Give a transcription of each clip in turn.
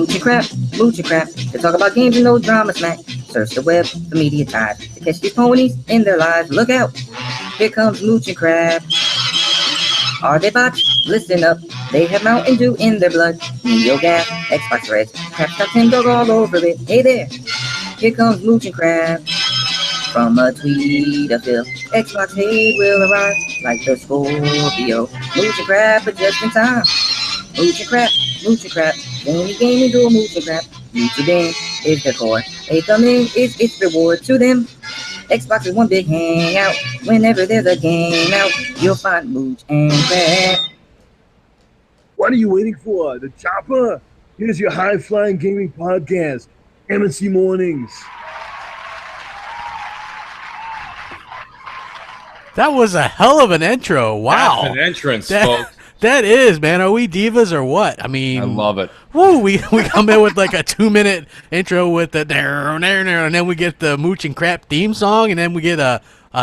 Mooch and crap. To talk about games and no drama smack. Search the web, the media tide. To catch these ponies in their lives. Look out, here comes Mooch and crap. Are they bots? Listen up. They have Mountain Dew in their blood. Neo Gas, Xbox Red. Crap got Tim Dog all over it. Hey there, here comes Mooch and crap. From a tweet of Phil, Xbox hate will arrive like the Scorpio. Mooch and crap are just in time. Mooch and crap, Mooch and crap. Gaming do a Mooch and crap. YouTube game is their core. They come in, it's reward to them. Xbox is one big hangout. Whenever there's a game out, you'll find Mooch and crap. What are you waiting for? The chopper? Here's your high-flying gaming podcast, MNC Mornings. That was a hell of an intro. Wow. That's an entrance, folks. That is, man. Are we divas or what? I mean, I love it. Woo, we come in with like a 2-minute intro with the and then we get the Mooch and Crap theme song, and then we get an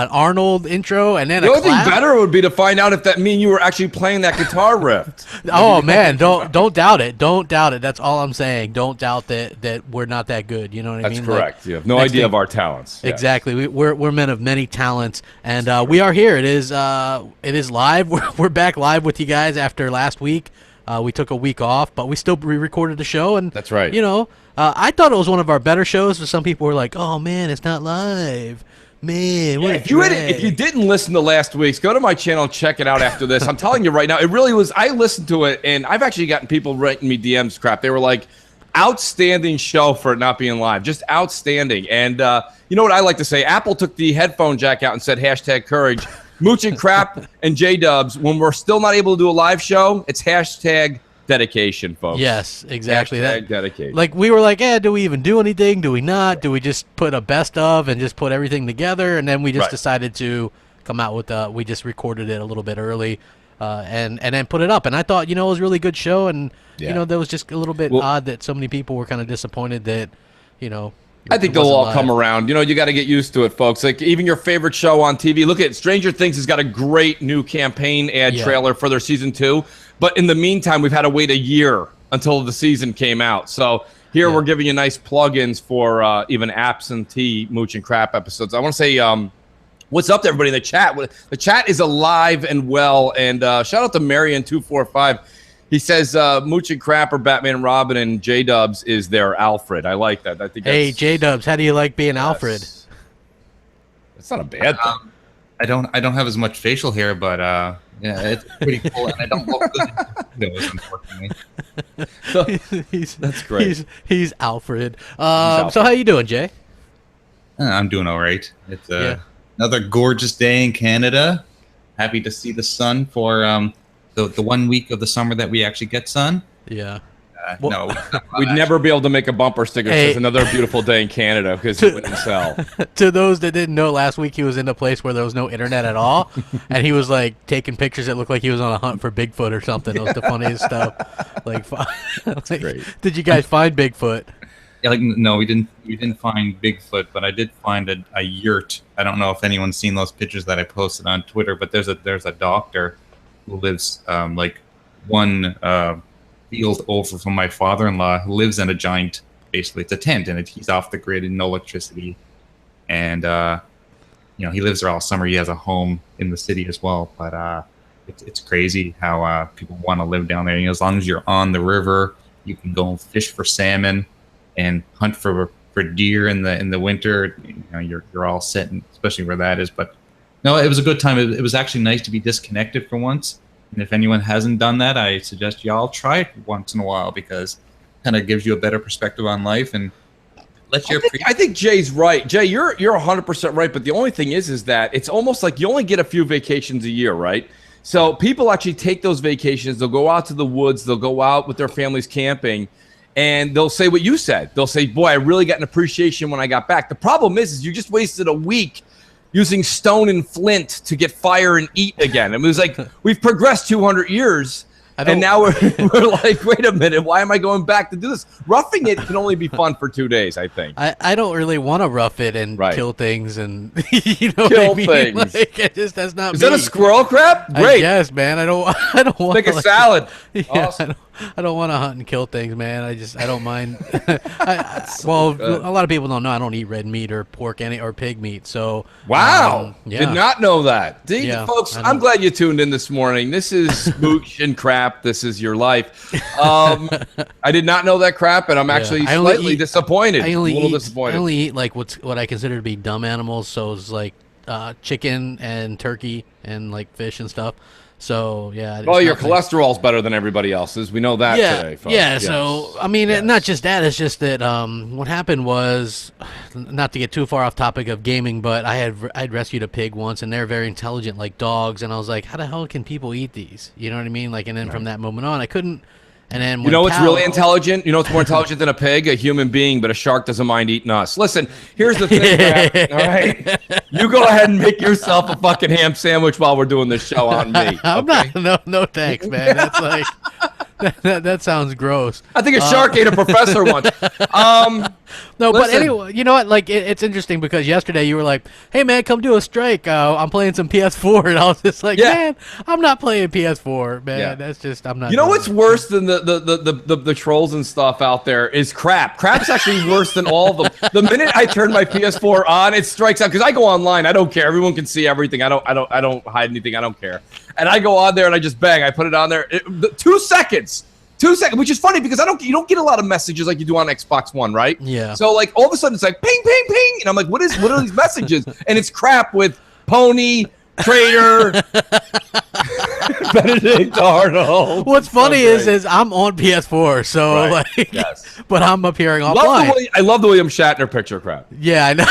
Arnold intro, and then The a only thing clap. better would be to find out if that mean you were actually playing that guitar riff. Oh man, don't doubt it. Don't doubt it. That's all I'm saying. Don't doubt that we're not that good. You know what I mean? That's correct. Like, you have no next idea thing- of our talents. Yes. Exactly. We're men of many talents, and we are here. It is live. We're back live with you guys after last week. We took a week off, but we still re-recorded the show, and That's right. You know, I thought it was one of our better shows. But some people were like, "Oh man, it's not live." Man, what a If you drag." didn't listen to last week's, go to my channel and check it out after this. I'm telling you right now, it really was. I listened to it, and I've actually gotten people writing me DMs crap. They were like, outstanding show for it not being live. Just outstanding. And you know what I like to say? Apple took the headphone jack out and said #courage. Mooch and Crap and J-Dubs, when we're still not able to do a live show, it's #dedication, folks. Yes, exactly. #dedication. Like we were like, do we even do anything? Do we not? Do we just put a best of and just put everything together? And then we just Right. decided to come out with we just recorded it a little bit early, and then put it up. And I thought, it was a really good show, and Yeah. that was just a little bit Well- odd that so many people were kind of disappointed that, I think it they'll wasn't all live. come around. You got to get used to it, folks. Like even your favorite show on TV. Look at Stranger Things has got a great new campaign ad Yeah. trailer for their season 2. But in the meantime, we've had to wait a year until the season came out. So here we're giving you nice plugins for even absentee Mooch and Crap episodes. I want to say what's up to everybody in the chat. The chat is alive and well. And shout out to Marion245. He says Mooch and Crap are Batman and Robin, and J-Dubs is their Alfred. I like that. I think Hey, that's, J-Dubs, how do you like being Alfred? That's not a bad thing. I don't have as much facial hair, but yeah, it's pretty cool, and I don't look good in those, unfortunately. That's great. He's Alfred. Alfred. So how you doing, Jay? I'm doing all right. It's another gorgeous day in Canada. Happy to see the sun for the 1 week of the summer that we actually get sun. Yeah. No, We'd never be able to make a bumper sticker that Hey. says another beautiful day in Canada because it wouldn't sell. To those that didn't know, last week he was in a place where there was no internet at all, and he was like taking pictures that looked like he was on a hunt for Bigfoot or something. It was the funniest stuff. Like, great. Did you guys find Bigfoot? Yeah, no, we didn't find Bigfoot, but I did find a yurt. I don't know if anyone's seen those pictures that I posted on Twitter, but there's a doctor who lives like one field over from my father-in-law, who lives in a giant, basically it's a tent, and he's off the grid and no electricity, and he lives there all summer. He has a home in the city as well, but it's crazy how people want to live down there. As long as you're on the river, you can go and fish for salmon and hunt for deer in the winter. You're all set, and especially where that is. But no, it was a good time. It was actually nice to be disconnected for once. And if anyone hasn't done that, I suggest y'all try it once in a while, because it kind of gives you a better perspective on life and lets you I think Jay's right. Jay, you're 100% right. But the only thing is that it's almost like you only get a few vacations a year, right? So people actually take those vacations. They'll go out to the woods. They'll go out with their families camping. And they'll say what you said. They'll say, boy, I really got an appreciation when I got back. The problem is you just wasted a week using stone and flint to get fire and eat again. It was like we've progressed 200 years, and now we're like, wait a minute, why am I going back to do this? Roughing it can only be fun for 2 days, I think. I don't really want to rough it and Right. kill things and what Kill I mean? things. Like, that's not Is me. that a squirrel crap? Great. Yes, man. I don't want Make a like, salad. Yeah, Awesome. I don't want to hunt and kill things, man. I don't mind. Well, good. a lot of people don't know I don't eat red meat or pork or pig meat. So Wow. yeah. Did not know that. Yeah, Folks, I know. I'm glad you tuned in this morning. This is Mooch and Crap. This is your life. I did not know that crap, and I'm actually I only slightly eat- disappointed. I only a little eat. disappointed. I only eat like what I consider to be dumb animals. So it's like chicken and turkey and like fish and stuff. So yeah. Well, it's your nothing- cholesterol's better than everybody else's. We know that yeah, today, folks. yeah. Yes. So I mean, Yes. not just that. It's just that what happened was, not to get too far off topic of gaming, but I'd rescued a pig once, and they're very intelligent, like dogs. And I was like, how the hell can people eat these? You know what I mean? Like, and then from that moment on, I couldn't. And then You when know what's Cal- really intelligent? You know what's more intelligent than a pig? A human being, but a shark doesn't mind eating us. Listen, here's the thing, Crap, all right? You go ahead and make yourself a fucking ham sandwich while we're doing this show on me. I'm okay? not. No, thanks, man. That's like that sounds gross. I think a shark ate a professor once. No, but Listen. anyway, you know what? Like, it's interesting because yesterday you were like, "Hey, man, come do a strike. I'm playing some PS4," and I was just like, Yeah. "Man, I'm not playing PS4, man. Yeah. That's just I'm not." You know doing what's it." worse than the trolls and stuff out there is Crap. Crap's actually worse than all of them. The minute I turn my PS4 on, it strikes out because I go online. I don't care. Everyone can see everything. I don't hide anything. I don't care. And I go on there and I just bang. I put it on there. 2 seconds. 2 seconds, which is funny because you don't get a lot of messages like you do on Xbox One, right? Yeah. So like all of a sudden it's like ping, ping, ping, and I'm like, what are these messages? And it's Crap with Pony, Trader, Benedict Arnold. What's funny So great. is I'm on PS4, so Right. like, Yes. but I'm appearing Love offline. I love the William Shatner picture, Crap. Yeah, I know.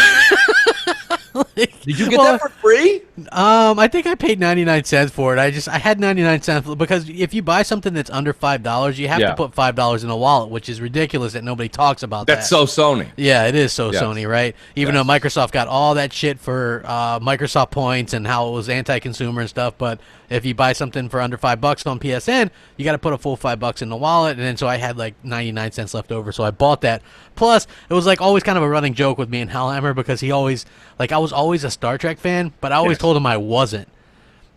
Did you get Well, that for free? I think I paid 99 cents for it. I had 99 cents because if you buy something that's under $5, you have Yeah. to put $5 in a wallet, which is ridiculous that nobody talks about That's that. so Sony. Yeah, it is so Yes. Sony, right? Even Yes. though Microsoft got all that shit for Microsoft points and how it was anti-consumer and stuff, but if you buy something for under $5 on PSN, you got to put a full $5 in the wallet, and then so I had like 99 cents left over, so I bought that. Plus, it was like always kind of a running joke with me and Hellhammer because he always I was always a Star Trek fan, but I always Yes. told him I wasn't.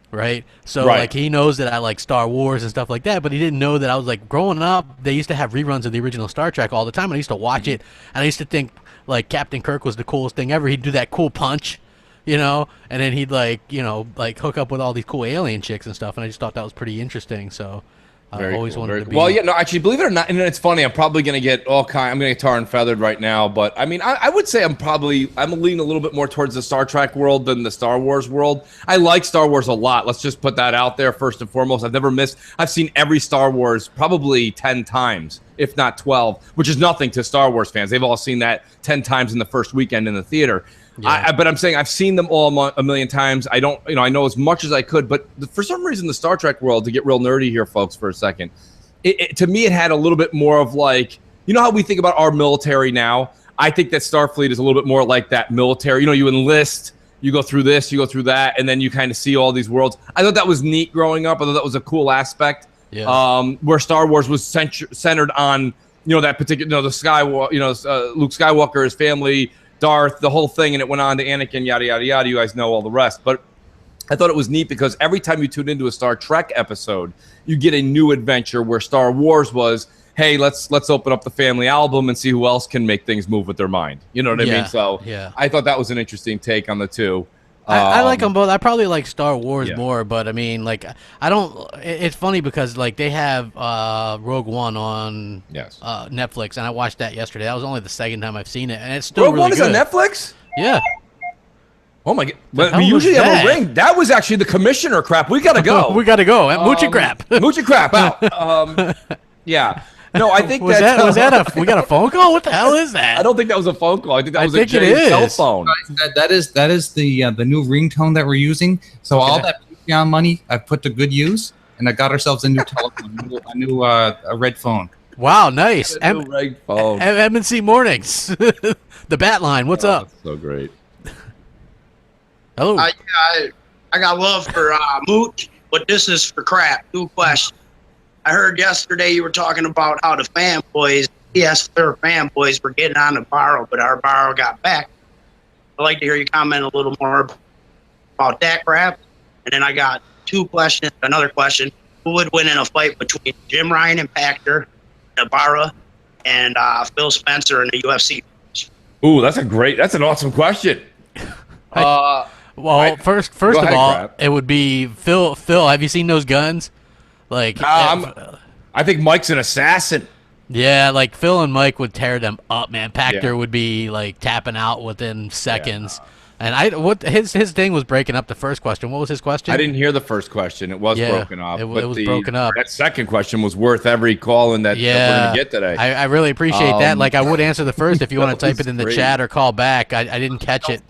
Right, so Right. like he knows that I like Star Wars and stuff like that, but he didn't know that I was like growing up. They used to have reruns of the original Star Trek all the time, and I used to watch it, and I used to think like Captain Kirk was the coolest thing ever. He'd do that cool punch, you know, and then he'd like hook up with all these cool alien chicks and stuff, and I just thought that was pretty interesting. So I Very always cool, wanted very to cool. be. Well, yeah, no, actually, believe it or not, and it's funny. I'm probably gonna get I'm gonna get tar and feathered right now, but I mean, I would say I'm leaning a little bit more towards the Star Trek world than the Star Wars world. I like Star Wars a lot. Let's just put that out there first and foremost. I've seen every Star Wars probably 10 times, if not 12, which is nothing to Star Wars fans. They've all seen that 10 times in the first weekend in the theater. Yeah. But I'm saying I've seen them all a million times. I don't, I know as much as I could, but for some reason, the Star Trek world, to get real nerdy here, folks, for a second, to me, it had a little bit more of like, you know how we think about our military now? I think that Starfleet is a little bit more like that military. You know, you enlist, you go through this, you go through that, and then you kind of see all these worlds. I thought that was neat growing up. I thought that was a cool aspect. Yeah. Where Star Wars was centered on, that particular, the Skywalker, Luke Skywalker, his family, Darth, the whole thing, and it went on to Anakin, yada, yada, yada. You guys know all the rest. But I thought it was neat because every time you tune into a Star Trek episode, you get a new adventure where Star Wars was, hey, let's open up the family album and see who else can make things move with their mind. You know what I Yeah, mean? So yeah. I thought that was an interesting take on the two. I like them both. I probably like Star Wars Yeah. more, but I mean, like, I don't. It's funny because like they have Rogue One on Yes. Netflix, and I watched that yesterday. That was only the second time I've seen it, and it's still Rogue really One is good. on Netflix? Yeah. Oh my god! hell But we was usually have that? a ring. That was actually the commissioner crap. We gotta go. We gotta go. Mooch and crap. Mooch and crap out. Yeah. No, I think was that we got a phone call? What the hell is that? I don't think that was a phone call. I think that I was think a it Jay's cell is. phone. That is the new ringtone that we're using. So all that Patreon money I've put to good use, and I got ourselves a new telephone, a red phone. Wow, nice. New rig phone. M&C Mornings. The Bat Line. What's up? That's so great. Hello. I got love for Mooch, but this is for crap. Two questions. I heard yesterday you were talking about how the fanboys, their fanboys were getting on the borrow, but our borrow got back. I'd like to hear you comment a little more about that crap. And then I got two questions. Another question. who would win in a fight between Jim Ryan and Pachter, Ibarra, and Phil Spencer in the UFC? Ooh, that's an awesome question. Well, first go of ahead, all, Crap. it would be Phil. Phil, have you seen those guns? Like, I think Mike's an assassin. yeah, like Phil and Mike would tear them up, man. Pachter Yeah. would be like tapping out within seconds. And his thing was breaking up the first question. What was his question? I didn't hear the first question. It was Yeah, broken up. it but was broken up. That second question was worth every call in that we're Yeah, going to get today. I really appreciate that. Like, I would answer the first if you want to That type it in the was chat or call back. I didn't catch it.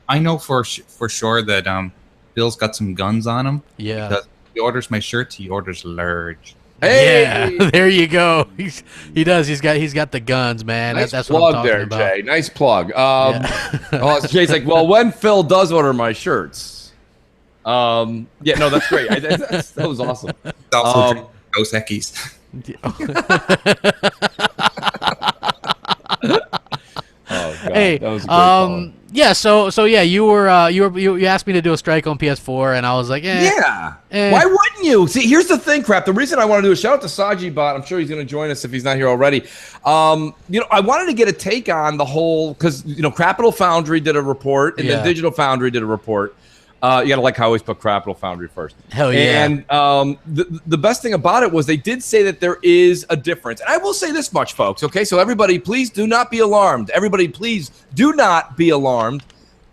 I know for sure that Bill's got some guns on him. Yeah. Because he orders my shirts, he orders large. Hey! Yeah, there you go. He does. He's got the guns, man. Nice That's what I'm plug talking there, about. Jay. Nice plug. Yeah. Jay's like, well, when Phil does order my shirts. Yeah, no, that's great. That was awesome. He's also drinking Dos Equis. Oh, God. Hey, that was a great call. yeah. So yeah, you asked me to do a strike on PS4, and I was like, Yeah. eh. Why wouldn't you? See, here's the thing, Crap. The reason I want to do a shout out to Saji Bot. I'm sure he's going to join us if he's not here already. I wanted to get a take on the whole because Capital Foundry did a report and Yeah. then Digital Foundry did a report. You got to like how I always put Capital Foundry first. Hell yeah. And the best thing about it was they did say that there is a difference. And I will say this much, folks, okay? So everybody, please do not be alarmed. Everybody, please do not be alarmed.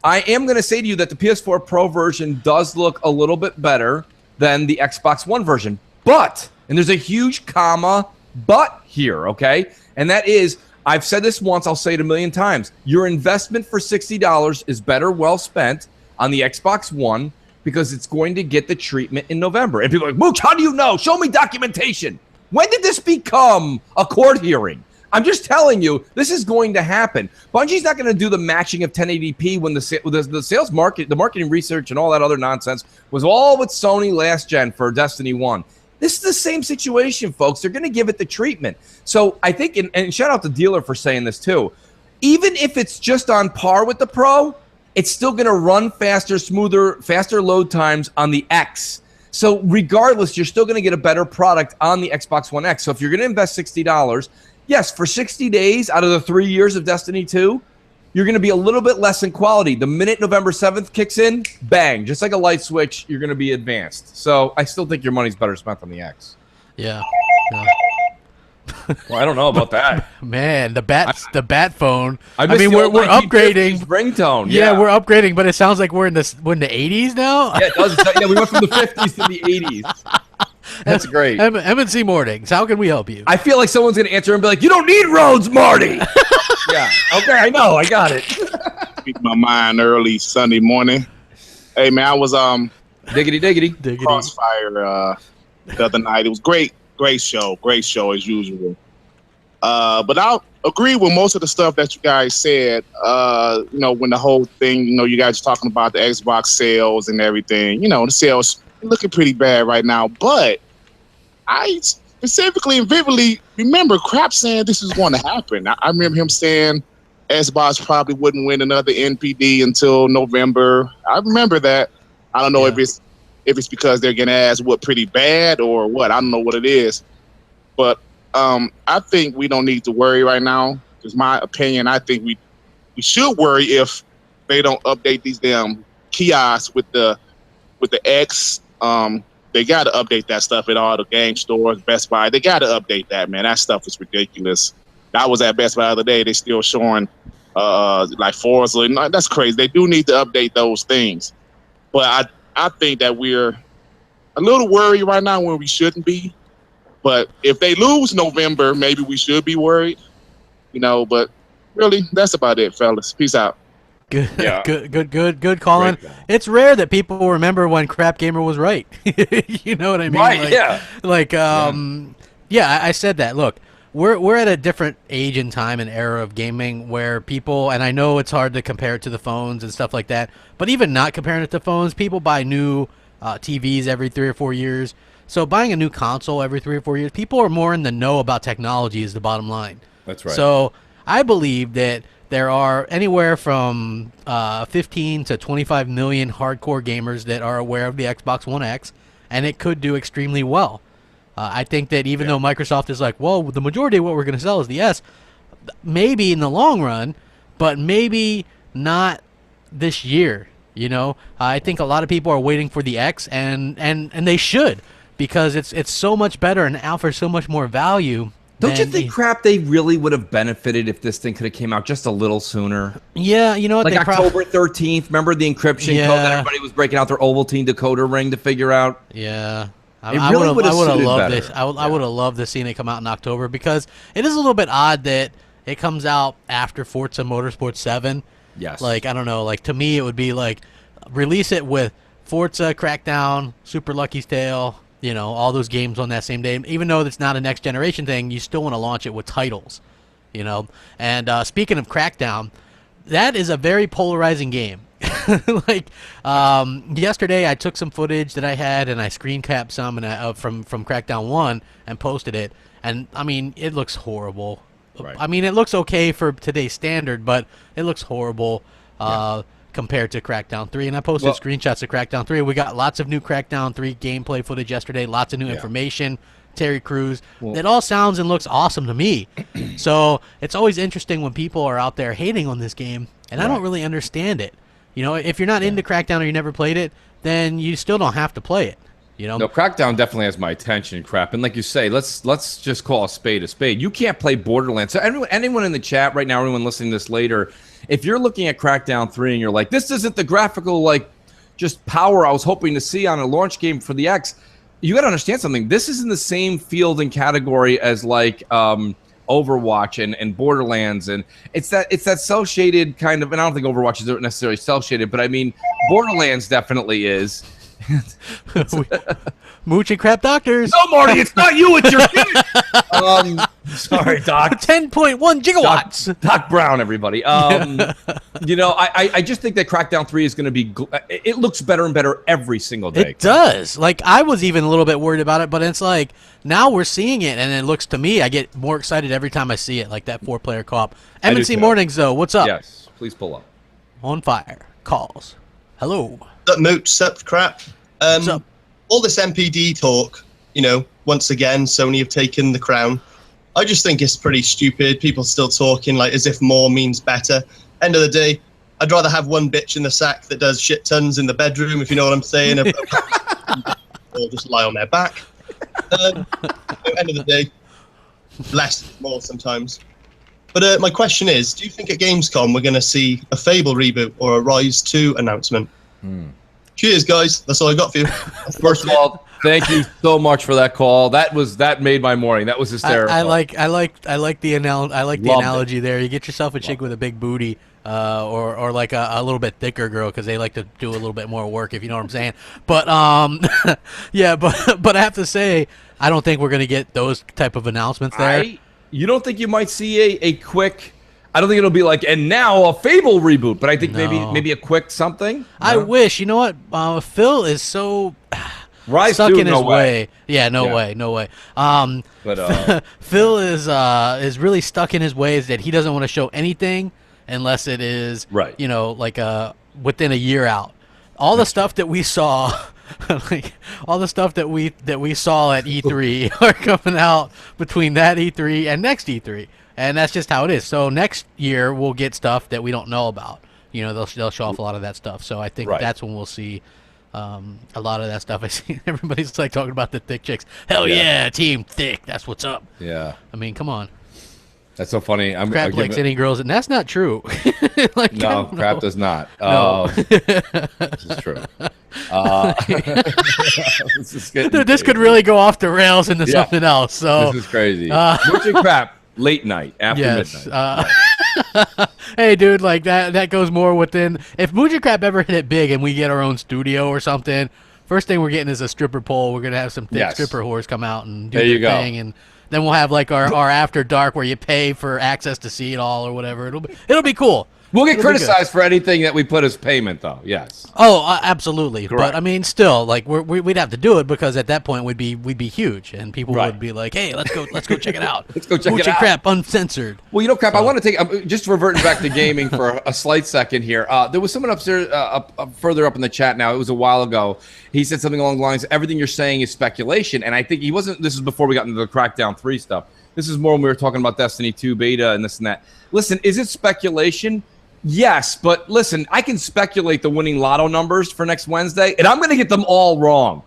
I am going to say to you that the PS4 Pro version does look a little bit better than the Xbox One version. But, and there's a huge comma, but here, okay? And that is, I've said this once, I'll say it a million times. Your investment for $60 is better well spent on the Xbox One because it's going to get the treatment in November. And people are like, Mooch, how do you know? Show me documentation. When did this become a court hearing? I'm just telling you, this is going to happen. Bungie's not going to do the matching of 1080p when the sales market, the marketing research and all that other nonsense was all with Sony last gen for Destiny 1. This is the same situation, folks. They're going to give it the treatment. So I think, and shout out the dealer for saying this too, even if it's just on par with the Pro, it's still going to run faster, smoother, faster load times on the X. So regardless, you're still going to get a better product on the Xbox One X. So if you're going to invest $60, yes, for 60 days out of the 3 years of Destiny 2, you're going to be a little bit less in quality. The minute November 7th kicks in, bang, just like a light switch, you're going to be advanced. So I still think your money's better spent on the X. Yeah. Well, I don't know about that. Man, the bat phone. I miss mean, the we're old upgrading. 1950s ringtone. Yeah, we're upgrading, but it sounds like we're in the 80s now. Yeah, it does. Yeah, we went from the 50s to the 80s. That's great. MNC Mornings. How can we help you? I feel like someone's going to answer and be like, you don't need roads, Marty. Yeah. Okay, I know. I got it. Speak my mind early Sunday morning. Hey man, I was Diggity. Crossfire the other night. It was great show as usual. But I'll agree with most of the stuff that you guys said. When the whole thing, you guys are talking about the Xbox sales and everything. The sales looking pretty bad right now. But I specifically and vividly remember Crap saying this is going to happen. I remember him saying Xbox probably wouldn't win another NPD until November. I remember that. I don't know if it's because they're getting ass whooped pretty bad or what. I don't know what it is. But I think we don't need to worry right now. It's my opinion. I think we should worry if they don't update these damn kiosks with the X. They got to update that stuff at all the game stores, Best Buy. They got to update that, man. That stuff is ridiculous. I was at Best Buy the other day. They still showing like Forza. No, that's crazy. They do need to update those things. But I think that we're a little worried right now when we shouldn't be. But if they lose November, maybe we should be worried. But really, that's about it, fellas. Peace out. Good, Yeah. good calling. Great call. It's rare that people remember when Crap Gamer was right. You know what I mean? Right, Like, yeah. Like, I said that. Look, we're at a different age and time and era of gaming where people, and I know it's hard to compare it to the phones and stuff like that, but even not comparing it to phones, people buy new TVs every 3 or 4 years. So buying a new console every 3 or 4 years, people are more in the know about technology is the bottom line. That's right. So I believe that there are anywhere from 15 to 25 million hardcore gamers that are aware of the Xbox One X, and it could do extremely well. I think that even though Microsoft is like, well, the majority of what we're going to sell is the S, maybe in the long run, but maybe not this year. I think a lot of people are waiting for the X, and they should, because it's so much better and offers so much more value. Don't you think, Crap, they really would have benefited if this thing could have came out just a little sooner? Yeah, you know what? Like October 13th, remember the encryption code that everybody was breaking out their Ovaltine decoder ring to figure out? Yeah. I would have loved this. I would have loved to seen it come out in October, because it is a little bit odd that it comes out after Forza Motorsport 7. Yes. Like, I don't know. Like, to me, it would be like, release it with Forza, Crackdown, Super Lucky's Tale, all those games on that same day. Even though it's not a next generation thing, you still want to launch it with titles, And speaking of Crackdown, that is a very polarizing game. Yesterday I took some footage that I had and I screen capped some from Crackdown 1 and posted it. And, I mean, it looks horrible. Right. I mean, it looks okay for today's standard, but it looks horrible compared to Crackdown 3. And I posted screenshots of Crackdown 3. We got lots of new Crackdown 3 gameplay footage yesterday, lots of new information. Terry Crews. It all sounds and looks awesome to me. So it's always interesting when people are out there hating on this game, and I don't really understand it. If you're not into Crackdown or you never played it, then you still don't have to play it. No, Crackdown definitely has my attention, Crap. And like you say, let's just call a spade a spade. You can't play Borderlands. So anyone in the chat right now, anyone listening to this later, if you're looking at Crackdown 3 and you're like, this isn't the graphical, just power I was hoping to see on a launch game for the X, you got to understand something. This is in the same field and category as Overwatch and Borderlands, and it's that cel-shaded kind of, and I don't think Overwatch is necessarily cel-shaded, but I mean Borderlands definitely is. Mooch and Crap Doctors. No, Marty, it's not you, it's your kid. Sorry, Doc. 10.1 gigawatts. Doc Brown, everybody. I just think that Crackdown 3 is going to be. It looks better and better every single day. It does. I was even a little bit worried about it, but it's like now we're seeing it, and it looks to me, I get more excited every time I see it, like that 4-player co-op. MNC Mornings, though, what's up? Yes, please pull up. On fire. Calls. Hello. What's up, Mooch? What's up, Crap? What's up? All this MPD talk, once again, Sony have taken the crown. I just think it's pretty stupid. People still talking as if more means better. End of the day, I'd rather have one bitch in the sack that does shit tons in the bedroom, if you know what I'm saying, or just lie on their back. End of the day, less is more sometimes. But my question is, do you think at Gamescom we're going to see a Fable reboot or a Rise 2 announcement? Cheers, guys. That's all I got for you. First of all, thank you so much for that call. That made my morning. That was hysterical. I like the analogy there. You get yourself a chick with a big booty, or like a little bit thicker girl, because they like to do a little bit more work, if you know what I'm saying. But yeah, but I have to say, I don't think we're gonna get those type of announcements there. You don't think you might see a quick? I don't think it'll be and now a Fable reboot, but I think maybe a quick something. I wish. You know what? Phil is so stuck in his way. Yeah, no way. But Phil is really stuck in his ways that he doesn't want to show anything unless it is within a year out. All the stuff that we saw. All the stuff that we saw at E3 are coming out between that E3 and next E3, and that's just how it is. So next year we'll get stuff that we don't know about. They'll show off a lot of that stuff. So I think that's when we'll see a lot of that stuff. I see everybody's talking about the thick chicks. Hell yeah, Team Thick. That's what's up. Yeah. I mean, come on. That's so funny. Crap likes any girls, and that's not true. No, Crap does not. No. This is true. This could really go off the rails into something else. So this is crazy. Mooch and Crap, late night after midnight. Hey, dude, that goes more within. If Mooch and Crap ever hit it big and we get our own studio or something, first thing we're getting is a stripper pole. We're gonna have some thick stripper whores come out and do their thing, and Then we'll have like our After Dark where you pay for access to see it all or whatever. It'll be cool. We'll get It'll be criticized for anything that we put as payment, though. Yes. Oh, absolutely. Correct. But I mean, still, like we'd have to do it because at that point we'd be huge, and people Right. would be like, "Hey, let's go check it out. Let's go check Mooch it and out." Crap uncensored." Well, you know, Crap, I want to take just reverting back to gaming for a slight second here. There was someone upstairs, further up in the chat now. It was a while ago. He said something along the lines, everything you're saying is speculation. And I think he wasn't, this is before we got into the Crackdown 3 stuff. This is more when we were talking about Destiny 2 beta and this and that. Listen, is it speculation? Yes, but listen, I can speculate the winning lotto numbers for next Wednesday, and I'm going to get them all wrong.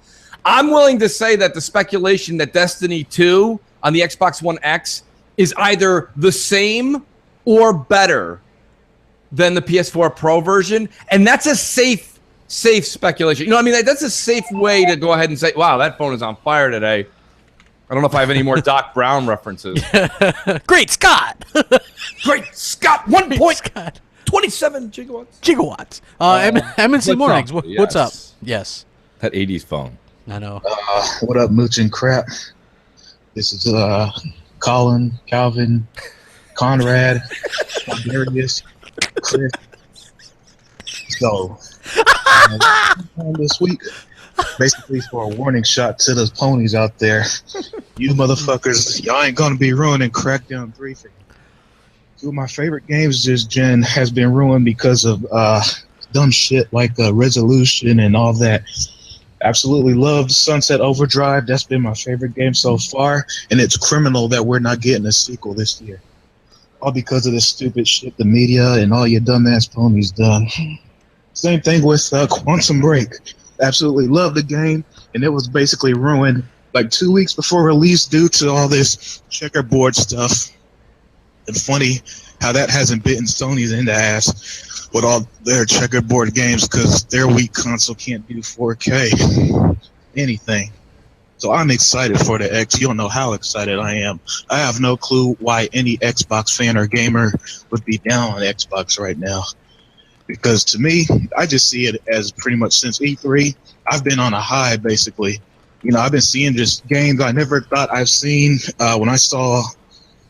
I'm willing to say that the speculation that Destiny 2 on the Xbox One X is either the same or better than the PS4 Pro version, and that's a safe speculation. You know what I mean? That's a safe way to go ahead and say, wow, that phone is on fire today. I don't know if I have any more Doc Brown references. Great Scott! Great Scott! 1.27 Scott. gigawatts. Gigawatts. MNC Mornings. up? What's up? Yes. Yes, That 80s phone. I know. What up, Mooch and Crap? This is Colin, Calvin, Conrad, Darius, Chris. So, this week, basically for a warning shot to those ponies out there, you motherfuckers, y'all ain't gonna be ruining Crackdown 3 for me. Two of my favorite games this gen has been ruined because of dumb shit like resolution and all that. Absolutely loved Sunset Overdrive. That's been my favorite game so far, and it's criminal that we're not getting a sequel this year. All because of this stupid shit the media and all your dumbass ponies done. Same thing with Quantum Break. Absolutely loved the game, and it was basically ruined like 2 weeks before release due to all this checkerboard stuff. And funny how that hasn't bitten Sony's in the ass with all their checkerboard games because their weak console can't do 4K anything. So I'm excited for the X. You don't know how excited I am. I have no clue why any Xbox fan or gamer would be down on Xbox right now. Because to me, I just see it as pretty much since E3, I've been on a high basically. You know, I've been seeing just games I never thought I've seen. When I saw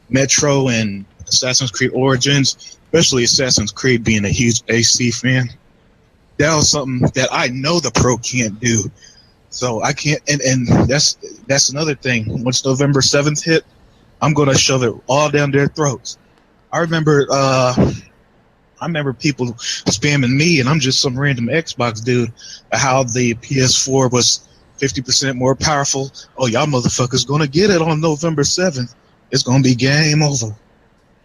Metro and Assassin's Creed Origins, especially Assassin's Creed being a huge AC fan, that was something that I know the Pro can't do. So I can't, and that's another thing. Once November 7th hit, I'm gonna shove it all down their throats. I remember people spamming me, and I'm just some random Xbox dude, how the PS4 was 50% more powerful. Oh, y'all motherfuckers gonna get it on November 7th. It's gonna be game over.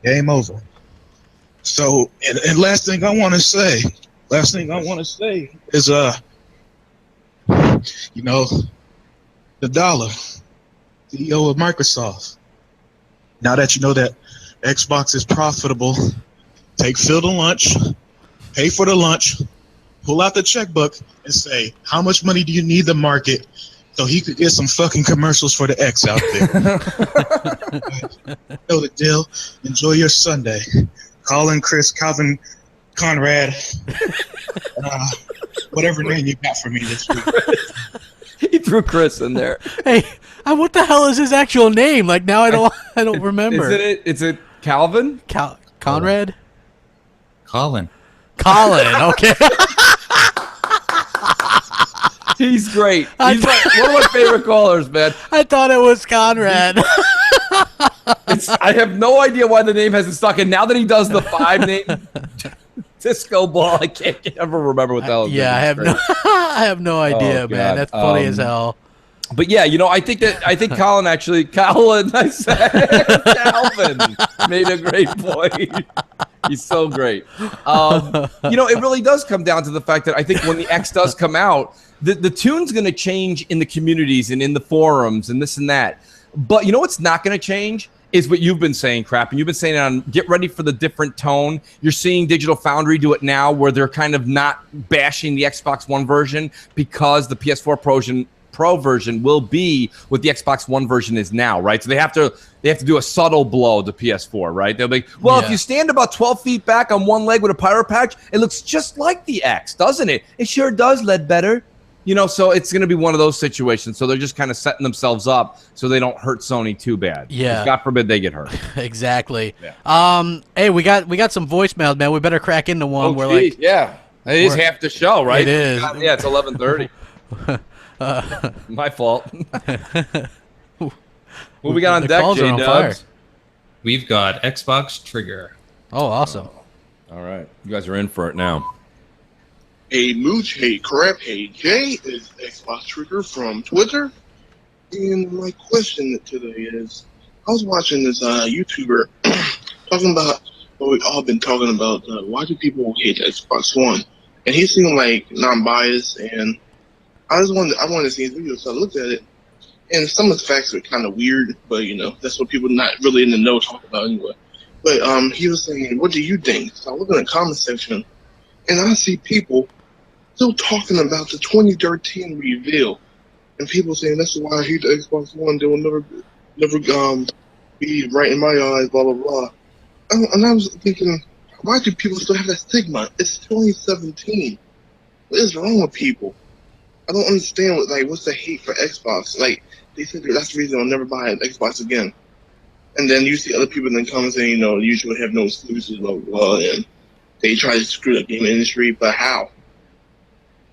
Game over. So, and last thing I want to say is, you know, the dollar, CEO of Microsoft. Now that you know that Xbox is profitable, take Phil to lunch, pay for the lunch, pull out the checkbook, and say, how much money do you need to market so he could get some fucking commercials for the X out there? Know the deal. Enjoy your Sunday. Colin, Chris, Calvin, Conrad, whatever name you got for me this week. He threw Chris in there. Hey, what the hell is his actual name? Like now I don't remember. Is it Calvin? Conrad? Colin. Okay. He's great. He's like one of my favorite callers, man. I thought it was Conrad. I have no idea why the name hasn't stuck. And now that he does the 5 name disco ball, I can't ever remember what the hell. Yeah, I have no idea, man. That's funny as hell. But yeah, you know, I think Colin, I said Calvin made a great point. He's so great. You know, it really does come down to the fact that I think when the X does come out, the tune's going to change in the communities and in the forums and this and that. But you know what's not going to change is what you've been saying, Crap, and you've been saying it on get ready for the different tone. You're seeing Digital Foundry do it now where they're kind of not bashing the Xbox One version because the PS4 Pro version will be what the Xbox One version is now, right? So they have to do a subtle blow to PS4, right? They'll be, well, if you stand about 12 feet back on one leg with a pyro patch, it looks just like the X, doesn't it? It sure does, Ledbetter. You know, so it's going to be one of those situations. So they're just kind of setting themselves up so they don't hurt Sony too bad. Yeah. God forbid they get hurt. Exactly. Yeah. Hey, we got some voicemails, man. We better crack into one. Oh, geez, yeah. It is half the show, right? It is. Yeah, it's 11:30. My fault. What we got on The deck, calls are on fire. J-Dubs? We've got Xbox Trigger. Oh, awesome. All right. You guys are in for it now. Hey Mooch, hey Crap, hey Jay, is Xbox Trigger from Twitter. And my question today is, I was watching this YouTuber talking about what we've all been talking about, why do people hate Xbox One? And he seemed like non-biased, and I wanted to see his video, so I looked at it, and some of the facts were kind of weird, but you know, that's what people not really in the know talk about anyway. But he was saying, what do you think? So I look in the comment section, and I see people still talking about the 2013 reveal, and people saying that's why I hate the Xbox One. They will never be right in my eyes. Blah blah blah. And I was thinking, why do people still have that stigma? It's 2017. What is wrong with people? I don't understand what's the hate for Xbox. Like they said that's the reason I'll never buy an Xbox again. And then you see other people then come saying, you know, usually have no exclusives, blah blah blah, and they try to screw the game industry, but how?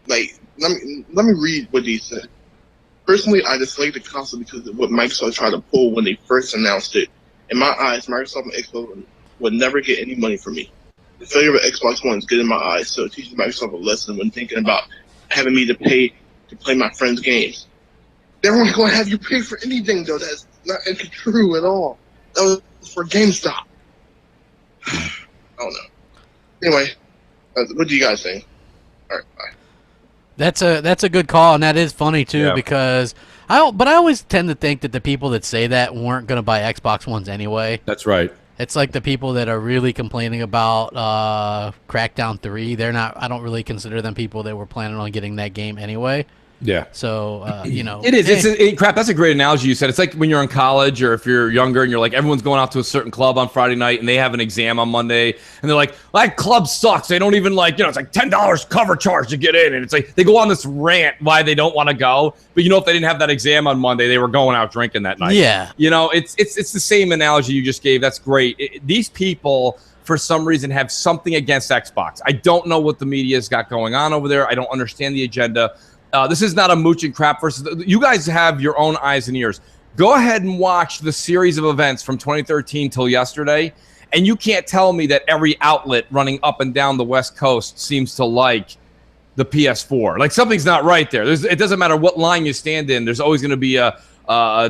Like, let me read what he said. Personally, I dislike the console because of what Microsoft tried to pull when they first announced it. In my eyes, Microsoft and Xbox would never get any money from me. The failure of Xbox One is good in my eyes, so it teaches Microsoft a lesson when thinking about having me to pay to play my friends' games. They're only going to have you pay for anything, though. That's not true at all. That was for GameStop. I don't know. Anyway, what do you guys think? All right, bye. That's a good call, and that is funny too, Yeah. because I always tend to think that the people that say that weren't going to buy Xbox Ones anyway. That's right. It's like the people that are really complaining about Crackdown 3. They're not. I don't really consider them people that were planning on getting that game anyway. Yeah. So you know, It is. Crap. That's a great analogy you said. It's like when you're in college, or if you're younger and you're like, everyone's going out to a certain club on Friday night and they have an exam on Monday, and they're like, that club sucks. They don't even like, it's like $10 cover charge to get in, and it's like they go on this rant why they don't want to go. But if they didn't have that exam on Monday, they were going out drinking that night. Yeah. It's the same analogy you just gave. That's great. These people, for some reason, have something against Xbox. I don't know what the media's got going on over there. I don't understand the agenda. This is not a mooch and crap versus. You guys have your own eyes and ears. Go ahead and watch the series of events from 2013 till yesterday, and you can't tell me that every outlet running up and down the West Coast seems to like the PS4. Like, something's not right there. It doesn't matter what line you stand in. There's always going to be a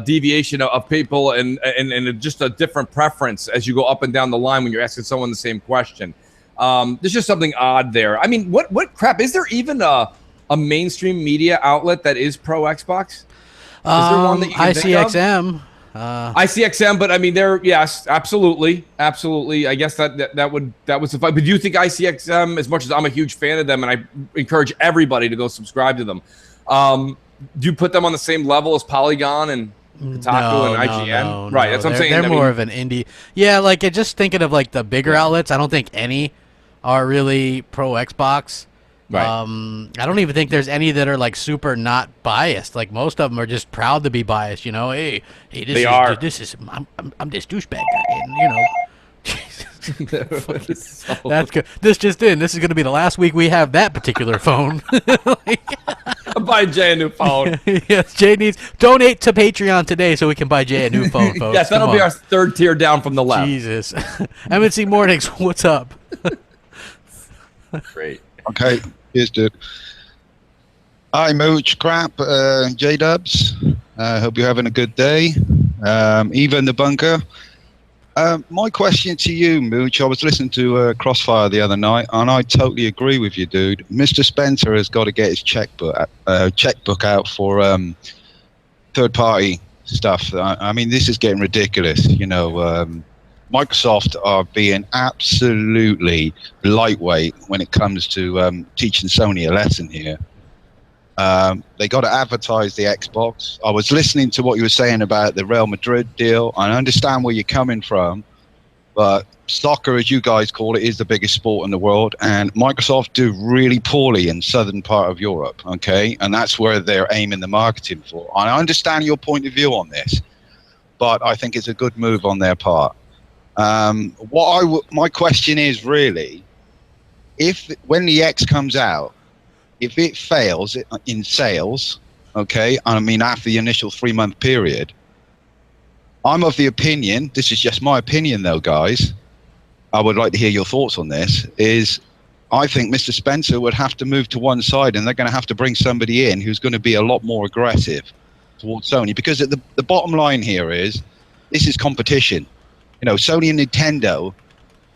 deviation of people and just a different preference as you go up and down the line when you're asking someone the same question. There's just something odd there. I mean, what crap? Is there even a mainstream media outlet that is pro Xbox? Is there one that you can think of? ICXM. ICXM, but I mean, yes, absolutely. I guess that would suffice. But do you think ICXM, as much as I'm a huge fan of them, and I encourage everybody to go subscribe to them, do you put them on the same level as Polygon and Kotaku and IGN? No, right, that's what I'm saying. They're more of an indie. Yeah, like just thinking of like the bigger outlets, I don't think any are really pro Xbox. Right. I don't even think there's any that are like super not biased. Like most of them are just proud to be biased. Hey, this is I'm this douchebag guy, and that's good. This just in. This is going to be the last week we have that particular phone. I'm buying Jay a new phone. Yes, Jay needs donate to Patreon today so we can buy Jay a new phone, folks. Yes, that'll be our third tier down from the left. Jesus, MNC Mornings, what's up? Great. Okay, here's dude. Hi, Mooch, Crap, J-Dubs. Hope you're having a good day. Eva in the bunker. My question to you, Mooch, I was listening to Crossfire the other night, and I totally agree with you, dude. Mr. Spencer has got to get his checkbook out for third-party stuff. I mean, this is getting ridiculous, Microsoft are being absolutely lightweight when it comes to teaching Sony a lesson here. They got to advertise the Xbox. I was listening to what you were saying about the Real Madrid deal. I understand where you're coming from, but soccer, as you guys call it, is the biggest sport in the world, and Microsoft do really poorly in southern part of Europe, okay? And that's where they're aiming the marketing for. And I understand your point of view on this, but I think it's a good move on their part. My question is really, when the X comes out, if it fails in sales, okay, I mean after the initial 3-month period, I'm of the opinion, this is just my opinion though, guys, I would like to hear your thoughts on this, is I think Mr. Spencer would have to move to one side, and they're going to have to bring somebody in who's going to be a lot more aggressive towards Sony, because the bottom line here is this is competition. You know, Sony and Nintendo,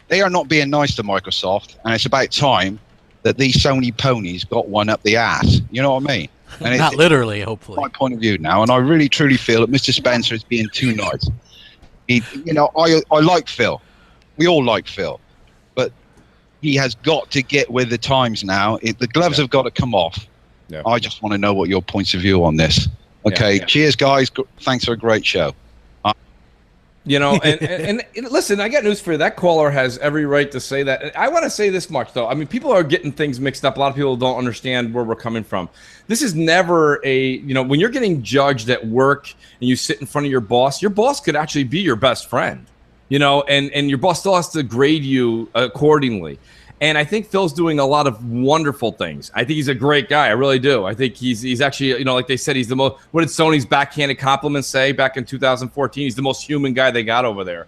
they are not being nice to Microsoft, and it's about time that these Sony ponies got one up the ass. You know what I mean? And Not literally, hopefully. My point of view now, and I really truly feel that Mr. Spencer is being too nice. I like Phil. We all like Phil, but he has got to get with the times now. The gloves have got to come off. Yeah. I just want to know what your points of view on this. Okay, cheers, guys. Thanks for a great show. And listen, I got news for you. That caller has every right to say that. I want to say this much, though. I mean, people are getting things mixed up. A lot of people don't understand where we're coming from. This is never when you're getting judged at work and you sit in front of your boss could actually be your best friend, and your boss still has to grade you accordingly. And I think Phil's doing a lot of wonderful things. I think he's a great guy. I really do. I think he's actually, like they said, he's the most, what did Sony's backhanded compliments say back in 2014? He's the most human guy they got over there.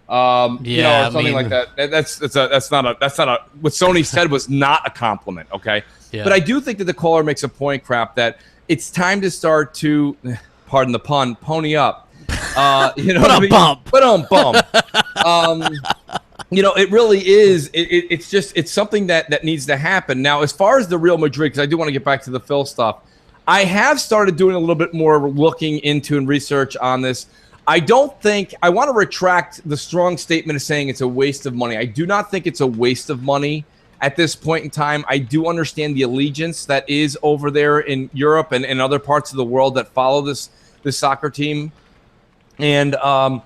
Something like that. That's not what Sony said was not a compliment. Okay. Yeah. But I do think that the caller makes a point, Crap, that it's time to start to, pardon the pun, pony up. It really is. It's something that needs to happen. Now, as far as the Real Madrid, because I do want to get back to the Phil stuff, I have started doing a little bit more looking into and research on this. I want to retract the strong statement of saying it's a waste of money. I do not think it's a waste of money at this point in time. I do understand the allegiance that is over there in Europe and other parts of the world that follow this soccer team. And all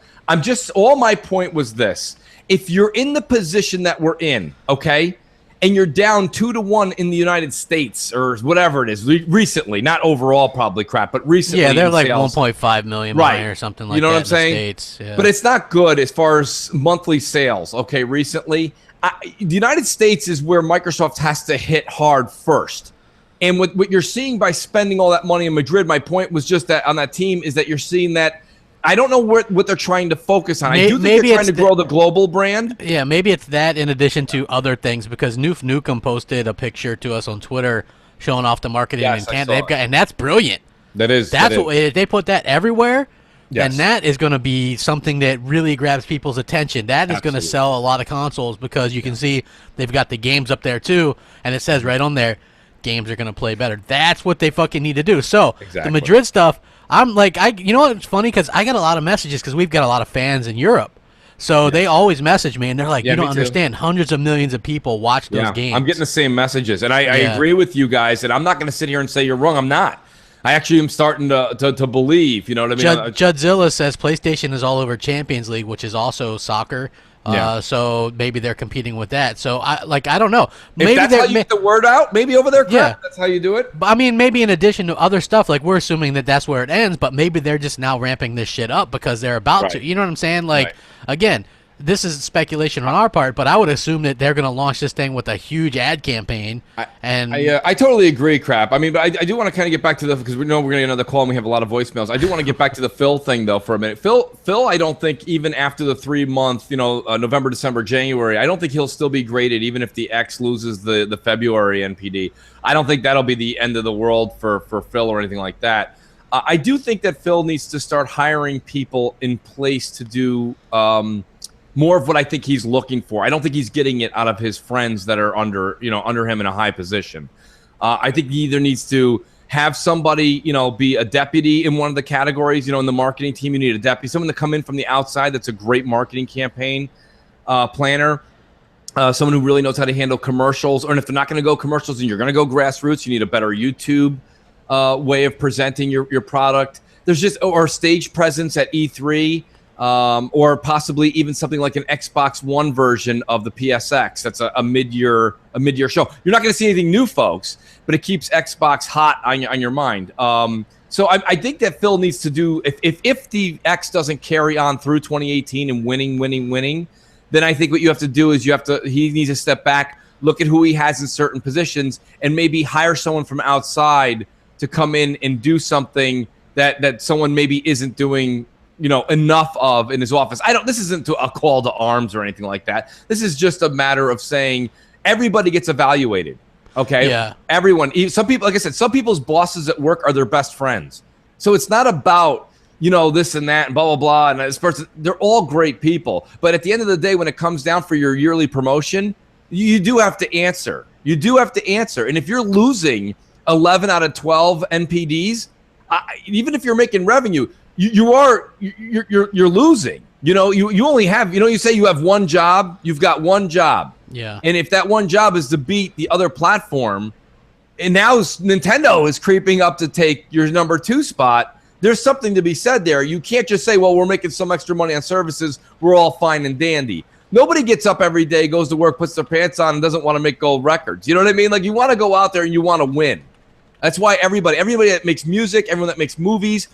my point was this. If you're in the position that we're in, okay, and you're down 2-1 in the United States or whatever it is, recently, not overall probably, Crap, but recently. Yeah, they're like 1.5 million right, or something like that. You know what I'm saying? States. Yeah. But it's not good as far as monthly sales, okay, recently. The United States is where Microsoft has to hit hard first. And what you're seeing by spending all that money in Madrid, my point was just that on that team is that you're seeing that I don't know what they're trying to focus on. I do think they're trying to grow the global brand. Yeah, maybe it's that in addition to other things, because Noof Nukem posted a picture to us on Twitter showing off the marketing in Canada. And that's brilliant. That's what if they put that everywhere, then that is going to be something that really grabs people's attention. That is going to sell a lot of consoles, because you can see they've got the games up there too, and it says right on there, games are going to play better. That's what they fucking need to do. So the Madrid stuff, I'm like, you know what? It's funny because I got a lot of messages because we've got a lot of fans in Europe. So they always message me, and they're like, you don't understand. Hundreds of millions of people watch those games. I'm getting the same messages, and I agree with you guys, and I'm not going to sit here and say you're wrong. I'm not. I actually am starting to believe, you know what I mean? Judzilla says PlayStation is all over Champions League, which is also soccer. So maybe they're competing with that. So I don't know. Maybe if that's how you get the word out, maybe over there, that's how you do it. But I mean, maybe in addition to other stuff, like we're assuming that that's where it ends, but maybe they're just now ramping this shit up because they're about to. You know what I'm saying? Like, again, this is speculation on our part, but I would assume that they're going to launch this thing with a huge ad campaign. I totally agree, Crap. I mean, but I do want to kind of get back to because we know we're going to get another call and we have a lot of voicemails. I do want to get back to the Phil thing, though, for a minute. Phil, I don't think even after the 3-month, November, December, January, I don't think he'll still be graded even if the X loses the February NPD. I don't think that'll be the end of the world for Phil or anything like that. I do think that Phil needs to start hiring people in place to do more of what I think he's looking for. I don't think he's getting it out of his friends that are under him in a high position. I think he either needs to have somebody, be a deputy in one of the categories, in the marketing team. You need a deputy, someone to come in from the outside that's a great marketing campaign planner, someone who really knows how to handle commercials. Or if they're not going to go commercials and you're going to go grassroots, you need a better YouTube way of presenting your product. There's just or stage presence at E3. or possibly even something like an Xbox One version of the PSX. That's a mid-year show. You're not going to see anything new, folks, but it keeps Xbox hot on your mind. So I think that Phil needs to do, if the X doesn't carry on through 2018 and winning, then I think what you have to do is he needs to step back, look at who he has in certain positions, and maybe hire someone from outside to come in and do something that someone maybe isn't doing, enough of in his office. This isn't a call to arms or anything like that. This is just a matter of saying everybody gets evaluated. Okay. Yeah. Everyone. Some people, like I said, some people's bosses at work are their best friends. So it's not about, this and that and blah, blah, blah. And this person, they're all great people. But at the end of the day, when it comes down for your yearly promotion, you do have to answer. You do have to answer. And if you're losing 11 out of 12 NPDs, even if you're making revenue, you're losing. You only have, you say you have one job, you've got one job. Yeah. And if that one job is to beat the other platform, and now Nintendo is creeping up to take your number 2 spot, there's something to be said there. You can't just say, well, we're making some extra money on services, we're all fine and dandy. Nobody gets up every day, goes to work, puts their pants on, and doesn't want to make gold records. You know what I mean? Like, you want to go out there and you want to win. That's why everybody that makes music, everyone that makes movies,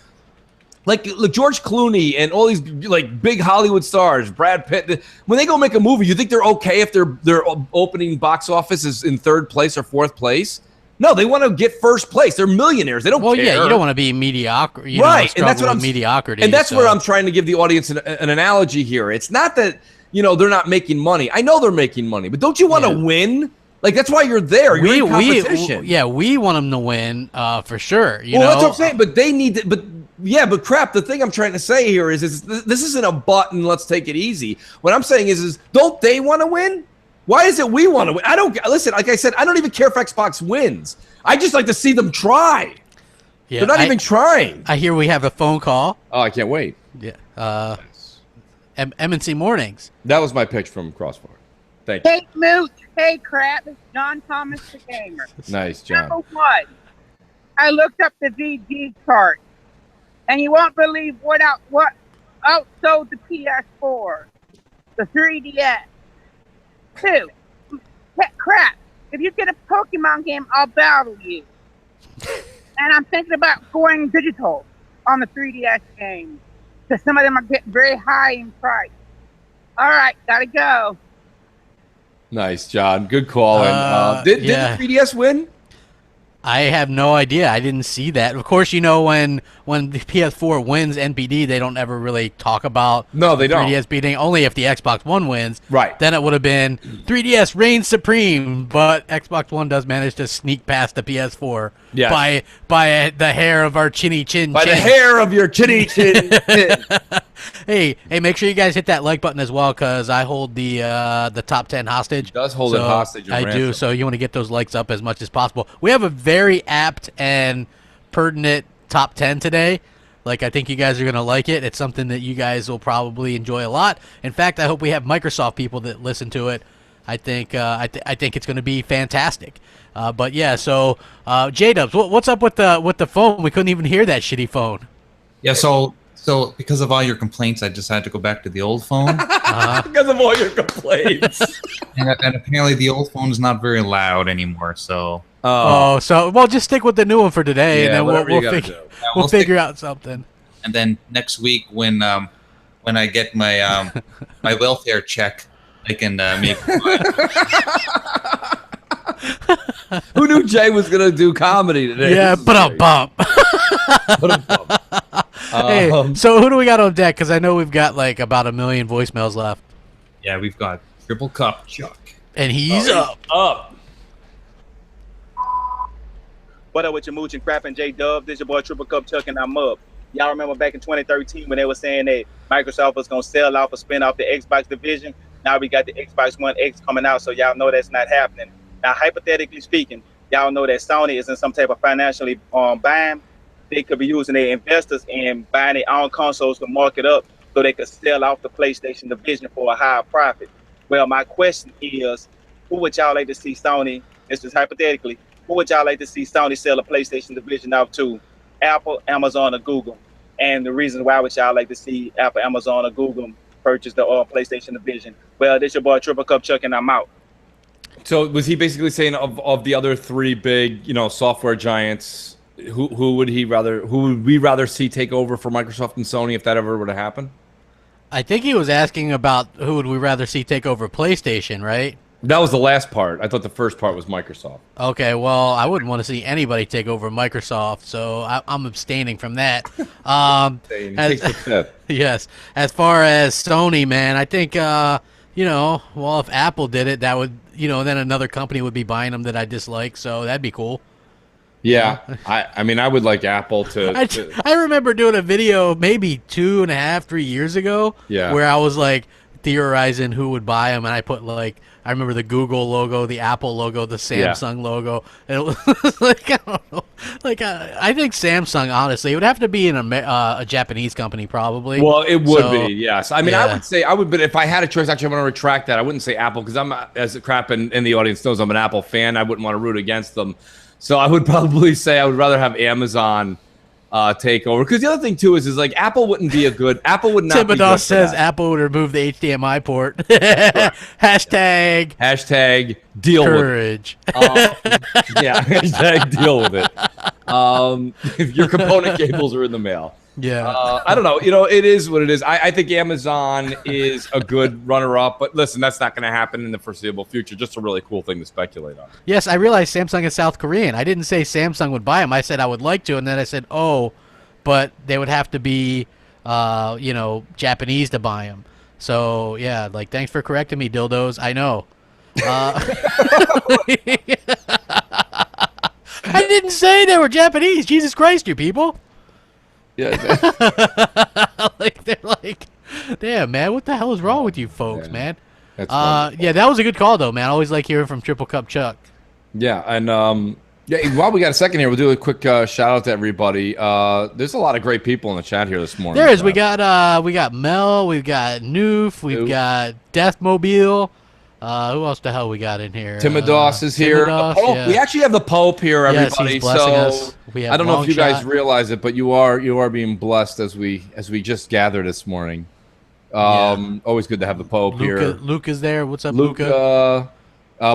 like George Clooney and all these like big Hollywood stars, Brad Pitt, when they go make a movie, you think they're okay if their opening box office is in 3rd place or 4th place? No, they want to get 1st place. They're millionaires. They don't care. Well, yeah, you don't want to be mediocre. Right, and that's what I'm mediocrity. And that's where I'm trying to give the audience an analogy here. It's not that they're not making money. I know they're making money, but don't you want to win? Like, that's why you're there. You're in competition. We want them to win for sure. That's what I'm saying. But they need to. But crap. The thing I'm trying to say here is this isn't a button. Let's take it easy. What I'm saying is don't they want to win? Why is it we want to win? I don't listen. Like I said, I don't even care if Xbox wins. I just like to see them try. Yeah, they're not even trying. I hear we have a phone call. Oh, I can't wait. Yeah. MNC Mornings. That was my pitch from Crossfire. Thank you. Hey, Mooch. Hey, Crap. It's John Thomas the Gamer. Nice, John. Number 1, I looked up the VG chart, and you won't believe what outsold the PS4, the 3DS. 2, Crap. If you get a Pokemon game, I'll battle you. And I'm thinking about going digital on the 3DS game, because some of them are getting very high in price. All right, gotta go. Nice, John. Good calling. Did the 3DS win? I have no idea. I didn't see that. Of course, when the PS4 wins NPD, they don't ever really talk about no, they don't. 3DS beating. Only if the Xbox One wins. Right. Then it would have been 3DS reigns supreme, but Xbox One does manage to sneak past the PS4 by the hair of our chinny chin. By the hair of your chinny chin. Hey, make sure you guys hit that like button as well, because I hold the top 10 hostage. He does hold it hostage. I do, so you want to get those likes up as much as possible. We have a very apt and pertinent top 10 today. Like, I think you guys are going to like it. It's something that you guys will probably enjoy a lot. In fact, I hope we have Microsoft people that listen to it. I think it's going to be fantastic. But yeah, so J-Dubs, what's up with the phone? We couldn't even hear that shitty phone. Yeah, so because of all your complaints, I just had to go back to the old phone. Because of all your complaints. and apparently the old phone is not very loud anymore, so... just stick with the new one for today, and then we'll figure out something. And then next week, when I get my my welfare check, I can make. Who knew Jay was gonna do comedy today? Yeah, but a bump. Hey, so who do we got on deck? Because I know we've got like about 1 million voicemails left. Yeah, we've got Triple Cup Chuck, and he's up. What up with your Mooch and Crap and J-Dub? This your boy Triple Cup Chuck, and I'm up. Y'all remember back in 2013 when they were saying that Microsoft was going to sell off or spin off the Xbox division? Now we got the Xbox One X coming out, so y'all know that's not happening. Now, hypothetically speaking, y'all know that Sony is in some type of financially bind. They could be using their investors and buying their own consoles to mark it up so they could sell off the PlayStation division for a higher profit. Well, my question is, who would y'all like to see Sony, this is hypothetically, who would y'all like to see Sony sell a PlayStation division out to? Apple, Amazon, or Google? and the reason why would y'all like to see Apple, Amazon, or Google purchase the PlayStation division. Well, this your boy Triple Cup Chuck, and I'm out. So was he basically saying of the other three big, software giants, who would we rather see take over for Microsoft and Sony if that ever were to happen? I think he was asking about who would we rather see take over PlayStation, right? That was the last part. I thought the first part was Microsoft. Okay, well, I wouldn't want to see anybody take over Microsoft, so I'm abstaining from that. Yes. As far as Sony, man, I think, if Apple did it, that would, then another company would be buying them that I dislike, so that'd be cool. Yeah, I mean, I would like Apple to. I remember doing a video maybe 2.5, 3 years ago, where I was like theorizing who would buy them, and I put I remember the Google logo, the Apple logo, the Samsung logo, and it was like I don't know, I think Samsung, honestly, it would have to be in a Japanese company probably. Well, it would be, yes. I mean, I would say but if I had a choice, actually, I'm going to retract that. I wouldn't say Apple because I'm, as crap in the audience knows, I'm an Apple fan. I wouldn't want to root against them. So I would probably say I would rather have Amazon take over. Because the other thing, too, is Apple wouldn't be Apple would not be good Thibodeau says Apple would remove the HDMI port. Hashtag deal courage. with it. Hashtag deal with it. If your component cables are in the mail. Yeah. I don't know. It is what it is. I think Amazon is a good runner-up, but listen, that's not going to happen in the foreseeable future. Just a really cool thing to speculate on. Yes, I realize Samsung is South Korean. I didn't say Samsung would buy them. I said I would like to, and then I said, but they would have to be, Japanese to buy them. So, yeah, thanks for correcting me, dildos. I know. I didn't say they were Japanese. Jesus Christ, you people. Yeah, they're like, damn, man, what the hell is wrong with you folks, man? That's that was a good call though, man. I always like hearing from Triple Cup Chuck. Yeah, and while we got a second here, we'll do a quick shout out to everybody. There's a lot of great people in the chat here this morning. There is. We got Mel, we've got Noof, we've got Deathmobile. Who else the hell we got in here? Timodos is here. Timodos, We actually have the Pope here, everybody. Yes, he's blessing us. We have I don't know if you guys Longshot. realize it, but you are being blessed as we just gather this morning. Always good to have the Pope here. Luke is there. What's up, Luca?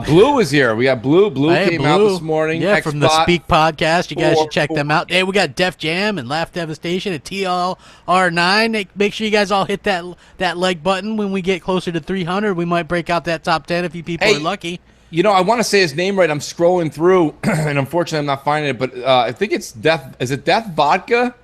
Blue is here. We got Blue. Hey, came out this morning. Yeah, from the Xbot Speak podcast. You guys should check 4. them out. Hey, we got Def Jam and Laugh Devastation at TLR9. Make sure you guys all hit that like button when we get closer to 300. We might break out that top 10 if you people are lucky. I want to say his name right. I'm scrolling through, and unfortunately, I'm not finding it. But I think it's Death. Is it Death Vodka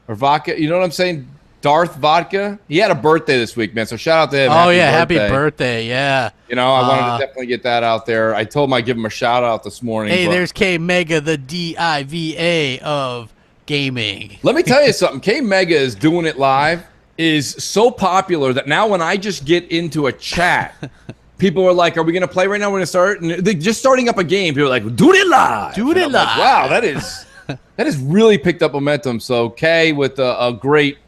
or Vodka? You know what I'm saying? Darth Vodka. He had a birthday this week, man. So shout out to him. Happy birthday. Yeah. I wanted to definitely get that out there. I told him I'd give him a shout out this morning. Hey, there's K Mega, the DIVA of gaming. Let me tell you something. K Mega is doing it live. Is so popular that now when I just get into a chat, people are like, "Are we going to play right now? We're going to start." And they're just starting up a game. People are like, "Do it live." Do it live. Like, wow, that has really picked up momentum. So K with a great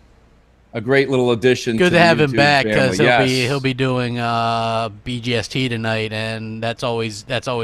little addition. Good to have the him YouTube back because family. he'll be doing BGST tonight, and that's always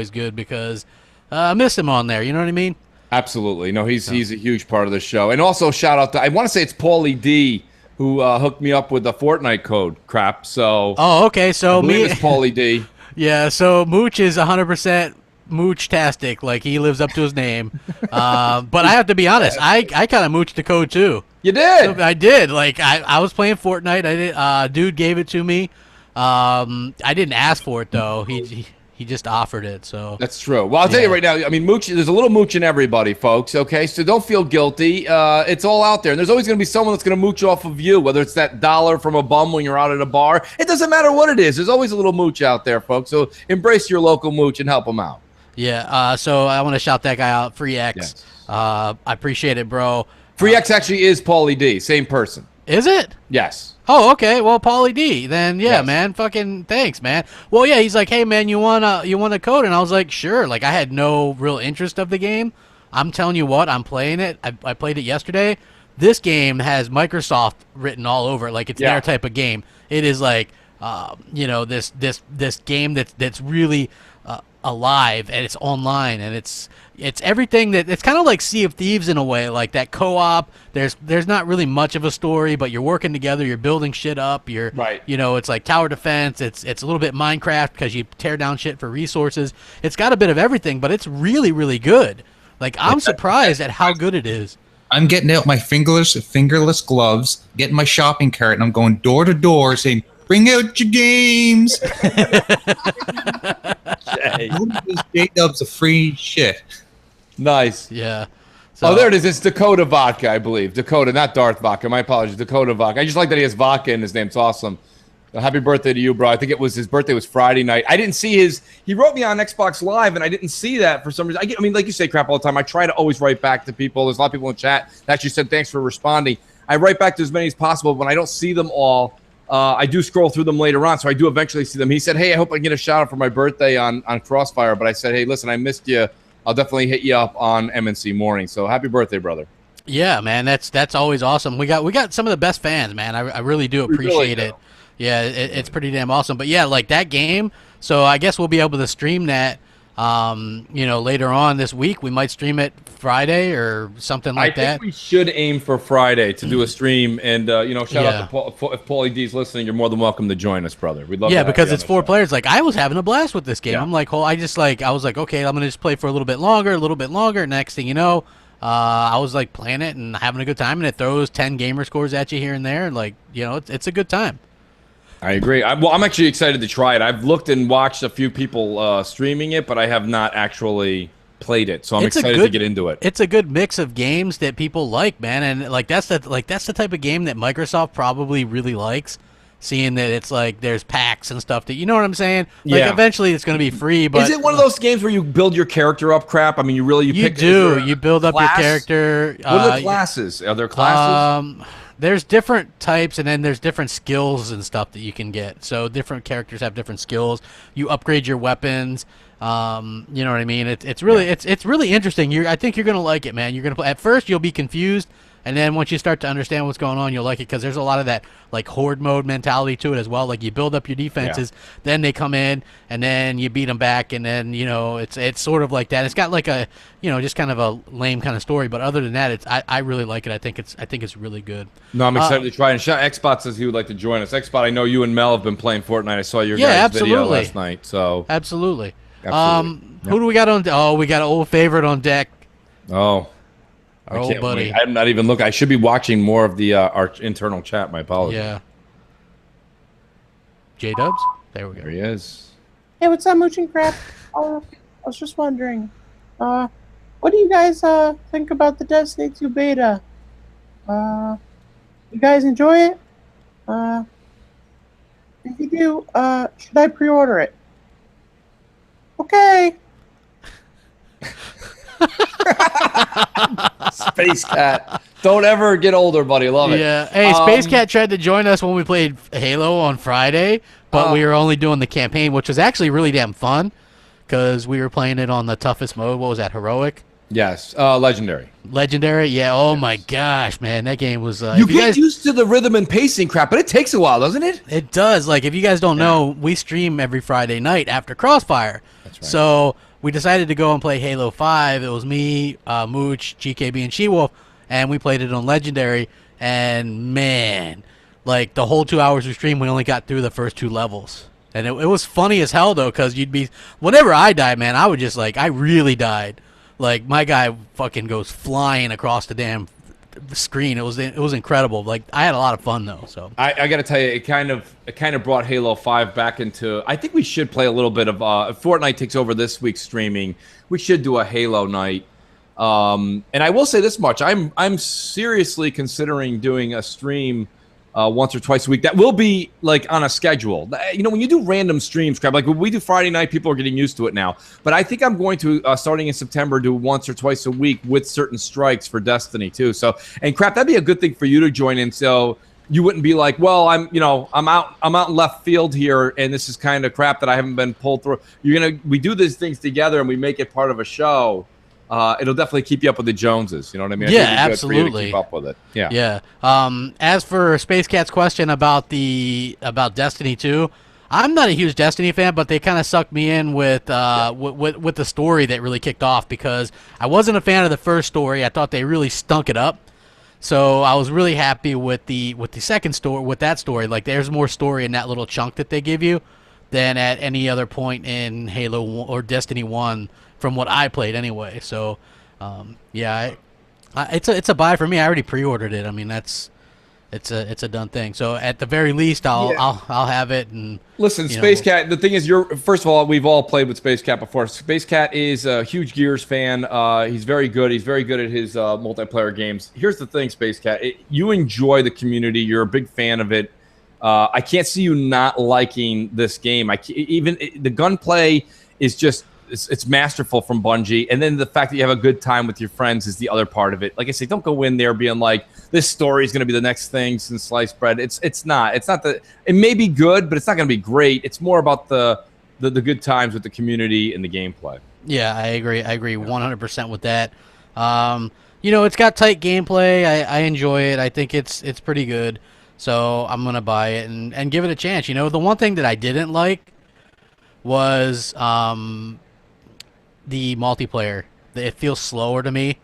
good because I miss him on there. You know what I mean? Absolutely. No, he's a huge part of the show. And also shout out to, I want to say it's Paulie D who hooked me up with the Fortnite code crap. So okay. So it's Paulie D. Yeah. So Mooch is 100% Mooch-tastic. Like he lives up to his name. But I have to be honest. I kind of mooched the code too. You did? So I did. Like I was playing Fortnite. I did. Dude gave it to me. I didn't ask for it though. He just offered it. So that's true. Well, I'll tell you right now. I mean, mooch. There's a little mooch in everybody, folks. Okay, so don't feel guilty. It's all out there. And there's always going to be someone that's going to mooch off of you. Whether it's that dollar from a bum when you're out at a bar, it doesn't matter what it is. There's always a little mooch out there, folks. So embrace your local mooch and help them out. Yeah. So I want to shout that guy out, Free X. Yes. I appreciate it, bro. Free X actually is Paulie D, same person. Is it? Yes. Oh, okay. Well, Paulie D. Then yeah, Yes. man. Fucking thanks, man. Well, yeah. He's like, hey, man, you want a code? And I was like, sure. Like, I had no real interest of the game. I'm telling you what, I'm playing it. I played it yesterday. This game has Microsoft written all over it. Like it's their type of game. It is like this game that's really alive, and it's online, and it's everything that it's kind of like Sea of Thieves in a way, like that co-op. There's not really much of a story, but you're working together, you're building shit up, you're right. It's like tower defense. It's a little bit Minecraft because you tear down shit for resources. It's got a bit of everything, but it's really, really good. Like, I'm surprised at how good it is. I'm getting out my fingerless gloves, getting my shopping cart, and I'm going door to door saying, "Bring out your games." J-Dub's a free shit. Nice. Yeah. So, there it is. It's Dakota Vodka, I believe. Dakota, not Darth Vodka. My apologies. Dakota Vodka. I just like that he has vodka in his name. It's awesome. Happy birthday to you, bro. I think his birthday was Friday night. I didn't see he wrote me on Xbox Live, and I didn't see that for some reason. I mean, like you say, crap all the time. I try to always write back to people. There's a lot of people in chat that actually said thanks for responding. I write back to as many as possible. When I don't see them all, I do scroll through them later on, so I do eventually see them. He said, hey, I hope I can get a shout out for my birthday on Crossfire, but I said, hey, listen, I missed you. I'll definitely hit you up on MNC Morning. So happy birthday, brother. Yeah, man, that's always awesome. We got some of the best fans, man. I really do appreciate it. Yeah, it's pretty damn awesome. But yeah, like that game. So I guess we'll be able to stream that. Later on this week, we might stream it Friday or something like that. I think we should aim for Friday to do a stream. And shout out to Paul. If Paulie D's listening, you're more than welcome to join us, brother. We'd love. Yeah, because it's 4 players. Like, I was having a blast with this game. Yeah. I'm like, I was like, okay, I'm gonna just play for a little bit longer. Next thing you know, I was like playing it and having a good time, and it throws 10 gamer scores at you here and there. Like, it's a good time. I agree. I'm actually excited to try it. I've looked and watched a few people streaming it, but I have not actually played it. So I'm excited to get into it. It's a good mix of games that people like, man, and that's the type of game that Microsoft probably really likes. Seeing that it's like there's packs and stuff that, you know what I'm saying? Like, eventually it's going to be free. But is it one of those games where you build your character up? Crap. I mean, you build up your character. What are the classes? Are there classes? There's different types, and then there's different skills and stuff that you can get. So different characters have different skills. You upgrade your weapons. You know what I mean? It's really it's really interesting. I think you're gonna like it, man. You're gonna play. At first, you'll be confused, and then once you start to understand what's going on, you'll like it, because there's a lot of that like horde mode mentality to it as well. Like, you build up your defenses, then they come in, and then you beat them back, and then it's sort of like that. It's got like a just kind of a lame kind of story, but other than that, I really like it. I think it's really good. No, I'm excited to try. And Xbot says he would like to join us. Xbot, I know you and Mel have been playing Fortnite. I saw your guys' video last night. So absolutely. Who do we got on? Oh, we got an old favorite on deck. Oh. Oh, buddy. I'm not even looking. I should be watching more of the our internal chat. My apologies. Yeah. J-Dubs? There we go. There he is. Hey, what's up, Mooch and Crap? I was just wondering, what do you guys think about the Destiny 2 beta? You guys enjoy it? If you do, should I pre-order it? Okay. Space Cat. Don't ever get older, buddy. Love it. Yeah. Hey, Space Cat tried to join us when we played Halo on Friday, but we were only doing the campaign, which was actually really damn fun, because we were playing it on the toughest mode. What was that, Heroic? Yes. Legendary. Legendary? Yeah. Oh, my gosh, man. That game was... you get used to the rhythm and pacing crap, but it takes a while, doesn't it? It does. Like, if you guys don't know, we stream every Friday night after Crossfire. That's right. So we decided to go and play Halo 5. It was me, Mooch, GKB, and She-Wolf, and we played it on Legendary. And, man, like, the whole 2 hours we streamed, we only got through the first 2 levels. And it was funny as hell, though, because you'd be... Whenever I died, man, I would just, like, I really died. Like, my guy fucking goes flying across the damn screen. It was incredible. Like, I had a lot of fun, though. So I got to tell you, it kind of brought Halo 5 back into... I think we should play a little bit of... if Fortnite takes over this week's streaming, we should do a Halo night. And I will say this much. I'm seriously considering doing a stream once or twice a week. That will be like on a schedule. You know, when you do random streams, crap, like when we do Friday night, people are getting used to it now. But I think I'm going to, starting in September, do once or twice a week with certain strikes for Destiny too. So, and crap, that'd be a good thing for you to join in. So you wouldn't be like, well, I'm out in left field here, and this is kind of crap that I haven't been pulled through. We do these things together, and we make it part of a show. it'll definitely keep you up with the Joneses. You know what I mean? I Yeah, think it'd be good for you to absolutely. keep up with it. Yeah. Yeah. As for Space Cat's question about Destiny 2, I'm not a huge Destiny fan, but they kind of sucked me in with the story that really kicked off, because I wasn't a fan of the first story. I thought they really stunk it up. So I was really happy with the second story, with that story. Like, there's more story in that little chunk that they give you than at any other point in Halo or Destiny 1 from what I played anyway. So, yeah, it's a buy for me. I already pre-ordered it. I mean, it's a done thing. So at the very least, I'll have it. And listen, Space Cat. The thing is, first of all, we've all played with Space Cat before. Space Cat is a huge Gears fan. He's very good. He's very good at his multiplayer games. Here's the thing, Space Cat. You enjoy the community. You're a big fan of it. I can't see you not liking this game. The gunplay is just. It's masterful from Bungie, and then the fact that you have a good time with your friends is the other part of it. Like I say, don't go in there being like, this story is going to be the next thing since sliced bread. It's not. It's not that. It may be good, but it's not going to be great. It's more about the good times with the community and the gameplay. Yeah, I agree 100% with that. It's got tight gameplay. I enjoy it. I think it's pretty good. So I'm gonna buy it and give it a chance. The one thing that I didn't like was the multiplayer. It feels slower to me,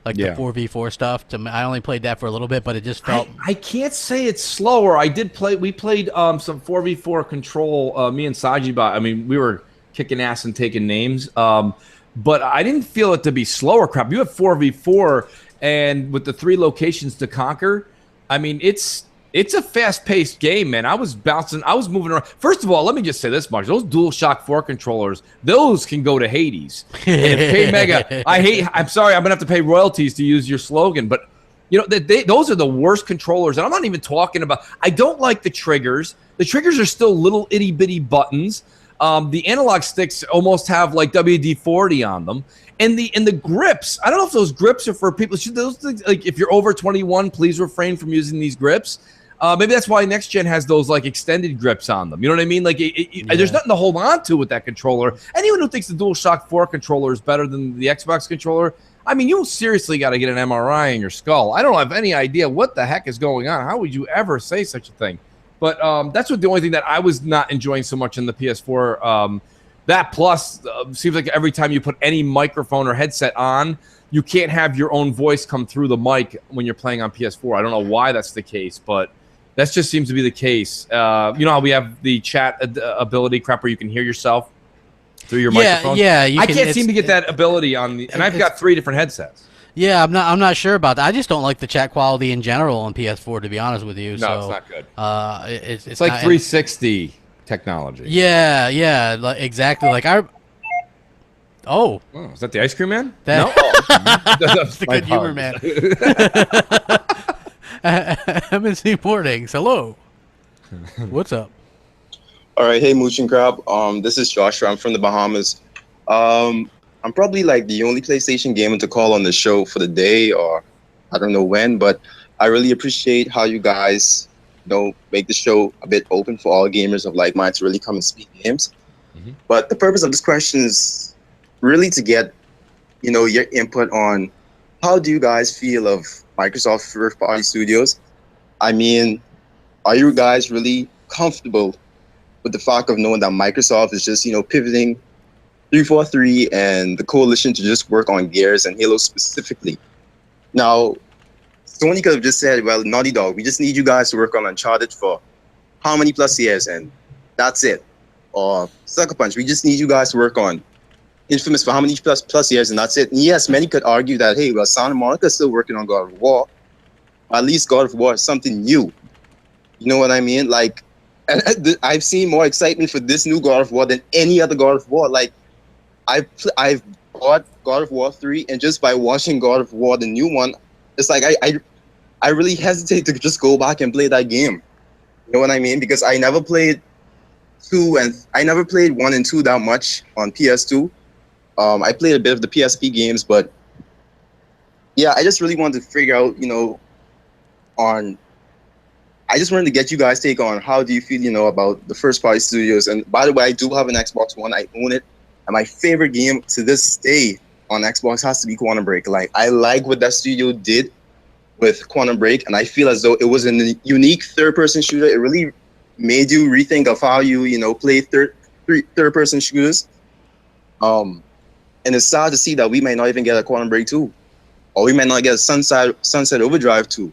like the 4v4 stuff. I only played that for a little bit, but it just felt. I can't say it's slower. We played some 4v4 Control. Me and Sajiba. I mean, we were kicking ass and taking names. But I didn't feel it to be slower. Crap. You have 4v4, and with the 3 locations to conquer, I mean, it's a fast-paced game, man. I was bouncing. I was moving around. First of all, let me just say this much. Those DualShock 4 controllers, those can go to Hades. And Pay Mega, I'm sorry, I'm going to have to pay royalties to use your slogan, but those are the worst controllers. And I'm not even talking about, I don't like the triggers. The triggers are still little itty-bitty buttons. The analog sticks almost have like WD-40 on them. And the grips, I don't know if those grips are for people. Should those things, like, if you're over 21, please refrain from using these grips. Maybe that's why Next Gen has those like extended grips on them. You know what I mean? Like, there's nothing to hold on to with that controller. Anyone who thinks the DualShock 4 controller is better than the Xbox controller, I mean, you seriously got to get an MRI in your skull. I don't have any idea what the heck is going on. How would you ever say such a thing? But that's the only thing that I was not enjoying so much in the PS4. That plus seems like every time you put any microphone or headset on, you can't have your own voice come through the mic when you're playing on PS4. I don't know why that's the case, but that just seems to be the case. You know how we have the chat ability, crap, where you can hear yourself through your microphone? Yeah, I can't seem to get that ability on the, and I've got 3 different headsets. Yeah, I'm not sure about that. I just don't like the chat quality in general on PS4, to be honest with you. No, so, it's not good. It's like not, 360 technology. Yeah, exactly. Like Oh, is that the Ice Cream Man? No, that's the Good Humor Man. MNC Mornings. Hello. What's up? All right, hey Mooch and Crab. This is Joshua. I'm from the Bahamas. I'm probably like the only PlayStation gamer to call on the show for the day, or I don't know when, but I really appreciate how you guys, make the show a bit open for all gamers of like mind to really come and speak games. Mm-hmm. But the purpose of this question is really to get, your input on how do you guys feel of Microsoft first-party studios? I mean, are you guys really comfortable with the fact of knowing that Microsoft is just, pivoting 343 and the coalition to just work on Gears and Halo specifically? Now, Sony could have just said, well, Naughty Dog, we just need you guys to work on Uncharted for how many plus years, and that's it. Or Sucker Punch, we just need you guys to work on Infamous for how many plus years, and that's it. And yes, many could argue that, hey, well, Santa Monica's still working on God of War. At least God of War is something new. You know what I mean? Like, I've seen more excitement for this new God of War than any other God of War. Like, I've bought God of War 3, and just by watching God of War, the new one, it's like I really hesitate to just go back and play that game. You know what I mean? Because I never played 2, and I never played 1 and 2 that much on PS2. I played a bit of the PSP games, but yeah, I just really wanted to figure out, I just wanted to get you guys' take on how do you feel, about the first-party studios. And by the way, I do have an Xbox One. I own it. And my favorite game to this day on Xbox has to be Quantum Break. Like, I like what that studio did with Quantum Break, and I feel as though it was a unique third-person shooter. It really made you rethink of how you play third-person shooters. And it's sad to see that we might not even get a Quantum Break 2, or we might not get a Sunset Overdrive 2,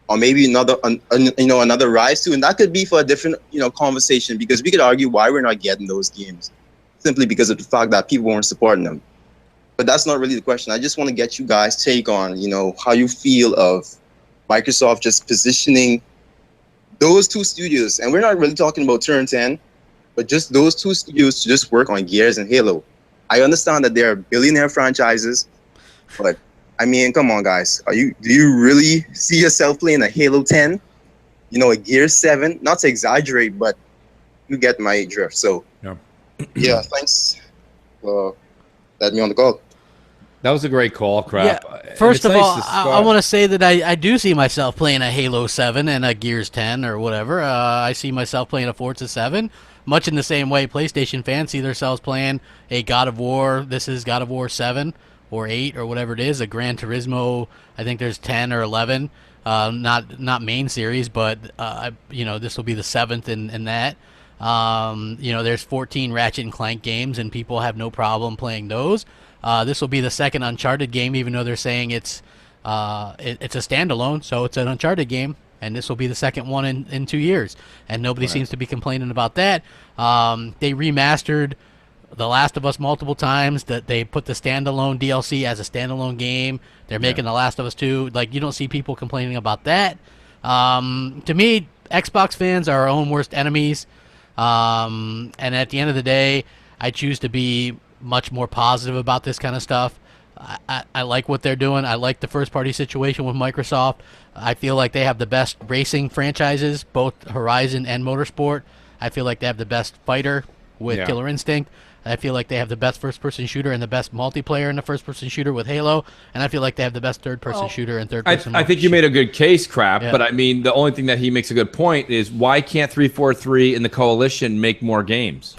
or maybe another Rise 2, and that could be for a different conversation, because we could argue why we're not getting those games, simply because of the fact that people weren't supporting them. But that's not really the question. I just want to get you guys' take on, how you feel of Microsoft just positioning those two studios. And we're not really talking about Turn 10, but just those two studios to just work on Gears and Halo. I understand that they are billionaire franchises, but I mean, come on, guys. Do you really see yourself playing a Halo 10? A Gears 7? Not to exaggerate, but you get my drift. So, yeah, thanks for letting me on the call. That was a great call, Crap. Yeah, first of all, I want to say that I do see myself playing a Halo 7 and a Gears 10 or whatever. I see myself playing a Forza 7, much in the same way PlayStation fans see themselves playing a God of War. This is God of War 7 or 8 or whatever it is, a Gran Turismo. I think there's 10 or 11, not main series, but this will be the 7th in that. There's 14 Ratchet and Clank games, and people have no problem playing those. This will be the second Uncharted game, even though they're saying it's a standalone, so it's an Uncharted game, and this will be the second one in 2 years, and nobody seems to be complaining about that. They remastered The Last of Us multiple times. That they put the standalone DLC as a standalone game. They're making The Last of Us 2. Like, you don't see people complaining about that. To me, Xbox fans are our own worst enemies. And at the end of the day, I choose to be much more positive about this kind of stuff. I like what they're doing. I like the first-party situation with Microsoft. I feel like they have the best racing franchises, both Horizon and Motorsport. I feel like they have the best fighter with Killer Instinct. I feel like they have the best first-person shooter and the best multiplayer in the first-person shooter with Halo. And I feel like they have the best third-person shooter and third-person I think you made a good case, Crap. Yeah. But, I mean, the only thing that he makes a good point is why can't 343 and the Coalition make more games?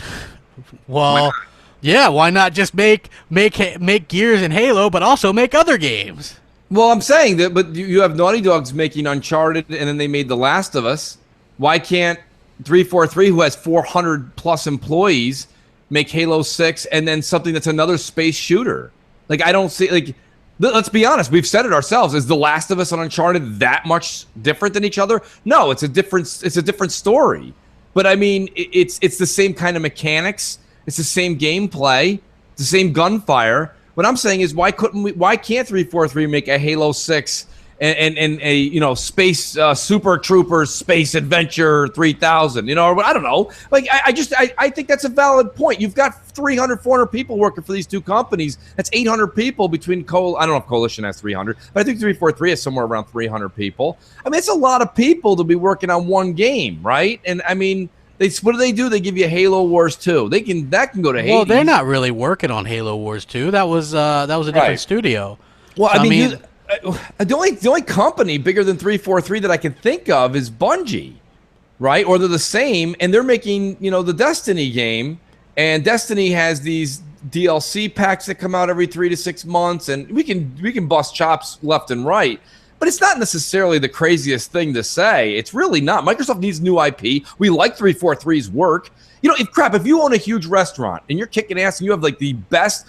Well, yeah, why not just make Gears and Halo, but also make other games? Well, I'm saying that, but you have Naughty Dog's making Uncharted, and then they made The Last of Us. Why can't 343, who has 400-plus employees, make Halo 6 and then something that's another space shooter? Like, I don't see, like, let's be honest. We've said it ourselves. Is The Last of Us and Uncharted that much different than each other? No, it's a different story. But, I mean, it's the same kind of mechanics. It's the same gameplay, the same gunfire. What I'm saying is, why can't 343 make a Halo 6 and a space Super Troopers Space Adventure 3000? Or I don't know. Like I think that's a valid point. You've got 300, 400 people working for these two companies. That's 800 people between I don't know if Coalition has 300, but I think 343 is somewhere around 300 people. I mean, it's a lot of people to be working on one game, right? And I mean, what do? They give you Halo Wars 2. That can go to Hades. Well, they're not really working on Halo Wars 2. That was a different studio. Well, I mean the only company bigger than 343 that I can think of is Bungie, right? Or they're the same, and they're making the Destiny game, and Destiny has these DLC packs that come out every 3 to 6 months, and we can bust chops left and right. But it's not necessarily the craziest thing to say. It's really not. Microsoft needs new IP. We like 343's work. If you own a huge restaurant and you're kicking ass and you have like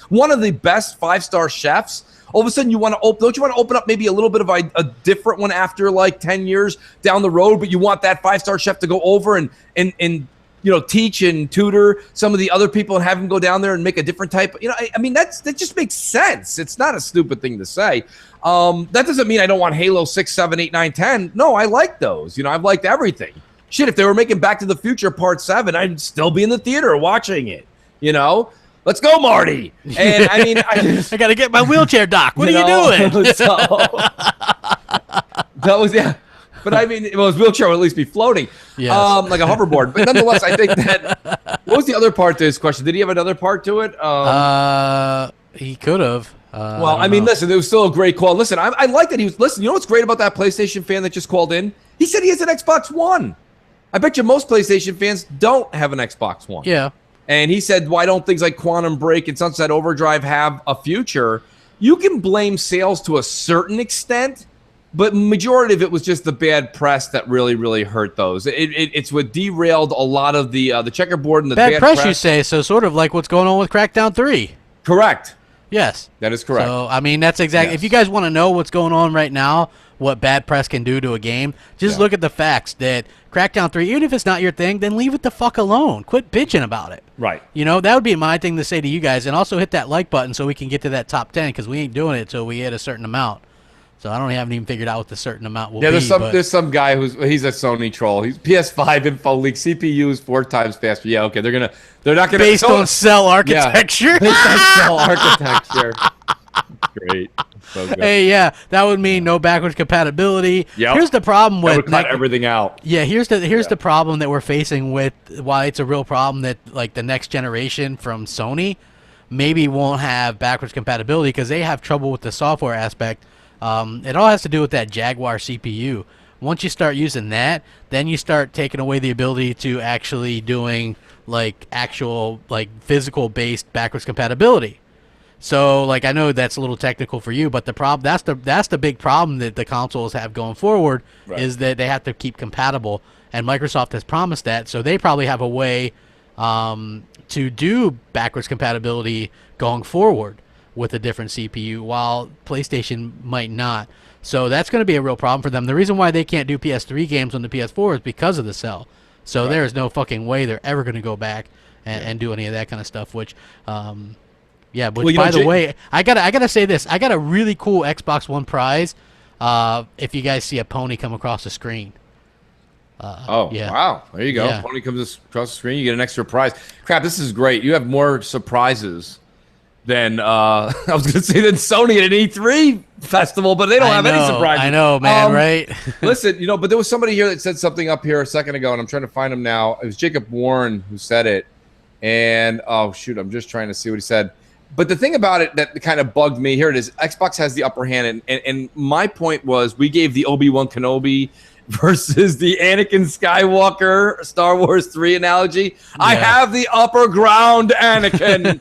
one of the best 5-star chefs, all of a sudden don't you want to open up maybe a little bit of a different one after like 10 years down the road, but you want that 5-star chef to go over and teach and tutor some of the other people and have them go down there and make a different type. I mean, that just makes sense. It's not a stupid thing to say. That doesn't mean I don't want Halo 6, 7, 8, 9, 10. No, I like those. I've liked everything. Shit, if they were making Back to the Future Part 7, I'd still be in the theater watching it. Let's go, Marty. And I mean, I got to get my wheelchair, Doc. What are you doing? That was, yeah. But I mean, his wheelchair will at least be floating, like a hoverboard. But nonetheless, I think that. What was the other part to his question? Did he have another part to it? He could have. Well, I mean, listen, it was still a great call. Listen, I like that he was. Listen, you know what's great about that PlayStation fan that just called in? He said he has an Xbox One. I bet you most PlayStation fans don't have an Xbox One. Yeah. And he said, why don't things like Quantum Break and Sunset Overdrive have a future? you can blame sales to a certain extent, but majority of it was just the bad press that really hurt those. It's what derailed a lot of the checkerboard and the bad press. You say so, sort of like what's going on with Crackdown 3. Correct. Yes, that is correct. So I mean, that's exactly. Yes. If you guys want to know what's going on right now, what bad press can do to a game, just look at the facts that Crackdown 3, even if it's not your thing, then leave it the fuck alone. Quit bitching about it. Right. You know, that would be my thing to say to you guys. And also hit that like button so we can get to that top 10, because we ain't doing it until we hit a certain amount. So I haven't even figured out what the certain amount will be. There's some guy he's a Sony troll. He's PS5 info leak. CPU is 4 times faster. Yeah, okay. They're not gonna based on cell architecture. Yeah, based on cell architecture. Great. So good. Hey, yeah, that would mean no backwards compatibility. Yep. Here's the problem with that would cut everything out. Yeah, here's the problem that we're facing with why it's a real problem that like the next generation from Sony maybe won't have backwards compatibility because they have trouble with the software aspect. It all has to do with that Jaguar CPU. Once you start using that, then you start taking away the ability to actually doing like actual like physical based backwards compatibility. So like I know that's a little technical for you, but that's the big problem that the consoles have going forward is that they have to keep compatible, and Microsoft has promised that, so they probably have a way to do backwards compatibility going forward with a different CPU, while PlayStation might not. So that's going to be a real problem for them. The reason why they can't do PS3 games on the PS4 is because of the cell. So there is no fucking way they're ever going to go back and do any of that kind of stuff, which yeah, but by the way, I gotta say this. I got a really cool Xbox One prize. If you guys see a pony come across the screen. Yeah. Wow. There you go. Yeah. Pony comes across the screen, you get an extra prize. Crap, this is great. You have more surprises than I was gonna say than Sony at an E3 festival, but they don't have any surprises. I know, man, right? Listen, but there was somebody here that said something up here a second ago, and I'm trying to find him now. It was Jacob Warren who said it. And oh shoot, I'm just trying to see what he said. But the thing about it that kind of bugged me, here it is. Xbox has the upper hand, and my point was we gave the Obi-Wan Kenobi versus the Anakin Skywalker Star Wars 3 analogy. Yeah. I have the upper ground, Anakin.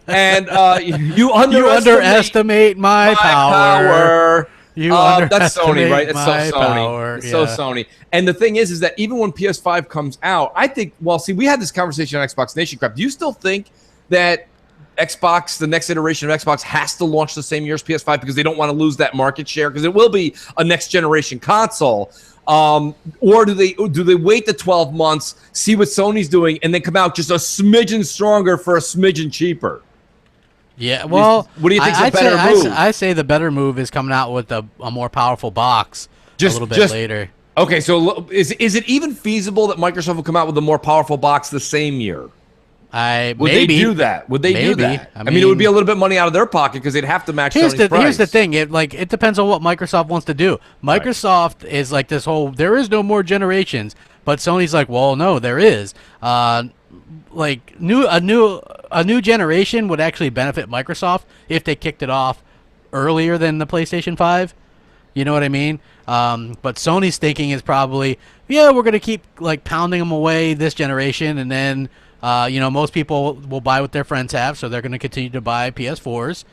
And you underestimate my power. That's Sony, right? It's so Sony. Power. It's so Sony. And the thing is that even when PS5 comes out, I think, well, see, we had this conversation on Xbox Nation Crap. Do you still think that Xbox, the next iteration of Xbox, has to launch the same year as PS5 because they don't want to lose that market share? Because it will be a next generation console. Or do they wait the 12 months, see what Sony's doing, and then come out just a smidgen stronger for a smidgen cheaper? Yeah, well, what do you think's a better move? I say the better move is coming out with a more powerful box a little bit later. Okay, so is it even feasible that Microsoft will come out with a more powerful box the same year? Would they do that? Would they do that? I mean, it would be a little bit of money out of their pocket because they'd have to match Sony's price. Here's the thing. It depends on what Microsoft wants to do. Microsoft is like this whole, there is no more generations. But Sony's like, well, no, there is. Like a new generation would actually benefit Microsoft if they kicked it off earlier than the PlayStation 5. You know what I mean? But Sony's thinking is probably, yeah, we're going to keep like pounding them away this generation, and then most people will buy what their friends have, so they're going to continue to buy PS4s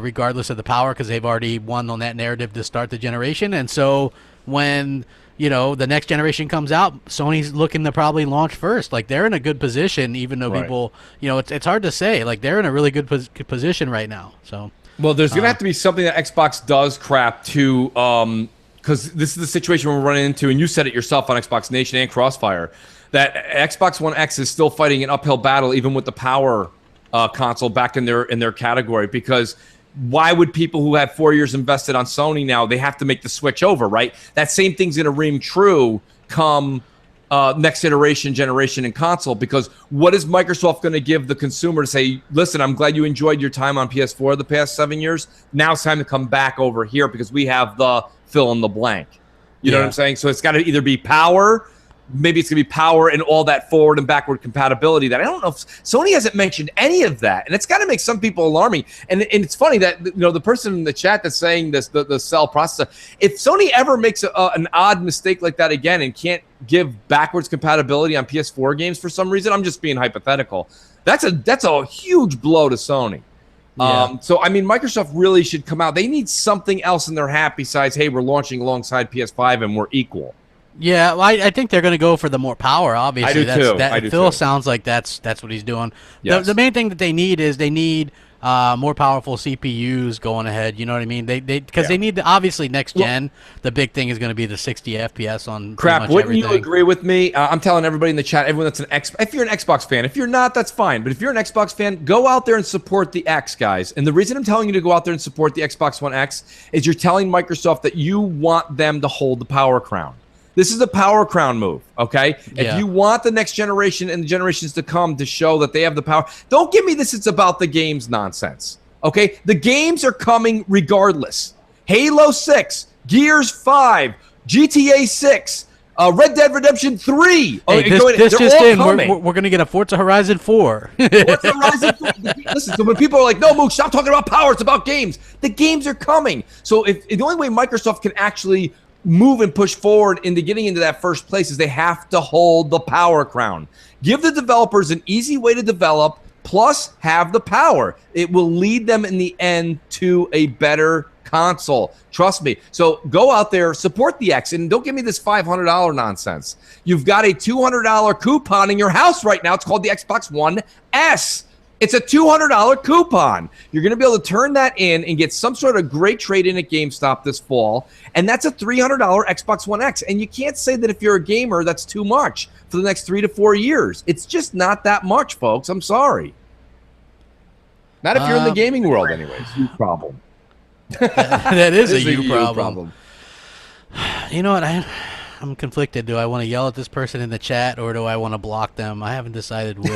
regardless of the power because they've already won on that narrative to start the generation. And so when the next generation comes out, Sony's looking to probably launch first. Like they're in a good position, even though people, it's hard to say. Like they're in a really good position right now. So. Well, there's going to have to be something that Xbox does crap to, because this is the situation we're running into, and you said it yourself on Xbox Nation and Crossfire, that Xbox One X is still fighting an uphill battle even with the power console back in their category, because why would people who have 4 years invested on Sony now, they have to make the switch over, right? That same thing's going to ring true come next generation in console, because what is Microsoft going to give the consumer to say, listen, I'm glad you enjoyed your time on PS4 the past 7 years. Now it's time to come back over here because we have the fill in the blank. You know what I'm saying? So it's got to either be power, maybe it's going to be power and all that forward and backward compatibility that I don't know if Sony hasn't mentioned any of that. And it's got to make some people alarming. And it's funny that, the person in the chat that's saying this, the cell processor, if Sony ever makes an odd mistake like that again and can't give backwards compatibility on PS4 games for some reason, I'm just being hypothetical. That's a huge blow to Sony. Yeah. So, I mean, Microsoft really should come out. They need something else in their hat besides, hey, we're launching alongside PS5 and we're equal. Yeah, well, I think they're going to go for the more power. Obviously, I do too. That, I do Phil too. sounds like that's what he's doing. Yes. The main thing that they need is more powerful CPUs going ahead. You know what I mean? Because they need obviously next gen. The big thing is going to be the 60 FPS on Crap, pretty much wouldn't everything. you agree with me? I'm telling everybody in the chat, everyone that's if you're an Xbox fan, if you're not, that's fine. But if you're an Xbox fan, go out there and support the X, guys. And the reason I'm telling you to go out there and support the Xbox One X is you're telling Microsoft that you want them to hold the power crown. This is a power crown move, okay? Yeah. If you want the next generation and the generations to come to show that they have the power, don't give me this it's about the games nonsense, okay? The games are coming regardless. Halo 6, Gears 5, GTA 6, Red Dead Redemption 3. Hey, this just in. We're going to get a Forza Horizon 4. Forza Horizon 4. Listen, so when people are like, no, Mook, stop talking about power. It's about games. The games are coming. So if the only way Microsoft can actually move and push forward into getting into that first place is they have to hold the power crown. Give the developers an easy way to develop, plus have the power. It will lead them in the end to a better console. Trust me. So go out there, support the X, and don't give me this $500 nonsense. You've got a $200 coupon in your house right now. It's called the Xbox One S. It's a $200 coupon. You're going to be able to turn that in and get some sort of great trade-in at GameStop this fall, and that's a $300 Xbox One X. And you can't say that if you're a gamer, that's too much for the next 3 to 4 years. It's just not that much, folks. I'm sorry. Not if you're in the gaming world, anyways. Problem. That is a you you problem. You know what? I'm conflicted. Do I want to yell at this person in the chat or do I want to block them? I haven't decided which.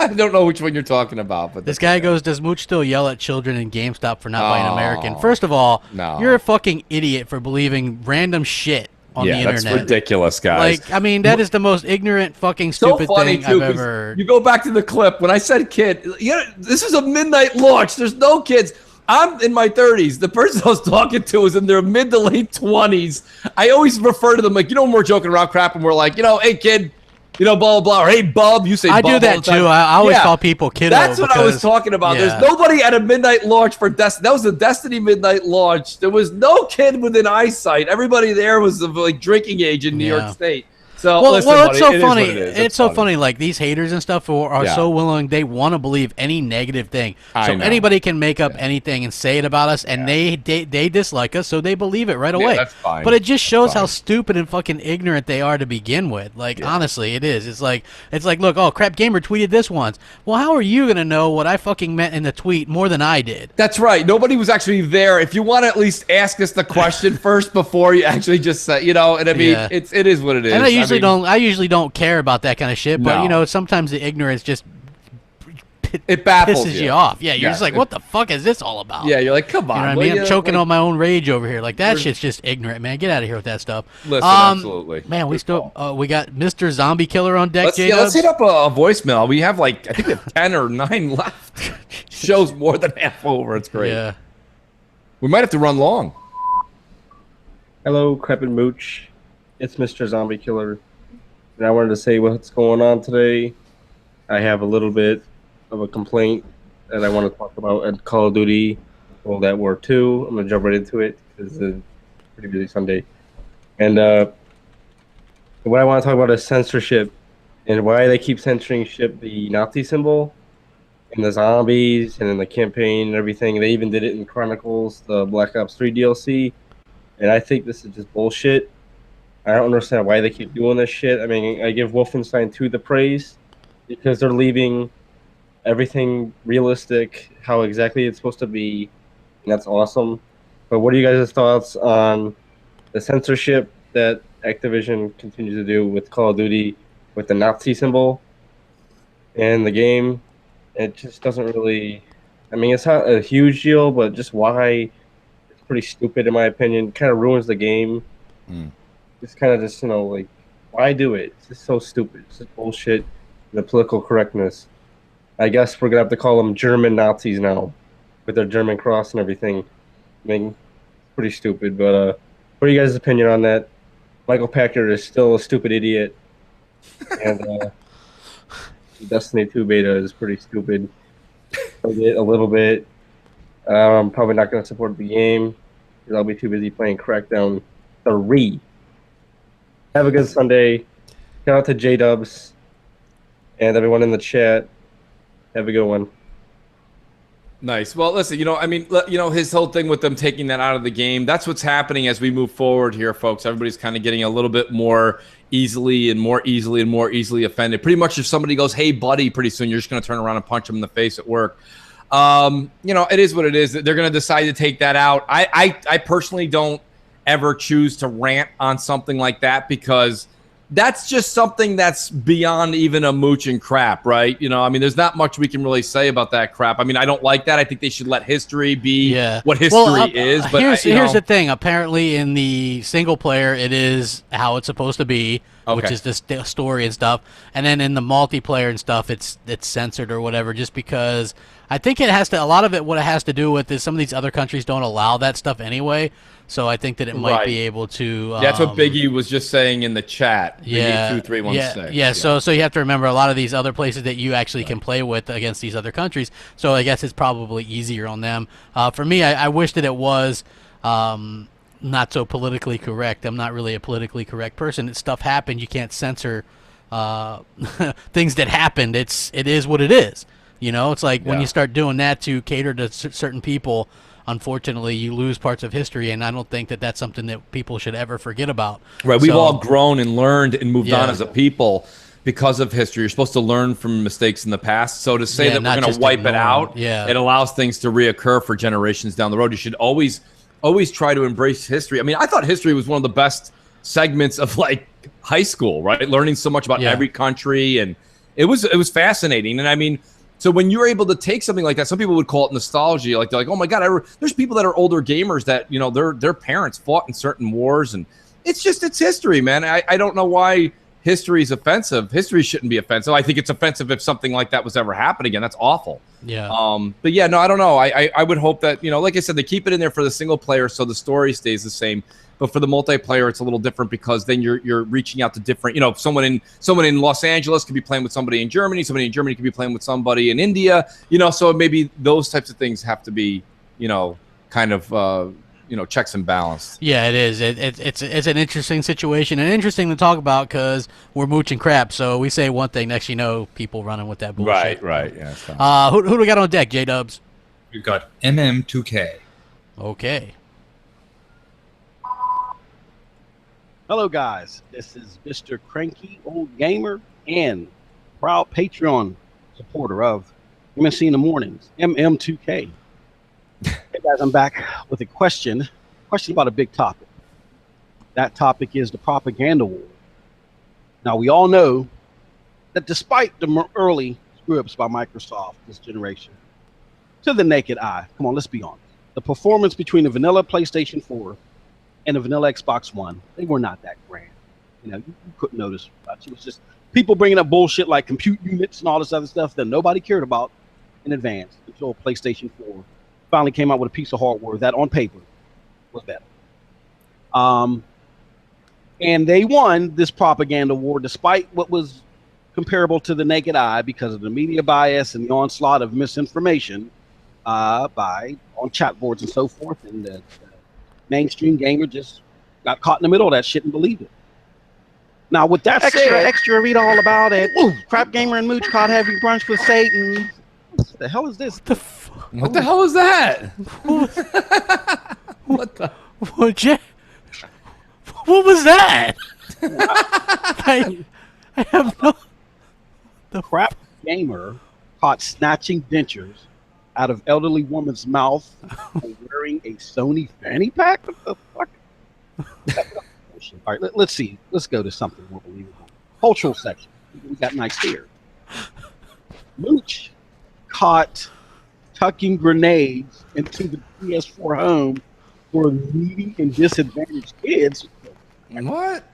I don't know which one you're talking about. But this guy goes, does Mooch still yell at children in GameStop for not buying American? First of all, you're a fucking idiot for believing random shit on the internet. That's ridiculous, guys. Like, I mean, that is the most ignorant, fucking stupid thing I've ever. You go back to the clip when I said kid. You know, this is a midnight launch. There's no kids. I'm in my 30s. The person I was talking to was in their mid to late 20s. I always refer to them like, when we're joking around crap and we're like, hey, kid, blah, blah, blah. Or, hey, bub, you say I bub do that, all the time. too. I always call people kiddo. That's what I was talking about. Yeah. There's nobody at a midnight launch for Destiny. That was the Destiny midnight launch. There was no kid within eyesight. Everybody there was of like drinking age in New York State. So, listen, well, buddy, it's so it is funny. what it is. It's so funny. Like these haters and stuff are so willing. They want to believe any negative thing. I So know. anybody can make up anything and say it about us, and they dislike us, so they believe it right away. that's fine. But it just shows how stupid and fucking ignorant they are to begin with. Like honestly, it is. It's like look, oh crap, gamer tweeted this once. Well, how are you gonna know what I fucking meant in the tweet more than I did? That's right. Nobody was actually there. If you want to at least ask us the question first before you actually just say, and I mean, Yeah. it is what it is. And I usually don't care about that kind of shit, but No. sometimes the ignorance just it baffles pisses you off. Yeah, you're Yeah, just like, what the fuck is this all about? Yeah, you're like, come on. You know what I will mean? I'm you? choking Like, on my own rage over here. Like that We're- shit's just ignorant, man. Get out of here with that stuff. Listen, absolutely. Man, we still we got Mr. Zombie Killer on deck. Let's hit up a voicemail. We have I think we have 10 or 9 left. Show's more than half over. It's great. Yeah. We might have to run long. Hello, Crep and Mooch. It's Mr. Zombie Killer. And I wanted to say what's going on today. I have a little bit of a complaint that I want to talk about at Call of Duty World at War II. I'm going to jump right into it because it's a pretty busy Sunday. And what I want to talk about is censorship and why they keep censoring the Nazi symbol in the zombies and in the campaign and everything. They even did it in Chronicles, the Black Ops 3 DLC. And I think this is just bullshit. I don't understand why they keep doing this shit. I mean, I give Wolfenstein 2 the praise because they're leaving everything realistic, how exactly it's supposed to be, and that's awesome. But what are you guys' thoughts on the censorship that Activision continues to do with Call of Duty with the Nazi symbol in the game? It just doesn't really... I mean, it's not a huge deal, but just why... It's pretty stupid, in my opinion. Kind of ruins the game. It's kind of just, why do it? It's just so stupid. It's just bullshit. The political correctness. I guess we're going to have to call them German Nazis now with their German cross and everything. I mean, pretty stupid. But what are you guys' opinion on that? Michael Packard is still a stupid idiot. And Destiny 2 beta is pretty stupid. I get a little bit. I'm probably not going to support the game because I'll be too busy playing Crackdown 3. Have a good Sunday. Shout out to J-Dubs and everyone in the chat. Have a good one. Nice. Well, listen, his whole thing with them taking that out of the game, that's what's happening as we move forward here, folks. Everybody's kind of getting a little bit more easily offended. Pretty much if somebody goes, hey, buddy, pretty soon you're just going to turn around and punch them in the face at work. It is what it is. They're going to decide to take that out. I personally don't ever choose to rant on something like that because that's just something that's beyond even a mooch and crap, right? There's not much we can really say about that crap. I don't like that. I think they should let history be what history is. But here's the thing. Apparently, in the single player, it is how it's supposed to be, which is the story and stuff. And then in the multiplayer and stuff, it's censored or whatever, just because I think it has to. A lot of it, what it has to do with is some of these other countries don't allow that stuff anyway. So I think that it might be able to. That's what Biggie was just saying in the chat. Yeah, Biggie 2316. Yeah. So you have to remember a lot of these other places that you actually can play with against these other countries. So I guess it's probably easier on them. For me, I wish that it was not so politically correct. I'm not really a politically correct person. Stuff happened. You can't censor things that happened. It is what it is. It's like when you start doing that to cater to certain people. Unfortunately, you lose parts of history, and I don't think that that's something that people should ever forget about. Right. We've all grown and learned and moved on as a people because of history. You're supposed to learn from mistakes in the past. So to say that we're going to wipe it out, it allows things to reoccur for generations down the road. You should always try to embrace history. I thought history was one of the best segments of like high school, right? Learning so much about every country, and it was fascinating. And so when you're able to take something like that, some people would call it nostalgia. Like they're like, oh my God, there's people that are older gamers that, their parents fought in certain wars, and it's history, man. I don't know why history is offensive. History shouldn't be offensive. I think it's offensive if something like that was ever happen again. That's awful. Yeah. But yeah, no, I don't know. I would hope that, like I said, they keep it in there for the single player so the story stays the same. But for the multiplayer, it's a little different because then you're reaching out to different, someone in Los Angeles could be playing with somebody in Germany. Somebody in Germany could be playing with somebody in India. So maybe those types of things have to be, kind of, checks and balance. Yeah, it is. It's an interesting situation and interesting to talk about because we're mooching crap. So we say one thing, next people running with that bullshit. Right. Yeah. Who do we got on deck, J-Dubs? We've got MM2K. Okay. Hello, guys. This is Mr. Cranky Old Gamer and proud Patreon supporter of MSC in the Mornings, MM2K. Hey, guys, I'm back with a question about a big topic. That topic is the propaganda war. Now, we all know that despite the early screw-ups by Microsoft this generation, to the naked eye, come on, let's be honest, the performance between the vanilla PlayStation 4 and the vanilla Xbox One, they were not that grand. You couldn't notice much. It was just people bringing up bullshit like compute units and all this other stuff that nobody cared about in advance until PlayStation 4 finally came out with a piece of hardware that on paper was better. And they won this propaganda war despite what was comparable to the naked eye because of the media bias and the onslaught of misinformation on chat boards and so forth. And the mainstream gamer just got caught in the middle of that shit and believed it. Now, with that Extra, read all about it. Crap Gamer and Mooch caught having brunch with Satan. What the hell is this? What the hell is that? What the? What was that? I have no. The Crap Gamer caught snatching dentures out of elderly woman's mouth and wearing a Sony fanny pack? What the fuck? All right, let's see. Let's go to something more believable. Cultural section. We got nice here. Mooch caught tucking grenades into the PS4 home for needy and disadvantaged kids. What?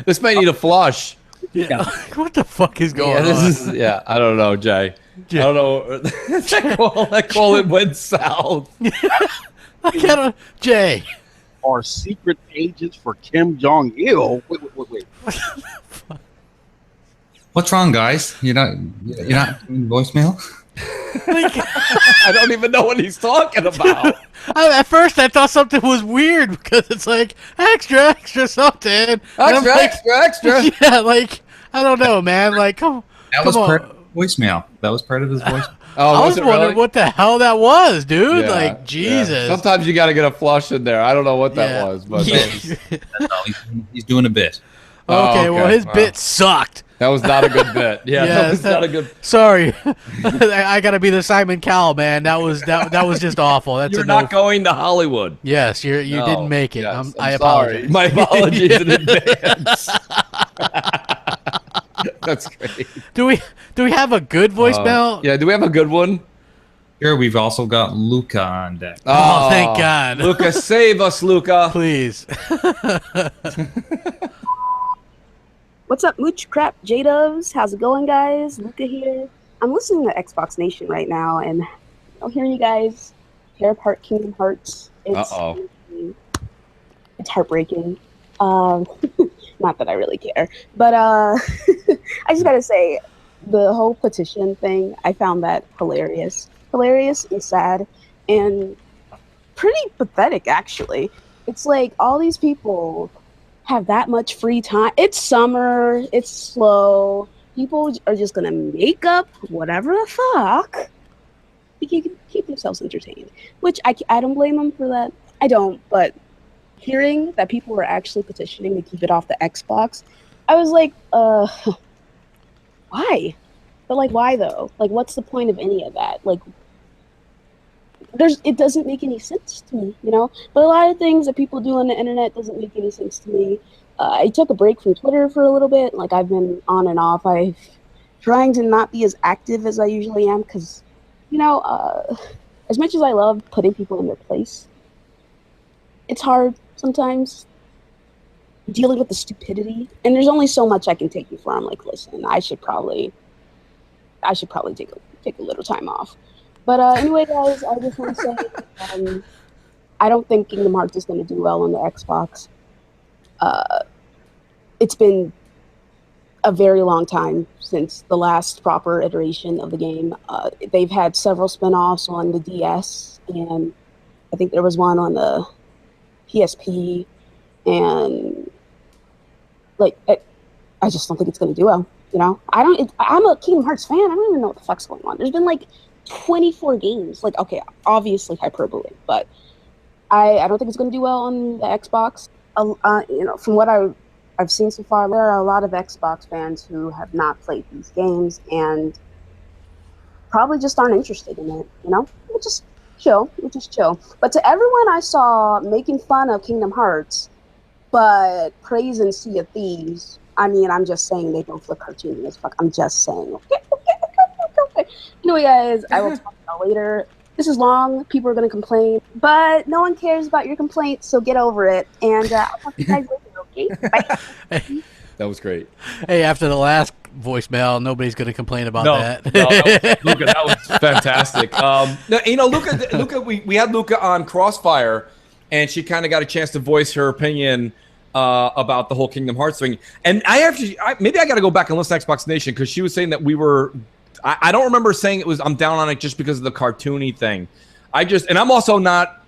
This may need a flush. Yeah. What the fuck is going on? I don't know, Jay. I don't know. that call it went south. Jay. Are secret agents for Kim Jong-il. Wait. What's wrong, guys? You're not doing voicemail? I don't even know what he's talking about. At first, I thought something was weird because it's like extra something. And I'm like, extra. Yeah, like I don't know, man. Like, come That was on. part of voicemail. That was part of his voice. I was wondering what the hell that was, dude. Yeah, Like, Jesus. yeah. Sometimes you got to get a flush in there. I don't know what that was, but that was... He's doing a bit. Okay, well, his bit sucked. That was not a good bit. Yeah, that was not a good. Sorry, I gotta be the Simon Cowell, man. That was just awful. That's You're a no. not going to Hollywood. Yes, you No, didn't make it. yes, I I'm sorry. apologize. My apologies in advance. That's great. Do we have a good voicemail? Yeah, do we have a good one? Here we've also got Luca on deck. Oh, thank God. Luca, save us, Luca. Please. What's up, Mooch Crap J-Dubs? How's it going, guys? Luca here. I'm listening to Xbox Nation right now, and hearing you guys tear apart Kingdom Hearts. It's heartbreaking. Not that I really care, but I just gotta say, the whole petition thing, I found that hilarious and sad, and pretty pathetic, actually. It's like all these people have that much free time. It's summer, it's slow. People are just gonna make up whatever the fuck to keep themselves entertained, which I don't blame them for that. I don't, but hearing that people were actually petitioning to keep it off the Xbox, I was like, why? But like, why though? Like, what's the point of any of that? Like, it doesn't make any sense to me, you know? But a lot of things that people do on the internet doesn't make any sense to me. I took a break from Twitter for a little bit. Like, I've been on and off. I'm trying to not be as active as I usually am because, as much as I love putting people in their place, it's hard sometimes dealing with the stupidity. And there's only so much I can take before I'm like, listen, I should probably take a little time off. But anyway, guys, I just want to say I don't think Kingdom Hearts is going to do well on the Xbox. It's been a very long time since the last proper iteration of the game. They've had several spin-offs on the DS, and I think there was one on the PSP, and I just don't think it's going to do well. I'm a Kingdom Hearts fan. I don't even know what the fuck's going on. There's been like 24 games. Like, okay, obviously hyperbole, but I don't think it's going to do well on the Xbox. From what I've seen so far, there are a lot of Xbox fans who have not played these games and probably just aren't interested in it. Which is chill. But to everyone I saw making fun of Kingdom Hearts, but praising Sea of Thieves, I mean, I'm just saying they both look cartoony as fuck. I'm just saying. Okay. Anyway, guys, I will talk about later. This is long. People are going to complain, but no one cares about your complaints, so get over it. And I'll talk to you guys later, okay? Bye. That was great. Hey, after the last voicemail, nobody's going to complain about that. Luca, that was fantastic. Luca, we had Luca on Crossfire, and she kind of got a chance to voice her opinion about the whole Kingdom Hearts thing. And maybe I got to go back and listen to Xbox Nation because she was saying that we were. I don't remember saying I'm down on it just because of the cartoony thing. And I'm also not,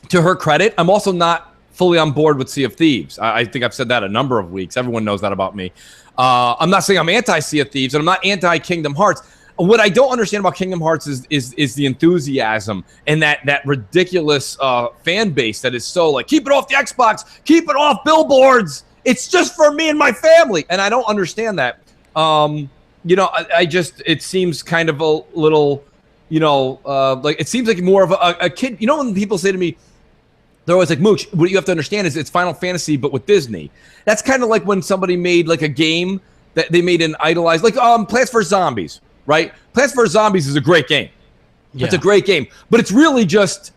to her credit, I'm also not fully on board with Sea of Thieves. I think I've said that a number of weeks. Everyone knows that about me. I'm not saying I'm anti-Sea of Thieves, and I'm not anti-Kingdom Hearts. What I don't understand about Kingdom Hearts is the enthusiasm and that ridiculous fan base that is so like, keep it off the Xbox, keep it off billboards. It's just for me and my family. And I don't understand that. It seems kind of a little, like it seems like more of a kid. When people say to me, they're always like, Mooch, what you have to understand is it's Final Fantasy, but with Disney. That's kind of like when somebody made like a game that they made an idolized, like Plants vs. Zombies, right? Plants vs. Zombies is a great game. Yeah. It's a great game, but it's really just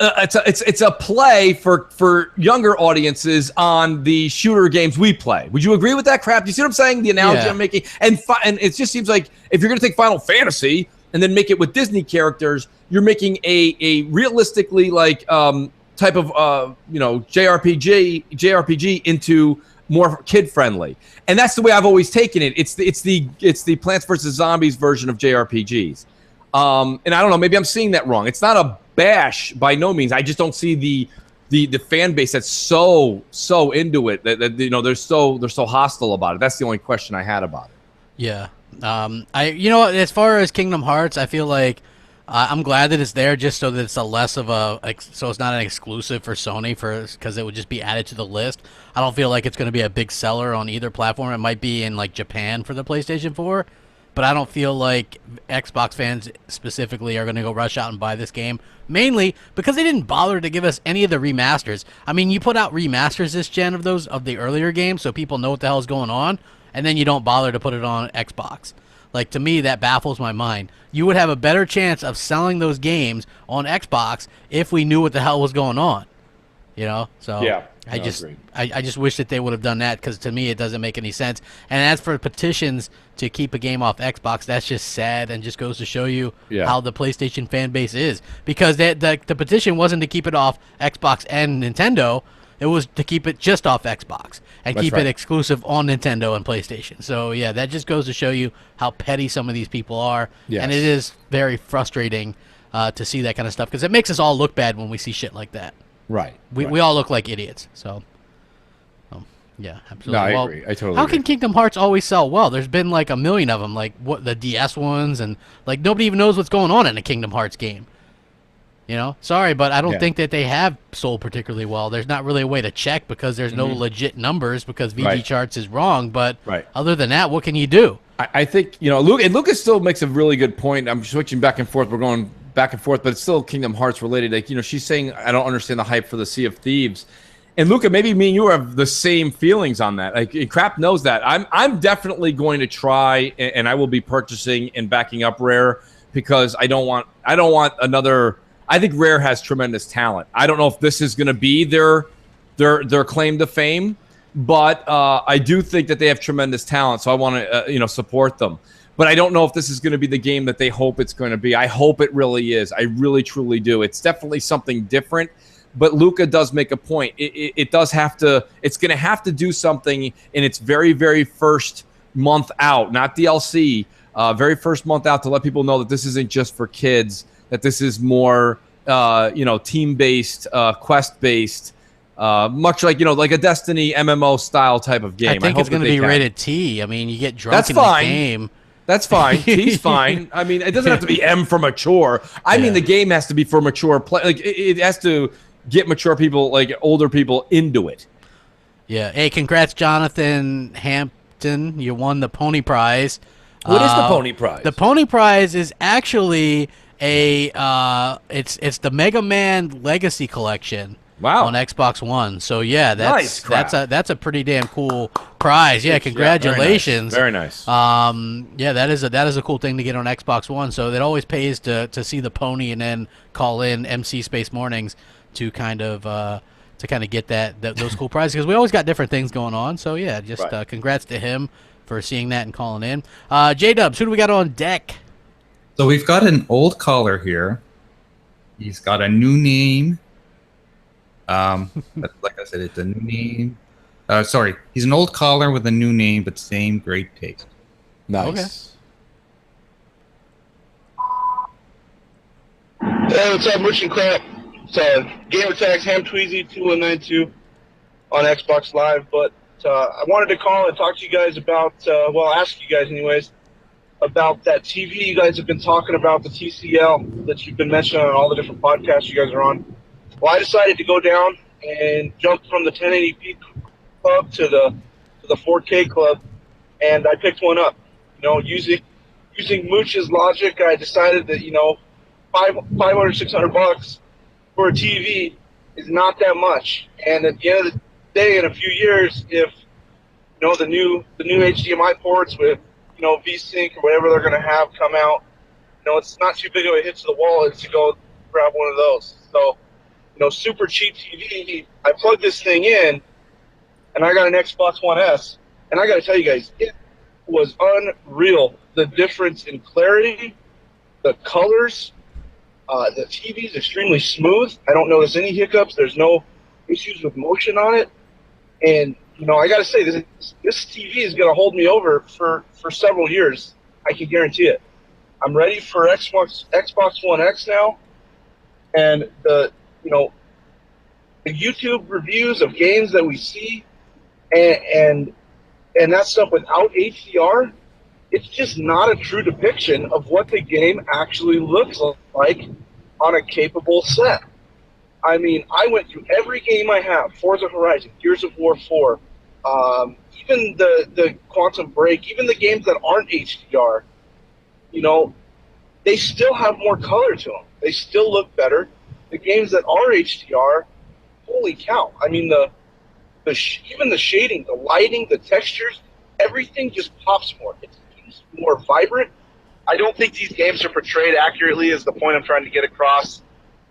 it's a play for younger audiences on the shooter games we play. Would you agree with that crap? Do you see what I'm saying? The analogy I'm making, and it just seems like if you're going to take Final Fantasy and then make it with Disney characters, you're making a realistically like type of JRPG into more kid friendly, and that's the way I've always taken it. It's the Plants vs. Zombies version of JRPGs. And I don't know, maybe I'm seeing that wrong. It's not a bash by no means. I just don't see the fan base that's so into it that they're so hostile about it. That's the only question I had about it. Yeah. As far as Kingdom Hearts, I feel like I'm glad that it's there just so that it's so it's not an exclusive for Sony because it would just be added to the list. I don't feel like it's going to be a big seller on either platform. It might be in like Japan for the PlayStation 4, but I don't feel like Xbox fans specifically are going to go rush out and buy this game, mainly because they didn't bother to give us any of the remasters. I mean, you put out remasters this gen of the earlier games so people know what the hell is going on, and then you don't bother to put it on Xbox. Like, to me, that baffles my mind. You would have a better chance of selling those games on Xbox if we knew what the hell was going on. So yeah, I just wish that they would have done that, because to me it doesn't make any sense. And as for petitions to keep a game off Xbox, that's just sad and just goes to show you how the PlayStation fan base is. Because the petition wasn't to keep it off Xbox and Nintendo. It was to keep it just off Xbox and keep it exclusive on Nintendo and PlayStation. So, yeah, that just goes to show you how petty some of these people are. Yes. And it is very frustrating to see that kind of stuff, because it makes us all look bad when we see shit like that. Right. We all look like idiots. So, yeah, absolutely. No, I agree. I totally How agree. can Kingdom Hearts always sell well? There's been like a million of them, like the DS ones, and like nobody even knows what's going on in a Kingdom Hearts game. Sorry, but I don't think that they have sold particularly well. There's not really a way to check because there's no legit numbers because VG Charts is wrong. But other than that, what can you do? I think, Lucas still makes a really good point. I'm switching back and forth. We're going back and forth, but it's still Kingdom Hearts related. Like, she's saying, I don't understand the hype for the Sea of Thieves. And Luca, maybe me and you have the same feelings on that. Like, Crap knows that. I'm definitely going to try, and I will be purchasing and backing up Rare, because I don't want another. I think Rare has tremendous talent. I don't know if this is going to be their claim to fame, but I do think that they have tremendous talent. So I want to support them. But I don't know if this is going to be the game that they hope it's going to be. I hope it really is. I really truly do. It's definitely something different. But Luca does make a point. It does have to. It's going to have to do something in its very, very first month out, not DLC. Very first month out, to let people know that this isn't just for kids. That this is more, team-based, quest-based, much like like a Destiny MMO style type of game. I think it's going to be rated T. I mean, you get drunk That's in fine. the game. That's fine. T's fine. I mean, it doesn't have to be M for mature. I mean, the game has to be for mature play. Like, it has to get mature people, like older people, into it. Yeah. Hey, congrats, Jonathan Hampton. You won the Pony Prize. What is the Pony Prize? The Pony Prize is actually it's the Mega Man Legacy Collection. Wow. On Xbox One. So yeah, that's a pretty damn cool prize. Yeah, congratulations. Very nice. Yeah, that is a cool thing to get on Xbox One. So it always pays to see the pony and then call in MC Space Mornings to kind of get those cool prizes, because we always got different things going on. So yeah, just congrats to him for seeing that and calling in. J-Dubs, who do we got on deck? So we've got an old caller here. He's got a new name. But like I said, it's a new name. Sorry, he's an old caller with a new name, but same great taste. Nice. Hey, what's up, Mooch and Crap? It's Gamertags Ham Tweezy 2192 on Xbox Live, but I wanted to call and talk to you guys about, ask you guys anyways, about that TV you guys have been talking about, the TCL that you've been mentioning on all the different podcasts you guys are on. Well, I decided to go down and jump from the 1080p club to the 4K club, and I picked one up. Using Mooch's logic, I decided that $500, $600 for a TV is not that much. And at the end of the day, in a few years, if the new HDMI ports with VSync or whatever they're going to have come out, it's not too big of a hit to the wallet to go grab one of those. So, super cheap TV. I plugged this thing in, and I got an Xbox One S, and I got to tell you guys, it was unreal. The difference in clarity, the colors, the TV is extremely smooth. I don't notice any hiccups. There's no issues with motion on it, and I got to say, this TV is going to hold me over for several years. I can guarantee it. I'm ready for Xbox One X now, and the YouTube reviews of games that we see, and that stuff without HDR, it's just not a true depiction of what the game actually looks like on a capable set. I mean, I went through every game I have: Forza Horizon, Gears of War 4, even the Quantum Break, even the games that aren't HDR. They still have more color to them. They still look better. The games that are HDR, holy cow! I mean, even the shading, the lighting, the textures, everything just pops more. It's more vibrant. I don't think these games are portrayed accurately, is the point I'm trying to get across.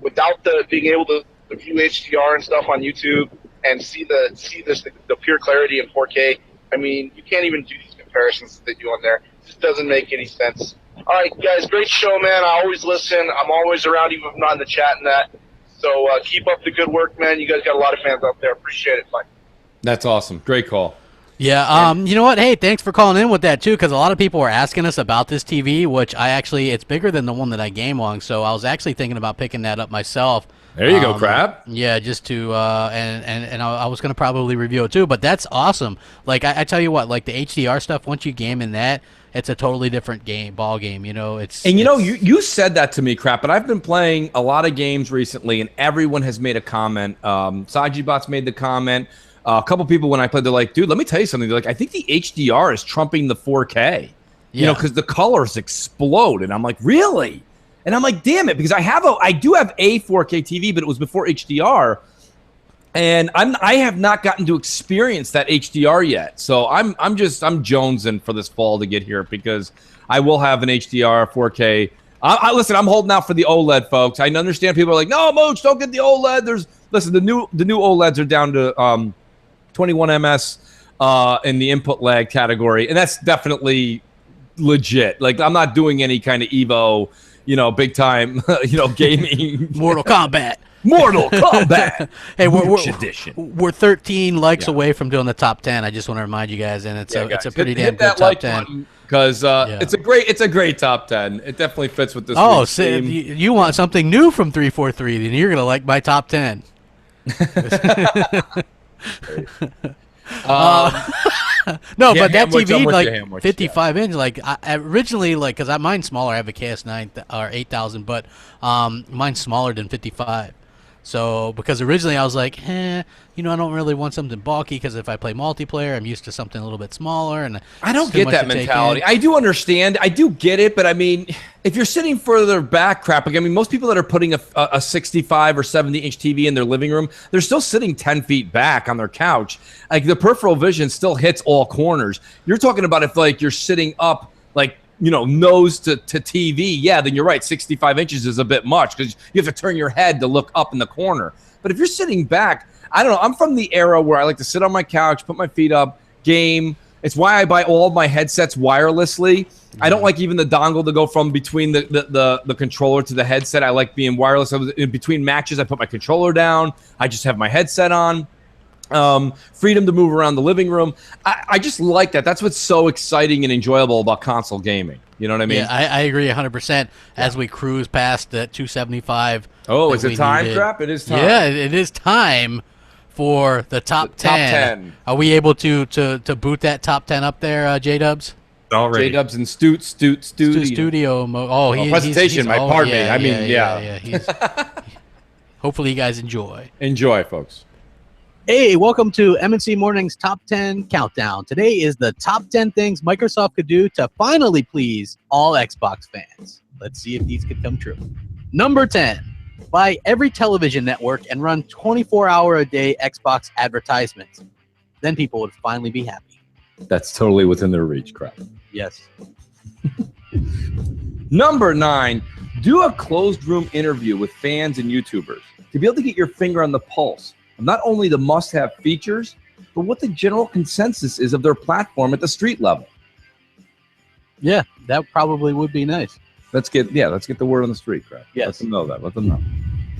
Without being able to view HDR and stuff on YouTube and see the pure clarity in 4K, I mean, you can't even do these comparisons that they do on there. It just doesn't make any sense. All right, guys, great show, man. I always listen. I'm always around, even if I'm not in the chat and that. So keep up the good work, man. You guys got a lot of fans out there. Appreciate it. Bye. That's awesome. Great call. Yeah, you know what? Hey, thanks for calling in with that too, because a lot of people were asking us about this TV, which it's bigger than the one that I game on, so I was actually thinking about picking that up myself. There you go, Crap. Yeah, just to and I was gonna probably review it too, but that's awesome. Like I tell you what, like the HDR stuff, once you game in that, it's a totally different ball game. You said that to me, Crap, but I've been playing a lot of games recently, and everyone has made a comment. Sajibot's made the comment. A couple people when I played, they're like, dude, let me tell you something. They're like, I think the HDR is trumping the 4K. Because the colors explode. And I'm like, really? And I'm like, damn it, because I do have a 4K TV, but it was before HDR. And I have not gotten to experience that HDR yet. So I'm jonesing for this fall to get here because I will have an HDR 4K. Listen, I'm holding out for the OLED, folks. I understand people are like, no, Mooch, don't get the OLED. Listen, the new OLEDs are down to 21 ms in the input lag category, and that's definitely legit. Like, I'm not doing any kind of Evo, big time, gaming. Mortal Kombat. Hey, we're 13 likes away from doing the top 10. I just want to remind you guys, and it's a pretty damn good top 10. Because it's a great top 10. It definitely fits with this. Oh, so you want something new from 343? Then you're gonna like my top 10. No, but that TV, like 55 inch, like originally, like because mine's smaller. I have a KS9 or 8000, but mine's smaller than 55. So because originally I was like, I don't really want something bulky because if I play multiplayer, I'm used to something a little bit smaller, and I don't get that mentality. I do understand, I do get it, but I mean, if you're sitting further back, Crap, like, I mean, most people that are putting a 65 or 70 inch TV in their living room, they're still sitting 10 feet back on their couch. Like the peripheral vision still hits all corners. You're talking about if like you're sitting up, like, nose to TV, then you're right. 65 inches is a bit much because you have to turn your head to look up in the corner. But if you're sitting back, I don't know. I'm from the era where I like to sit on my couch, put my feet up, game. It's why I buy all of my headsets wirelessly. I don't like even the dongle to go from between the controller to the headset. I like being wireless. In between matches, I put my controller down. I just have my headset on. Freedom to move around the living room. I just like that. That's what's so exciting and enjoyable about console gaming. You know what I mean? Yeah, I agree 100%. As we cruise past that 275. Oh, is it time, Crap? It is time. Yeah, it is time for the top 10. Are we able to boot that top 10 up there, J-Dubs? Already. J-Dubs and studio mode. Oh, presentation. Pardon me. I mean, yeah. Hopefully you guys enjoy. Enjoy, folks. Hey, welcome to MNC Morning's Top 10 Countdown. Today is the top 10 things Microsoft could do to finally please all Xbox fans. Let's see if these could come true. Number 10, buy every television network and run 24-hour-a-day Xbox advertisements. Then people would finally be happy. That's totally within their reach, Crap. Yes. Number 9, do a closed room interview with fans and YouTubers to be able to get your finger on the pulse of not only the must-have features, but what the general consensus is of their platform at the street level. Yeah, that probably would be nice. Let's get the word on the street, Crap. Yes. Let them know that. Let them know.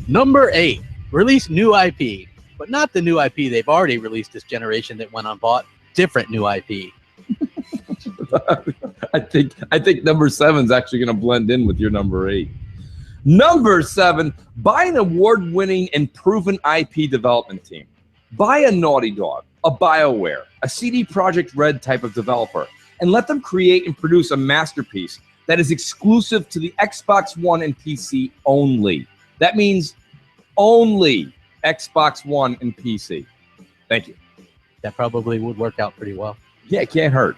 Number 8, release new IP, but not the new IP they've already released this generation that went unbought. Different new IP. I think number 7 is actually going to blend in with your number 8. Number 7, buy an award-winning and proven IP development team. Buy a Naughty Dog, a BioWare, a CD Projekt Red type of developer, and let them create and produce a masterpiece that is exclusive to the Xbox One and PC only. That means only Xbox One and PC. Thank you. That probably would work out pretty well. Yeah, it can't hurt.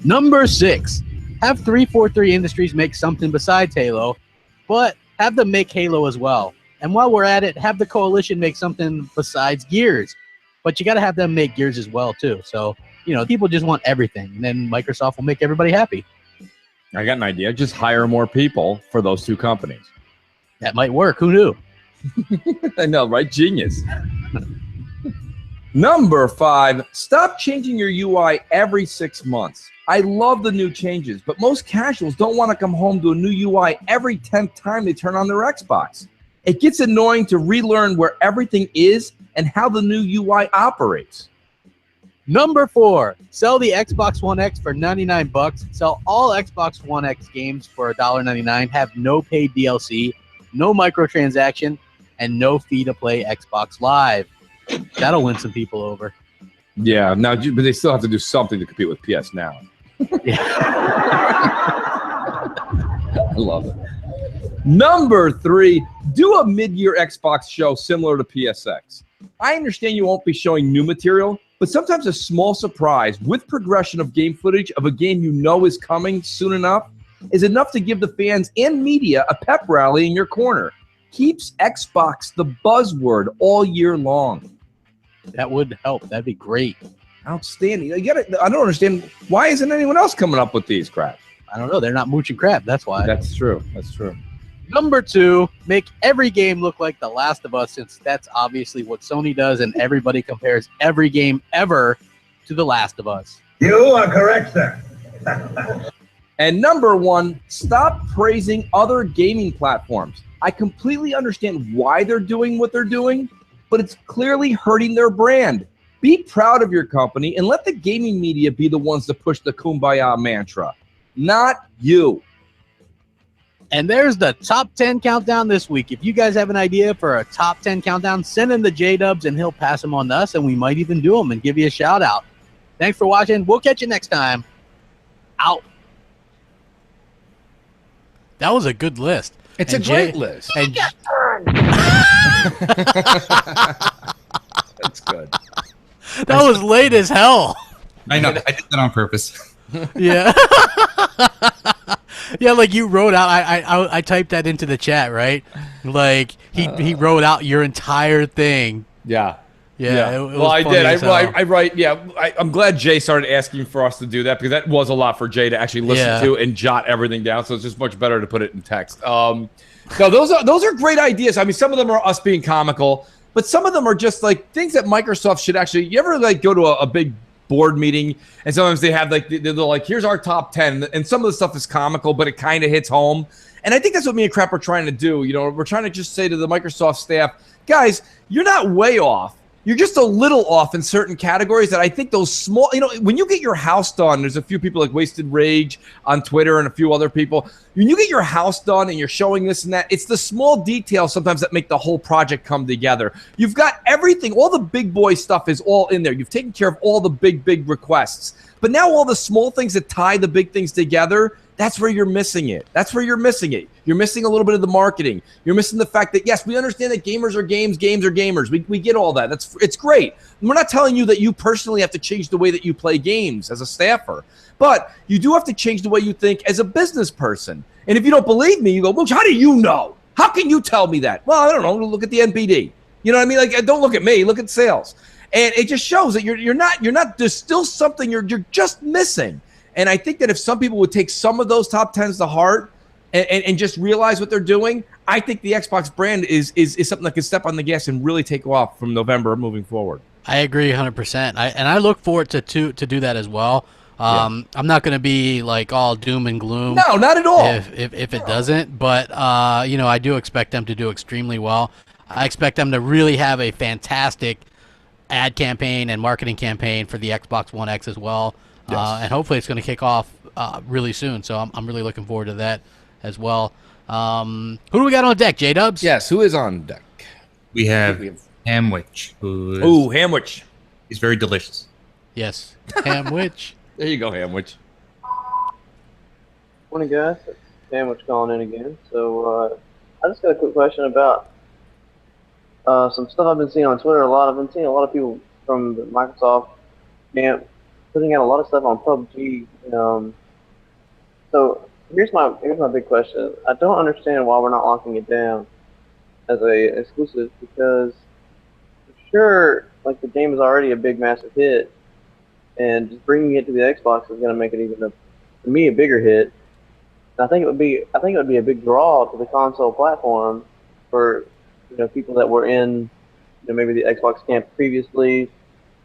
Number 6, have 343 Industries make something besides Halo, but have them make Halo as well. And while we're at it, have the Coalition make something besides Gears. But you got to have them make Gears as well, too. So, people just want everything. And then Microsoft will make everybody happy. I got an idea. Just hire more people for those 2 companies. That might work. Who knew? I know, right? Genius. Number 5, stop changing your UI every 6 months. I love the new changes, but most casuals don't want to come home to a new UI every 10th time they turn on their Xbox. It gets annoying to relearn where everything is and how the new UI operates. Number 4, sell the Xbox One X for $99. Sell all Xbox One X games for $1.99. Have no paid DLC, no microtransaction, and no fee to play Xbox Live. That'll win some people over. Yeah, now, but they still have to do something to compete with PS Now. I love it. Number 3, do a mid-year Xbox show similar to PSX. I understand you won't be showing new material, but sometimes a small surprise with progression of game footage of a game you know is coming soon enough is enough to give the fans and media a pep rally in your corner. Keeps Xbox the buzzword all year long. That would help. That'd be great. Outstanding. I don't understand. Why isn't anyone else coming up with these crap? I don't know. They're not mooching crap. That's why. That's true. That's true. Number 2, make every game look like The Last of Us, since that's obviously what Sony does, and everybody compares every game ever to The Last of Us. You are correct, sir. And number 1, stop praising other gaming platforms. I completely understand why they're doing what they're doing, but it's clearly hurting their brand. Be proud of your company and let the gaming media be the ones to push the Kumbaya mantra, not you. And there's the top 10 countdown this week. If you guys have an idea for a top 10 countdown, send in the J-Dubs and he'll pass them on to us, and we might even do them and give you a shout out. Thanks for watching. We'll catch you next time. Out. That was a good list. It's a great list. And That's good. That was late as hell. I know. I did that on purpose. Yeah. Yeah, like you wrote out. I typed that into the chat, right? Like he wrote out your entire thing. Yeah. Yeah. Well, I did. I write. Yeah. I'm glad Jay started asking for us to do that, because that was a lot for Jay to actually listen to and jot everything down. So it's just much better to put it in text. No, those are great ideas. I mean, some of them are us being comical, but some of them are just like things that Microsoft should actually. You ever like go to a big board meeting and sometimes they have like they're like, here's our top 10, and some of the stuff is comical, but it kind of hits home. And I think that's what me and Crap are trying to do. We're trying to just say to the Microsoft staff, guys, you're not way off. You're just a little off in certain categories that I think those small, when you get your house done, there's a few people like Wasted Rage on Twitter and a few other people. When you get your house done and you're showing this and that, it's the small details sometimes that make the whole project come together. You've got everything, all the big boy stuff is all in there. You've taken care of all the big requests. But now all the small things that tie the big things together, that's where you're missing it. That's where you're missing it. You're missing a little bit of the marketing. You're missing the fact that, yes, we understand that gamers are games are gamers. We get all that. It's great. We're not telling you that you personally have to change the way that you play games as a staffer. But you do have to change the way you think as a business person. And if you don't believe me, you go, Mooch, how do you know? How can you tell me that? Well, I don't know. Look at the NPD. You know what I mean? Like, don't look at me. Look at sales. And it just shows that you're not. There's still something you're just missing. And I think that if some people would take some of those top 10s to heart and just realize what they're doing, I think the Xbox brand is something that can step on the gas and really take off from November moving forward. I agree 100%. And I look forward to do that as well. I'm not going to be like all doom and gloom. No, not at all. If it doesn't, but I do expect them to do extremely well. I expect them to really have a fantastic ad campaign and marketing campaign for the Xbox One X as well. Yes. And hopefully it's going to kick off really soon. So I'm really looking forward to that as well. Who do we got on deck, J-Dubs? Yes, who is on deck? We have Hamwich, who is... Ooh, Hamwich. He's very delicious. Yes, Hamwich. There you go, Hamwich. Morning, guys. It's Sandwich calling in again. So, I just got a quick question about some stuff I've been seeing on Twitter. I've been seeing a lot of people from the Microsoft camp putting out a lot of stuff on PUBG. So here's my big question. I don't understand why we're not locking it down as a exclusive, because sure, like, the game is already a big, massive hit, and just bringing it to the Xbox is going to make it even to me a bigger hit. And I think it would be a big draw to the console platform for people that were in maybe the Xbox camp previously,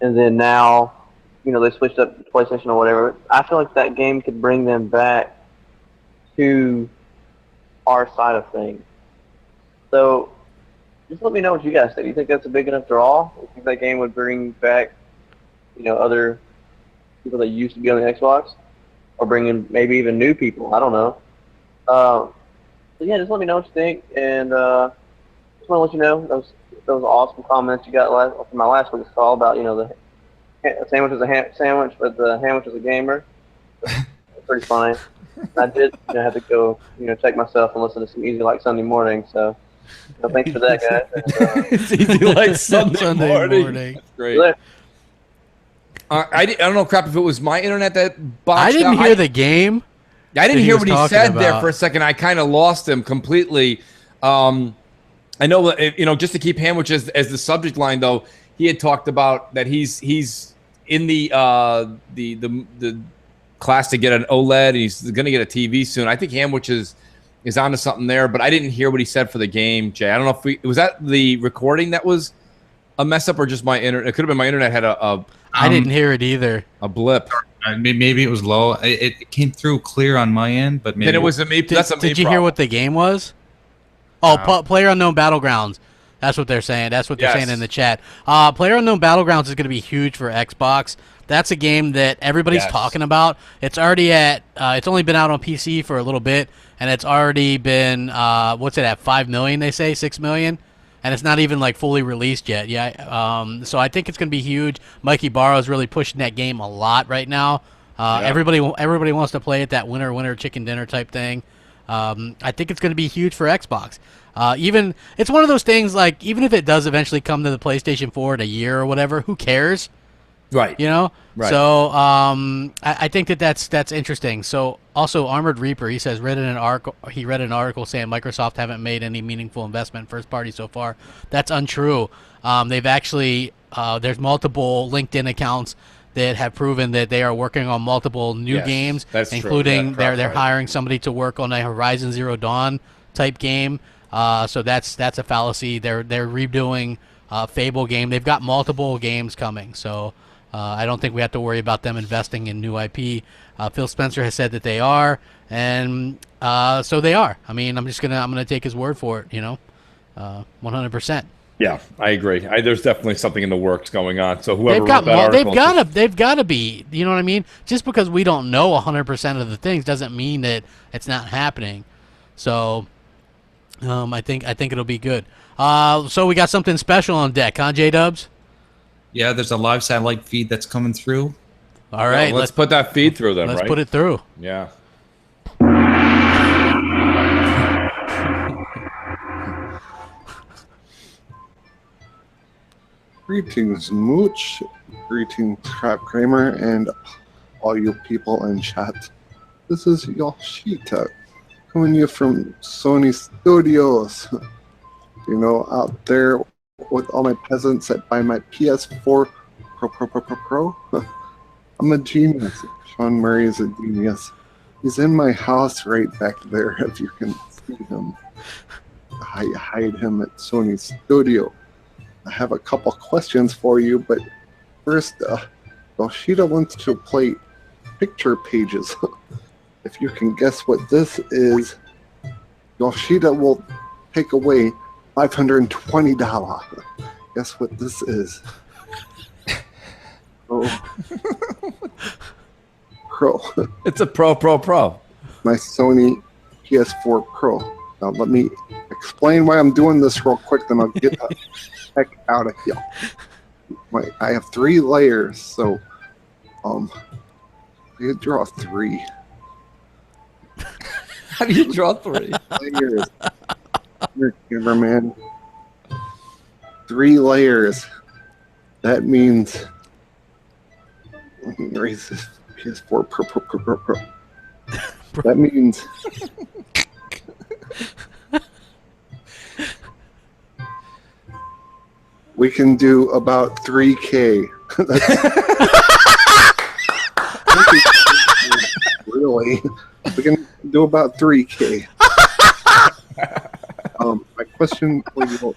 and then now they switched up to PlayStation or whatever. I feel like that game could bring them back to our side of things. So just let me know what you guys think. Do you think that's a big enough draw? Do you think that game would bring back other people that used to be on the Xbox, or bring in maybe even new people? I don't know. So yeah, just let me know what you think, and just want to let you know those awesome comments you got from my last week's call about the sandwich is a sandwich, but the Hamwich is a gamer. It's pretty funny. I did have to go check myself and listen to some Easy Like Sunday Morning. So thanks for that, guys. And, It's Easy Like Sunday morning. That's great. I don't know, crap, if it was my internet that botched I didn't out. hear the game. I didn't that hear was what he talking said there about. for a second. I kind of lost him completely. I know that, just to keep Hamwich as the subject line, though, he had talked about that he's in the class to get an OLED, and he's going to get a TV soon. I think Hamwich is onto something there, but I didn't hear what he said for the game, Jay. I don't know if was that the recording that was a mess up, or just my internet. It could have been my internet had I didn't hear it either. A blip. Maybe it was low. It came through clear on my end, but maybe Then it was a me. That's a me Did you hear what the game was? Oh, PlayerUnknown Battlegrounds. That's what they're saying. That's what they're saying in the chat. PlayerUnknown Battlegrounds is going to be huge for Xbox. That's a game that everybody's talking about. It's already it's only been out on PC for a little bit, and it's already been what's it at? 5 million? They say 6 million, and it's not even like fully released yet. Yeah. So I think it's going to be huge. Mikey Barrow is really pushing that game a lot right now. Everybody wants to play it, that winner chicken dinner type thing. I think it's going to be huge for Xbox. Even it's one of those things, like, even if it does eventually come to the PlayStation 4 in a year or whatever, who cares? Right. Right. So I think that's interesting. So also Armored Reaper, he says read an article saying Microsoft haven't made any meaningful investment in first party so far. That's untrue. They've actually there's multiple LinkedIn accounts that have proven that they are working on multiple new games, including they're hiring somebody to work on a Horizon Zero Dawn type game. So that's a fallacy. They're redoing Fable game. They've got multiple games coming. So I don't think we have to worry about them investing in new IP. Phil Spencer has said that they are, and so they are. I mean, I'm gonna take his word for it. 100%. Yeah, I agree. There's definitely something in the works going on. So whoever They've got wrote that article, they've got to be. You know what I mean? Just because we don't know 100% of the things doesn't mean that it's not happening. So I think it'll be good. So we got something special on deck, huh, J-Dubs? Yeah, there's a live satellite feed that's coming through. All right, let's put that feed through then. Let's put it through. Yeah. Greetings, Mooch. Greetings, Crap Kramer, and all you people in chat. This is Yoshita, coming to you from Sony Studios. Out there with all my peasants that buy my PS4 Pro. I'm a genius. Sean Murray is a genius. He's in my house right back there, if you can see him. I hide him at Sony Studio. I have a couple questions for you, but first, Yoshida wants to play picture pages. If you can guess what this is, Yoshida will take away $520. Guess what this is? Oh. Pro. It's a Pro. My Sony PS4 Pro. Now let me explain why I'm doing this real quick, then I'll get the heck out of here. I have 3 layers, so you draw 3. How do you draw 3? Layers. Here, cameraman. 3 layers. That means let me raise this PS4 Pro. That means we can do about 3K. Really? We can do about 3K. My question for you is,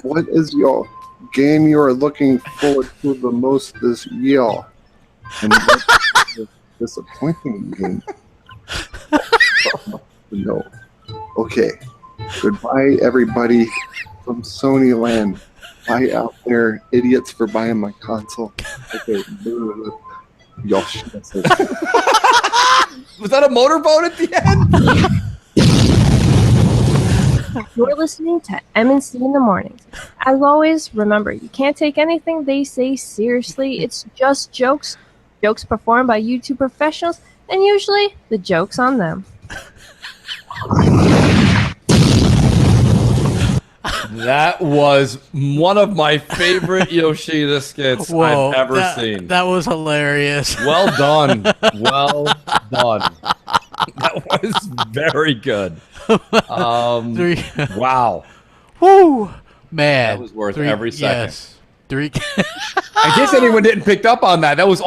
what is your game you are looking forward to the most this year? And what is the disappointing game? No. Okay. Goodbye, everybody from Sony Land. Bye out there, idiots, for buying my console. Okay. Y'all shit. Was that a motorboat at the end? You're listening to MNC in the Mornings. As always, remember, you can't take anything they say seriously. It's just jokes. Jokes performed by YouTube professionals, and usually the joke's on them. That was one of my favorite Yoshida skits Whoa, I've ever seen. That was hilarious. Well done. Well done. That was very good. Wow. Woo! Man. That was worth every second. Yes. 3. In case anyone didn't pick up on that, that was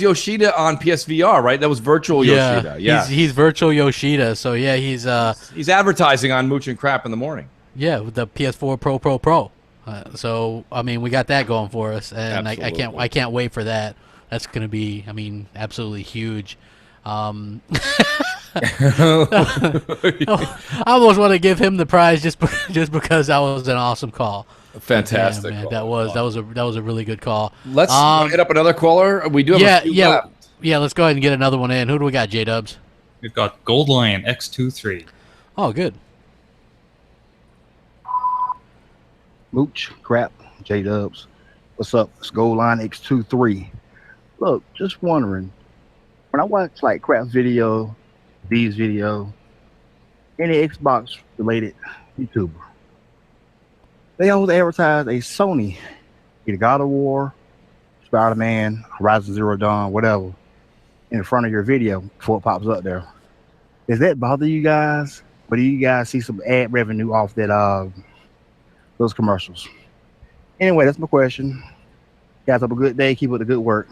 Yoshida on PSVR, right? That was virtual Yoshida. Yeah. He's virtual Yoshida. So yeah, he's advertising on Mooch and Crap in the morning. Yeah, with the PS4 Pro. So I mean, we got that going for us, and I can't wait for that. That's gonna be, I mean, absolutely huge. I almost want to give him the prize just because that was an awesome call. Fantastic. Man, that was a really good call. Let's hit up another caller. We do have a few left. Yeah. Let's go ahead and get another one in. Who do we got, J-Dubs? We've got Gold Lion X23. Oh, good. Mooch, Crap, J-Dubs. What's up? It's Gold Line X23. Look, just wondering, when I watch like Crap's video, D's video, any Xbox related YouTuber, they always advertise a Sony, either God of War, Spider-Man, Horizon Zero Dawn, whatever, in front of your video before it pops up there. Does that bother you guys? Or do you guys see some ad revenue off that those commercials? Anyway, that's my question. Guys, have a good day. Keep up the good work.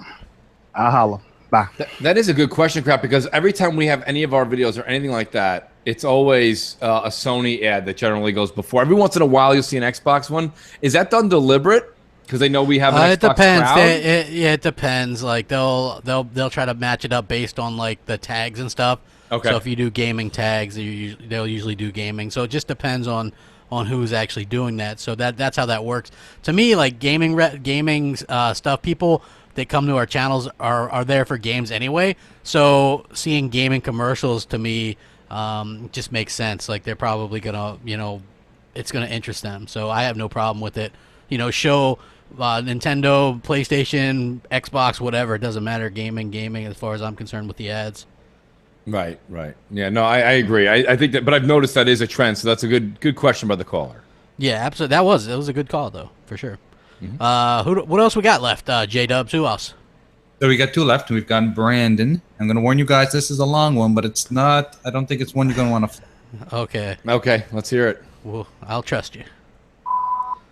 I'll holla. Bye. That is a good question, Crap, because every time we have any of our videos or anything like that, it's always a Sony ad that generally goes before. Every once in a while, you'll see an Xbox one. Is that done deliberate? Because they know we have an Xbox It depends. crowd? It depends. Like they'll try to match it up based on like the tags and stuff. Okay. So if you do gaming tags, they'll usually do gaming. So it just depends on who's actually doing that. So that's how that works. To me, like gaming stuff, people that come to our channels are there for games anyway. So seeing gaming commercials to me just makes sense. Like they're probably gonna, it's gonna interest them. So I have no problem with it. Show Nintendo, PlayStation, Xbox, whatever. It doesn't matter. Gaming. As far as I'm concerned with the ads. Right. Yeah, no, I agree. I think that, but I've noticed that is a trend. So that's a good question by the caller. Yeah, absolutely. That was a good call though, for sure. Mm-hmm. What else we got left? J-Dubs, who else? So we got 2 left, and we've got Brandon. I'm going to warn you guys, this is a long one, but it's not. I don't think it's one you're going to want to. Okay, let's hear it. Well, I'll trust you.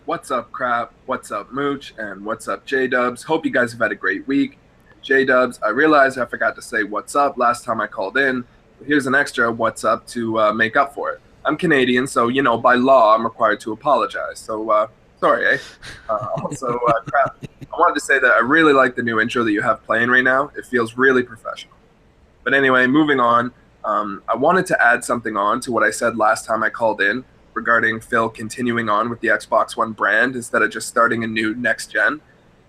What's up, Crap? What's up, Mooch? And what's up, J-Dubs? Hope you guys have had a great week. J-Dubs, I realized I forgot to say what's up last time I called in. Here's an extra what's up to make up for it. I'm Canadian, so, by law, I'm required to apologize. So, sorry, eh? Also, Crap, I wanted to say that I really like the new intro that you have playing right now. It feels really professional. But anyway, moving on, I wanted to add something on to what I said last time I called in regarding Phil continuing on with the Xbox One brand instead of just starting a new next gen.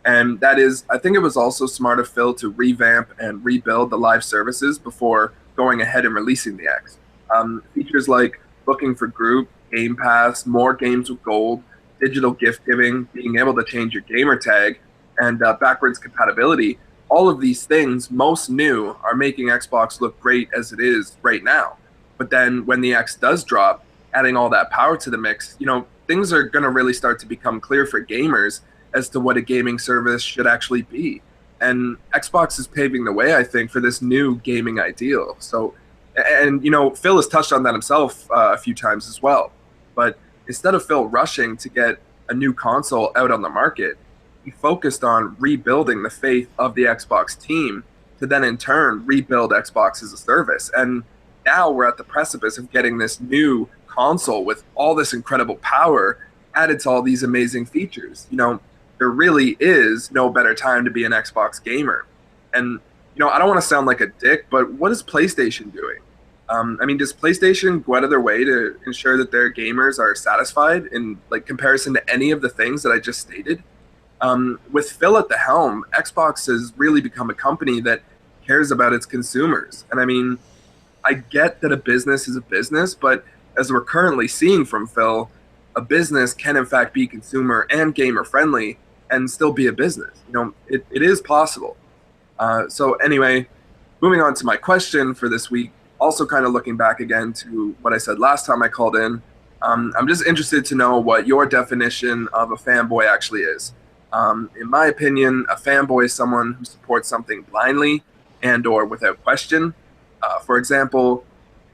And that is, I think it was also smart of Phil to revamp and rebuild the live services before going ahead and releasing the X. Features like booking for group, Game Pass, more games with gold, digital gift giving, being able to change your gamer tag, and backwards compatibility. All of these things, most new, are making Xbox look great as it is right now. But then when the X does drop, adding all that power to the mix, things are going to really start to become clear for gamers as to what a gaming service should actually be. And Xbox is paving the way, I think, for this new gaming ideal. So, and Phil has touched on that himself a few times as well. But instead of Phil rushing to get a new console out on the market, he focused on rebuilding the faith of the Xbox team to then in turn rebuild Xbox as a service. And now we're at the precipice of getting this new console with all this incredible power added to all these amazing features. There really is no better time to be an Xbox gamer. And, I don't want to sound like a dick, but what is PlayStation doing? Does PlayStation go out of their way to ensure that their gamers are satisfied in comparison to any of the things that I just stated? With Phil at the helm, Xbox has really become a company that cares about its consumers. And I get that a business is a business, but as we're currently seeing from Phil, a business can in fact be consumer and gamer friendly and still be a business. It is possible. So anyway, moving on to my question for this week, also kind of looking back again to what I said last time I called in, I'm just interested to know what your definition of a fanboy actually is. In my opinion, a fanboy is someone who supports something blindly and or without question. For example,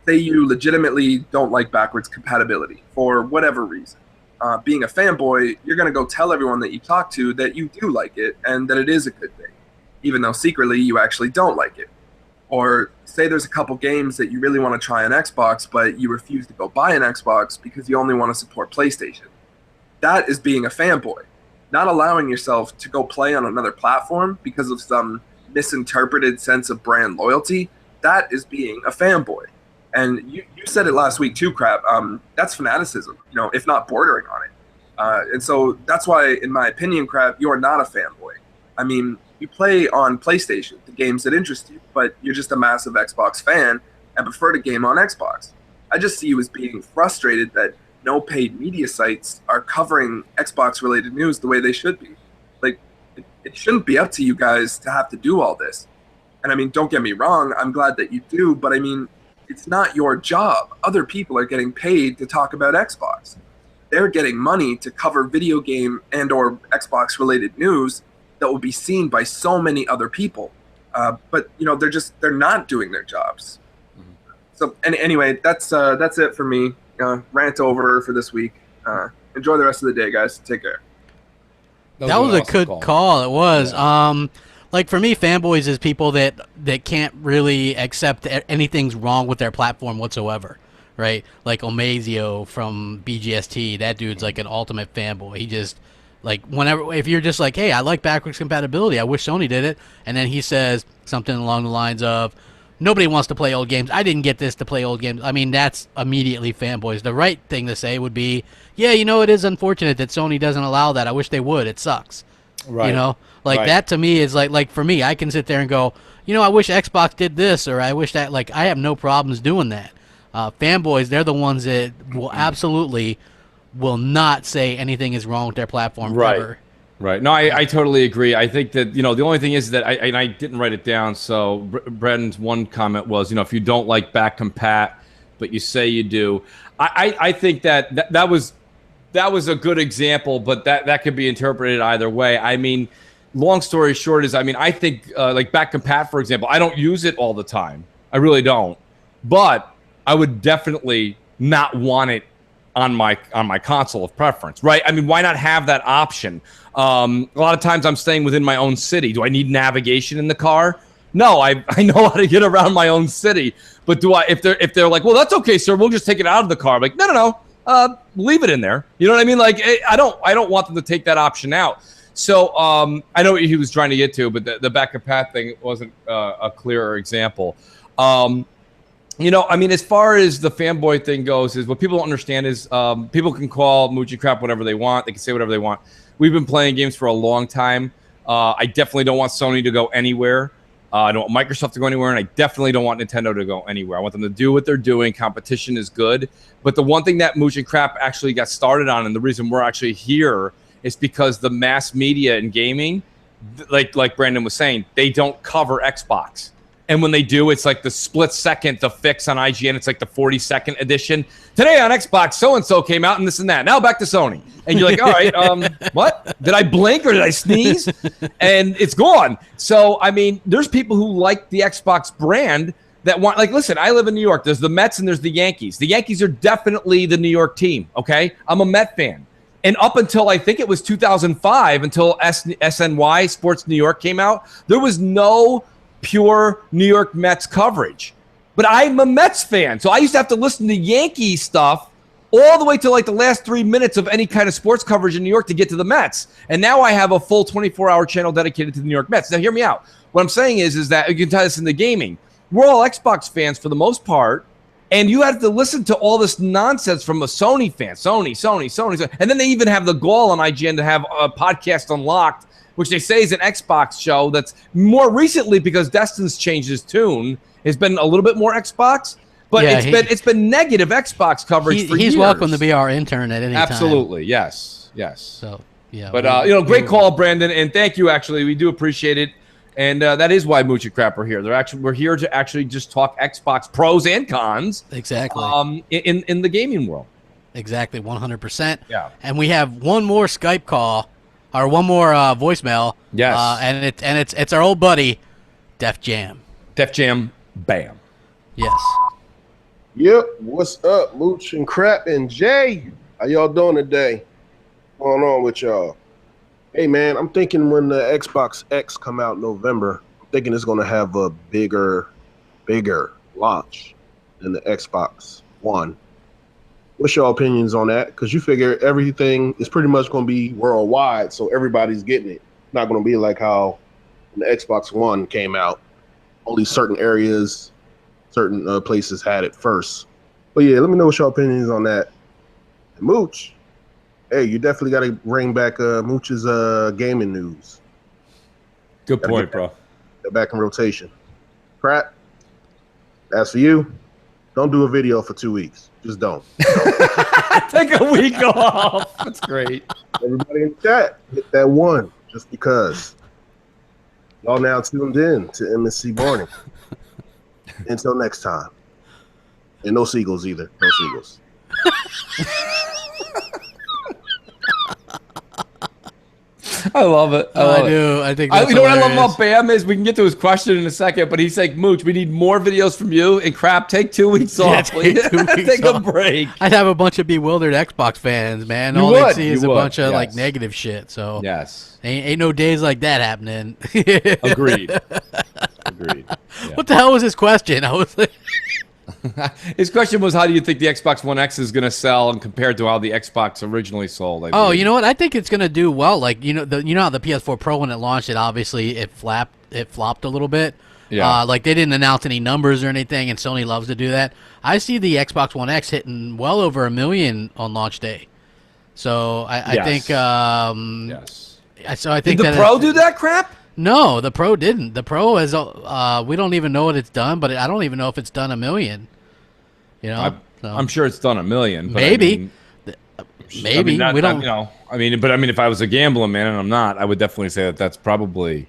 say you legitimately don't like backwards compatibility for whatever reason. Being a fanboy, you're going to go tell everyone that you talk to that you do like it and that it is a good thing, even though secretly you actually don't like it. Or say there's a couple games that you really want to try on Xbox, but you refuse to go buy an Xbox because you only want to support PlayStation. That is being a fanboy. Not allowing yourself to go play on another platform because of some misinterpreted sense of brand loyalty, that is being a fanboy. And you said it last week too, Crap. That's fanaticism, if not bordering on it. And so that's why, in my opinion, Crap, you're not a fanboy. You play on PlayStation, the games that interest you, but you're just a massive Xbox fan and prefer to game on Xbox. I just see you as being frustrated that no paid media sites are covering Xbox-related news the way they should be. It shouldn't be up to you guys to have to do all this. And don't get me wrong, I'm glad that you do, but it's not your job. Other people are getting paid to talk about Xbox. They're getting money to cover video game and or Xbox-related news that will be seen by so many other people. But they're not doing their jobs. So anyway, that's it for me. Rant over for this week. Enjoy the rest of the day, guys. Take care. That was a good call. It was. Yeah. For me, fanboys is people that can't really accept anything's wrong with their platform whatsoever, right? Like Omazio from BGST, that dude's like an ultimate fanboy. He just if you're just like, hey, I like backwards compatibility, I wish Sony did it, and then he says something along the lines of, nobody wants to play old games, I didn't get this to play old games. That's immediately fanboys. The right thing to say would be, yeah, it is unfortunate that Sony doesn't allow that. I wish they would. It sucks. Right. Right. That to me is like for me, I can sit there and go, I wish Xbox did this, or I wish that, I have no problems doing that. Fanboys, they're the ones that will absolutely will not say anything is wrong with their platform ever. Right. No, I totally agree. I think that, the only thing is that I didn't write it down. So Brendan's one comment was, if you don't like back compat, but you say you do, I think that was a good example, but that could be interpreted either way. Long story short is, I think back compat, for example, I don't use it all the time. I really don't, but I would definitely not want it on my console of preference, right? Why not have that option? A lot of times I'm staying within my own city. Do I need navigation in the car? No, I know how to get around my own city. But if they're like, well, that's okay, sir, we'll just take it out of the car. I'm like, no, leave it in there. You know what I mean? I don't want them to take that option out. So I know what he was trying to get to, but the back compat thing wasn't a clearer example. As far as the fanboy thing goes, is what people don't understand is people can call Moochie Crap whatever they want. They can say whatever they want. We've been playing games for a long time. I definitely don't want Sony to go anywhere. I don't want Microsoft to go anywhere, and I definitely don't want Nintendo to go anywhere. I want them to do what they're doing. Competition is good. But the one thing that Mooch and Crap actually got started on, and the reason we're actually here, is because the mass media and gaming, like Brandon was saying, they don't cover Xbox. And when they do, it's like the split second, the fix on IGN. It's like the 40-second edition. Today on Xbox, so-and-so came out and this and that. Now back to Sony. And you're like, all right, what? Did I blink or did I sneeze? And it's gone. So, I mean, there's people who like the Xbox brand that want, like, listen, I live in New York. There's the Mets and there's the Yankees. The Yankees are definitely the New York team, okay? I'm a Met fan. And up until I think it was 2005, until SNY, Sports New York, came out, there was no pure New York Mets coverage. But I'm a Mets fan, so I used to have to listen to Yankee stuff all the way to like the last 3 minutes of any kind of sports coverage in New York to get to the Mets. And now I have a full 24-hour channel dedicated to the New York Mets. Now, hear me out. What I'm saying is that you can tie this into gaming. We're all Xbox fans for the most part, and you have to listen to all this nonsense from a Sony fan. Sony. And then they even have the gall on IGN to have a podcast Unlocked, which they say is an Xbox show that's more recently, because Destin's changed his tune, has been a little bit more Xbox. But Yeah, it's been negative Xbox coverage for years. He's welcome to be our intern at any time. Absolutely, yes. So, yeah. But, great call, Brandon, and thank you, actually. We do appreciate it. And that is why Mooch and Crap are here. We're here to actually just talk Xbox pros and cons. Exactly. In the gaming world. Exactly, 100%. Yeah. And we have one more Skype call, or one more voicemail. Yes. And it's our old buddy, Def Jam. Def Jam, bam. Yes. Yep. What's up, Mooch and Crap and Jay? How y'all doing today? What's going on with y'all? Hey, man, I'm thinking when the Xbox X come out in November, I'm thinking it's going to have a bigger launch than the Xbox One. What's your opinions on that? Because you figure everything is pretty much going to be worldwide, so everybody's getting it. It's not going to be like how when the Xbox One came out, only certain areas, certain places had it first. But yeah, let me know what your opinions on that. And Mooch, hey, you definitely got to bring back Mooch's gaming news. Good point, bro. They're back in rotation. Crap. As for you, don't do a video for 2 weeks. Just don't. Take a week off. That's great. Everybody in the chat, hit that one just because. Y'all now tuned in to MSC Morning. Until next time. And no seagulls either. No seagulls. I love it. I do. I think that's you know what I love hilarious. about Bam is we can get to his question in a second, but he's like, Mooch, we need more videos from you. And Crap, take 2 weeks Yeah, off. take please. 2 weeks Take a off. break. I'd have a bunch of bewildered Xbox fans, man. You All would, they see is you a would, bunch of like yes. negative shit. So yes, ain't no days like that happening. Agreed. Agreed. What the hell was his question? I was like, His question was, how do you think the Xbox One X is going to sell and compared to how the Xbox originally sold? I oh, believe. you know what? I think it's gonna do well. Like you know how the PS4 Pro when it launched, it obviously it flopped a little bit. Yeah. Like they didn't announce any numbers or anything, and Sony loves to do that. I see the Xbox One X hitting well over 1 million on launch day. So I Yes. think yes. So I think Did the that Pro do that crap? No, the Pro didn't. The Pro has we don't even know what it's done, but I don't even know if it's done 1 million. You know, I'm sure it's done 1 million. But maybe. I mean, Maybe not- we don't. You know, if I was a gambling man, and I'm not, I would definitely say that that's probably.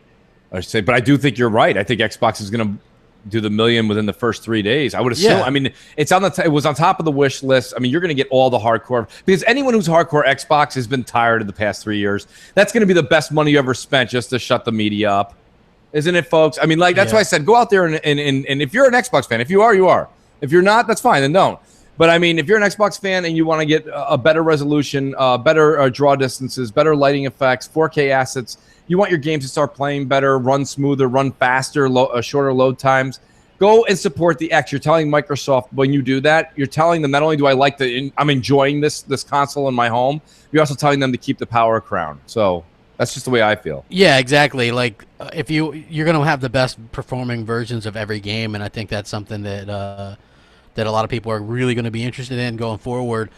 I should say, but I do think you're right. I think Xbox is going to do the 1 million within the first 3 days. I would assume. Yeah. I mean, it's on it was on top of the wish list. I mean, you're going to get all the hardcore because anyone who's hardcore Xbox has been tired of the past 3 years. That's going to be the best money you ever spent just to shut the media up, isn't it, folks? I mean, like that's why I said go out there and if you're an Xbox fan, if you are, you are. If you're not, that's fine, then don't. But I mean, if you're an Xbox fan and you want to get a better resolution, better draw distances, better lighting effects, 4K assets, you want your games to start playing better, run smoother, run faster, shorter load times, go and support the X. You're telling Microsoft when you do that, you're telling them not only do I like I'm enjoying this console in my home, you're also telling them to keep the power crown. So that's just the way I feel. Yeah, exactly. Like if you're going to have the best performing versions of every game, and I think that's something that that a lot of people are really going to be interested in going forward.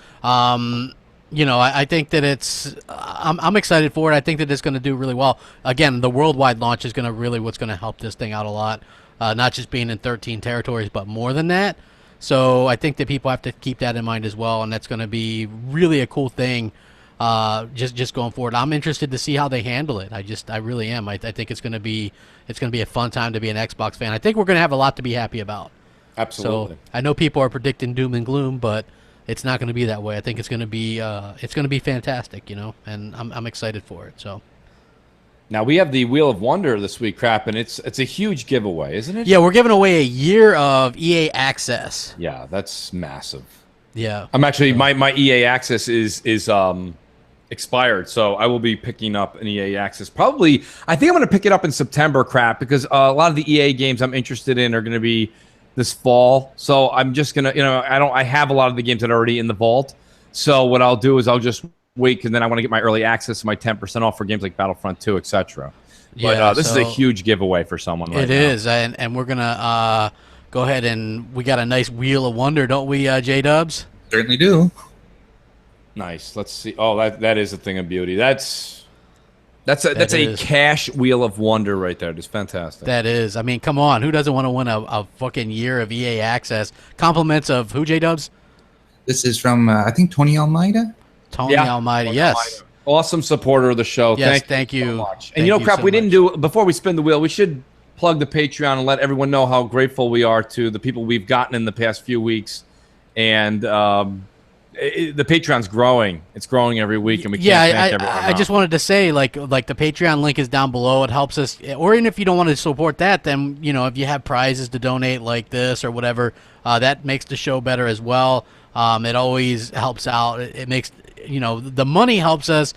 you know, I think that it's I'm excited for it. I think that it's going to do really well. Again, the worldwide launch is going to really what's going to help this thing out a lot. Not just being in 13 territories, but more than that. So I think that people have to keep that in mind as well, and that's going to be really a cool thing. Just going forward, I'm interested to see how they handle it. I really am. I think it's going to be a fun time to be an Xbox fan. I think we're going to have a lot to be happy about. Absolutely. So I know people are predicting doom and gloom, but it's not going to be that way. I think it's going to be fantastic, you know, and I'm excited for it. So now we have the Wheel of Wonder this week, Crap, and it's a huge giveaway, isn't it? yeah, we're giving away a year of EA access. Yeah, that's massive. Yeah, I'm actually my EA access is expired, so I will be picking up an EA access. Probably, I think I'm going to pick it up in September, Crap, because a lot of the EA games I'm interested in are going to be this fall. So I'm just gonna, you know, I have a lot of the games that are already in the vault. So what I'll do is I'll just wait, and then I want to get my early access to my 10% off for games like Battlefront 2, etc. Yeah, But this is a huge giveaway for someone right It now. is, and we're gonna go ahead and we got a nice Wheel of Wonder, don't we, J-Dubs? Certainly do. Nice. Let's see. Oh, that is a thing of beauty. That's a is. cash Wheel of Wonder right there. It's fantastic. That is. I mean, come on. Who doesn't want to win a fucking year of EA access? Compliments of who, J-Dubs? This is from, I think, Tony Almeida? Tony Almighty, yes. Awesome supporter of the show. Yes, thank you so much. Thank And you know, you Crap, so we didn't do, before we spin the wheel, we should plug the Patreon and let everyone know how grateful we are to the people we've gotten in the past few weeks. And the Patreon's growing. It's growing every week, and we can't thank everyone I enough. just wanted to say, like the Patreon link is down below. It helps us, or even if you don't want to support that, then you know if you have prizes to donate like this or whatever, that makes the show better as well. It always helps out. It makes the money helps us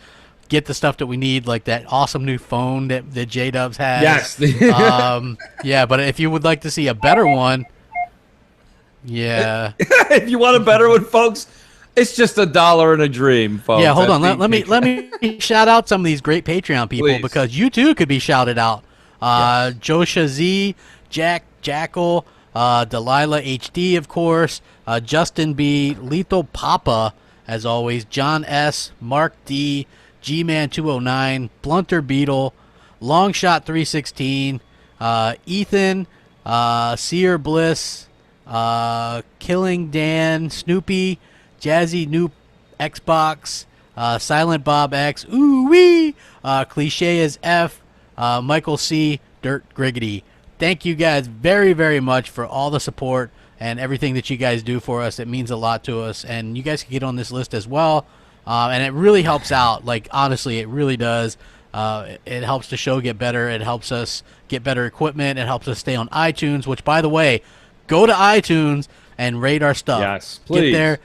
get the stuff that we need, like that awesome new phone that J-Dubs has. Yes. Yeah, but if you would like to see a better one, yeah. If you want a better one, folks, it's just $1 and a dream, folks. Yeah, hold That's on. the Let me shout out some of these great Patreon people Please. because you too could be shouted out. Josha Z, Jackal, Delilah HD, of course, Justin B, Lethal Papa, as always, John S, Mark D, G-Man 209, Blunter Beetle, Longshot 316, Ethan, Seer Bliss, Killing Dan, Snoopy, Jazzy Noop, Xbox, Silent Bob X, Ooh Wee, Cliche as F, Michael C, Dirt Griggity. Thank you guys very, very much for all the support and everything that you guys do for us. It means a lot to us, and you guys can get on this list as well. And it really helps out. Like, honestly, it really does. It helps the show get better. It helps us get better equipment. It helps us stay on iTunes, which, by the way, go to iTunes and rate our stuff. Yes, Get please. there,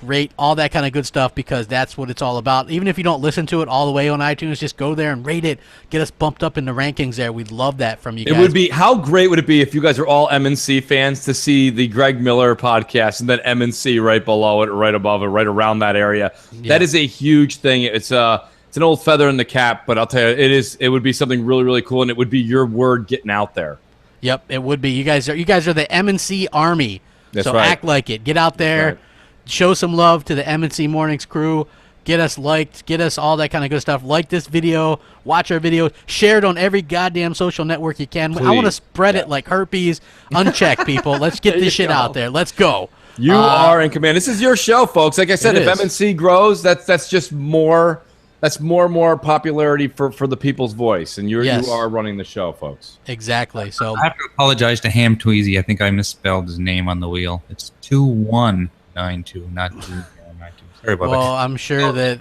rate, all that kind of good stuff, because that's what it's all about. Even if you don't listen to it all the way on iTunes, just go there and rate it. Get us bumped up in the rankings there. We'd love that from you guys. It would be, how great would it be if you guys are all MNC fans to see the Greg Miller podcast and then MNC right below it, right above it, right around that area. Yeah. That is a huge thing. It's an old feather in the cap, but I'll tell you, it would be something really, really cool, and it would be your word getting out there. Yep, it would be. You guys are the MNC army. That's so right. act like it. Get out there, right. show some love to the MNC Mornings crew. Get us liked, get us all that kind of good stuff. Like this video, watch our video, share it on every goddamn social network you can. I want to Please. spread it like herpes. Uncheck, people. Let's get There this you shit go. out there. Let's go. You are in command. This is your show, folks. Like I said, It if is. MNC grows, that's just more. That's more and more popularity for the people's voice, and Yes. you are running the show, folks. Exactly. So I have to apologize to Ham Tweezy. I think I misspelled his name on the wheel. It's 2192, not 2092. Sorry about well, that. I'm sure that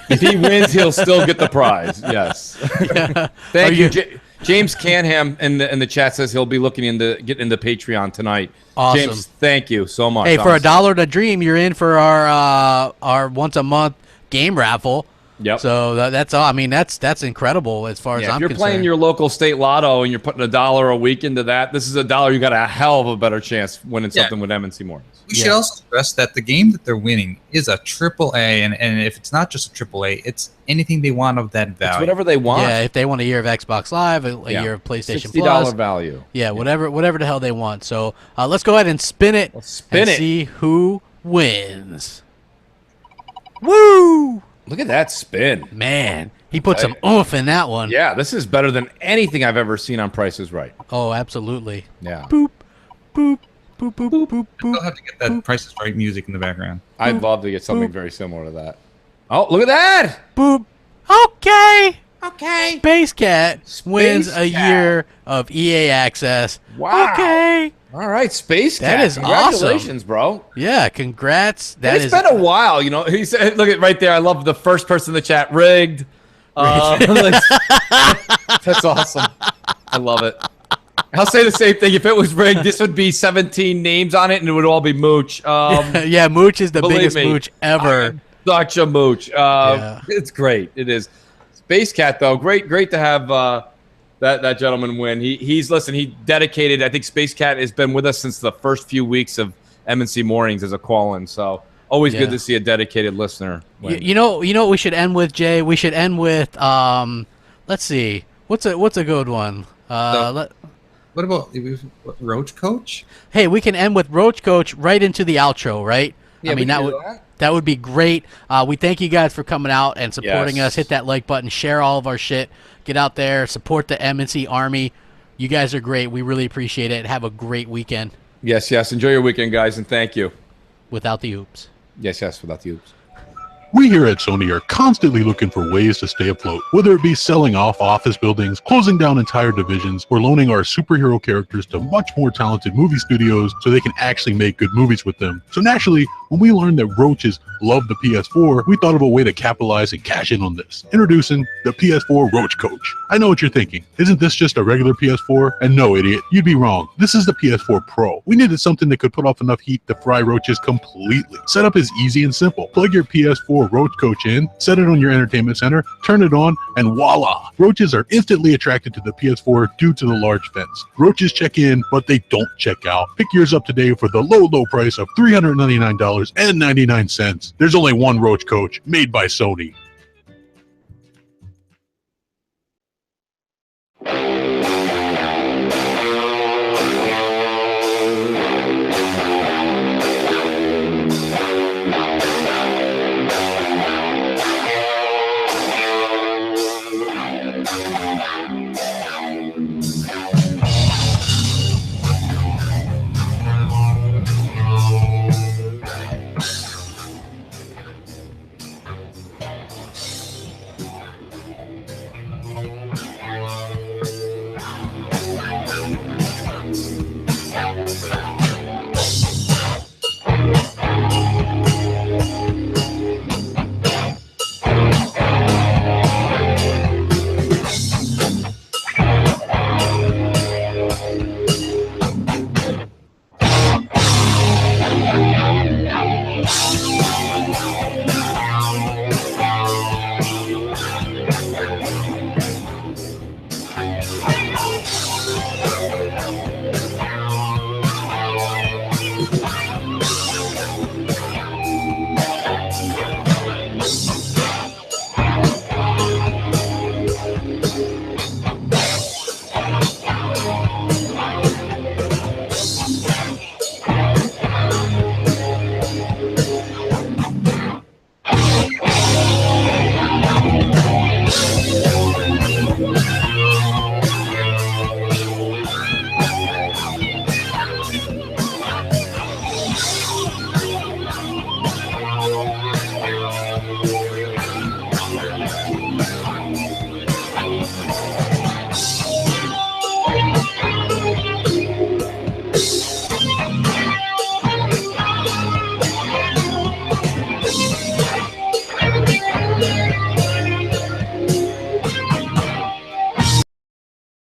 If he wins, he'll still get the prize. Yes. Yeah. Thank Are you. you- James Canham in the chat says he'll be looking into getting into Patreon tonight. Awesome. James, thank you so much. Hey, for honestly. $1 to dream, you're in for our once a month game raffle. Yep. So that's all. I mean, that's incredible as far as Yeah, I'm if you're concerned. playing your local state lotto and you're putting $1 a week into that, this is $1. You got a hell of a better chance winning Yeah. something with MNC Mornings. We should also stress that the game that they're winning is a AAA, and if it's not just a AAA, it's anything they want of that value. It's whatever they want. Yeah, if they want a year of Xbox Live, a Yeah. year of PlayStation $60 Plus, value. Yeah, whatever the hell they want. So let's go ahead and spin it. Spin and it. See who wins. Woo! Look at that spin. Man, he put some oomph in that one. Yeah, this is better than anything I've ever seen on Price is Right. Oh, absolutely. Yeah. Boop, boop, boop, boop, boop, boop. I'll have to get that Price is Right music in the background. I'd love to get something very similar to that. Oh, look at that! Boop. Okay. Okay. Space Cat wins a year of EA access. Wow. Okay. All right, Space Cat. That is Congratulations, awesome. bro. Yeah, congrats. It's been a while, you know. He said, "Look at right there. I love the first person in the chat. Rigged. That's awesome. I love it. I'll say the same thing. If it was rigged, this would be 17 names on it, and it would all be Mooch. Yeah, Mooch is the biggest Mooch ever. Such a Mooch. It's great. It is. Space Cat, though, great to have that gentleman win. He dedicated. I think Space Cat has been with us since the first few weeks of MNC Mornings as a call-in. So always good to see a dedicated listener win. You know what we should end with, Jay? We should end with let's see. What's a good one? What about Roach Coach? Hey, we can end with Roach Coach right into the outro, right? Yeah, I mean that. that would be great. We thank you guys for coming out and supporting us. Hit that like button, share all of our shit. Get out there, support the MNC Army. You guys are great. We really appreciate it. Have a great weekend. Yes. Enjoy your weekend, guys, and thank you. Without the oops. Yes, without the oops. We here at Sony are constantly looking for ways to stay afloat, whether it be selling off office buildings, closing down entire divisions, or loaning our superhero characters to much more talented movie studios so they can actually make good movies with them. So naturally, when we learned that Roaches love the PS4, we thought of a way to capitalize and cash in on this. Introducing the PS4 Roach Coach. I know what you're thinking. Isn't this just a regular PS4? And no, idiot, you'd be wrong. This is the PS4 Pro. We needed something that could put off enough heat to fry roaches completely. Setup is easy and simple. Plug your PS4 Roach Coach in, set it on your entertainment center, turn it on, and voila! Roaches are instantly attracted to the PS4 due to the large fence. Roaches check in, but they don't check out. Pick yours up today for the low price of $399.99. There's only one Roach Coach, made by Sony.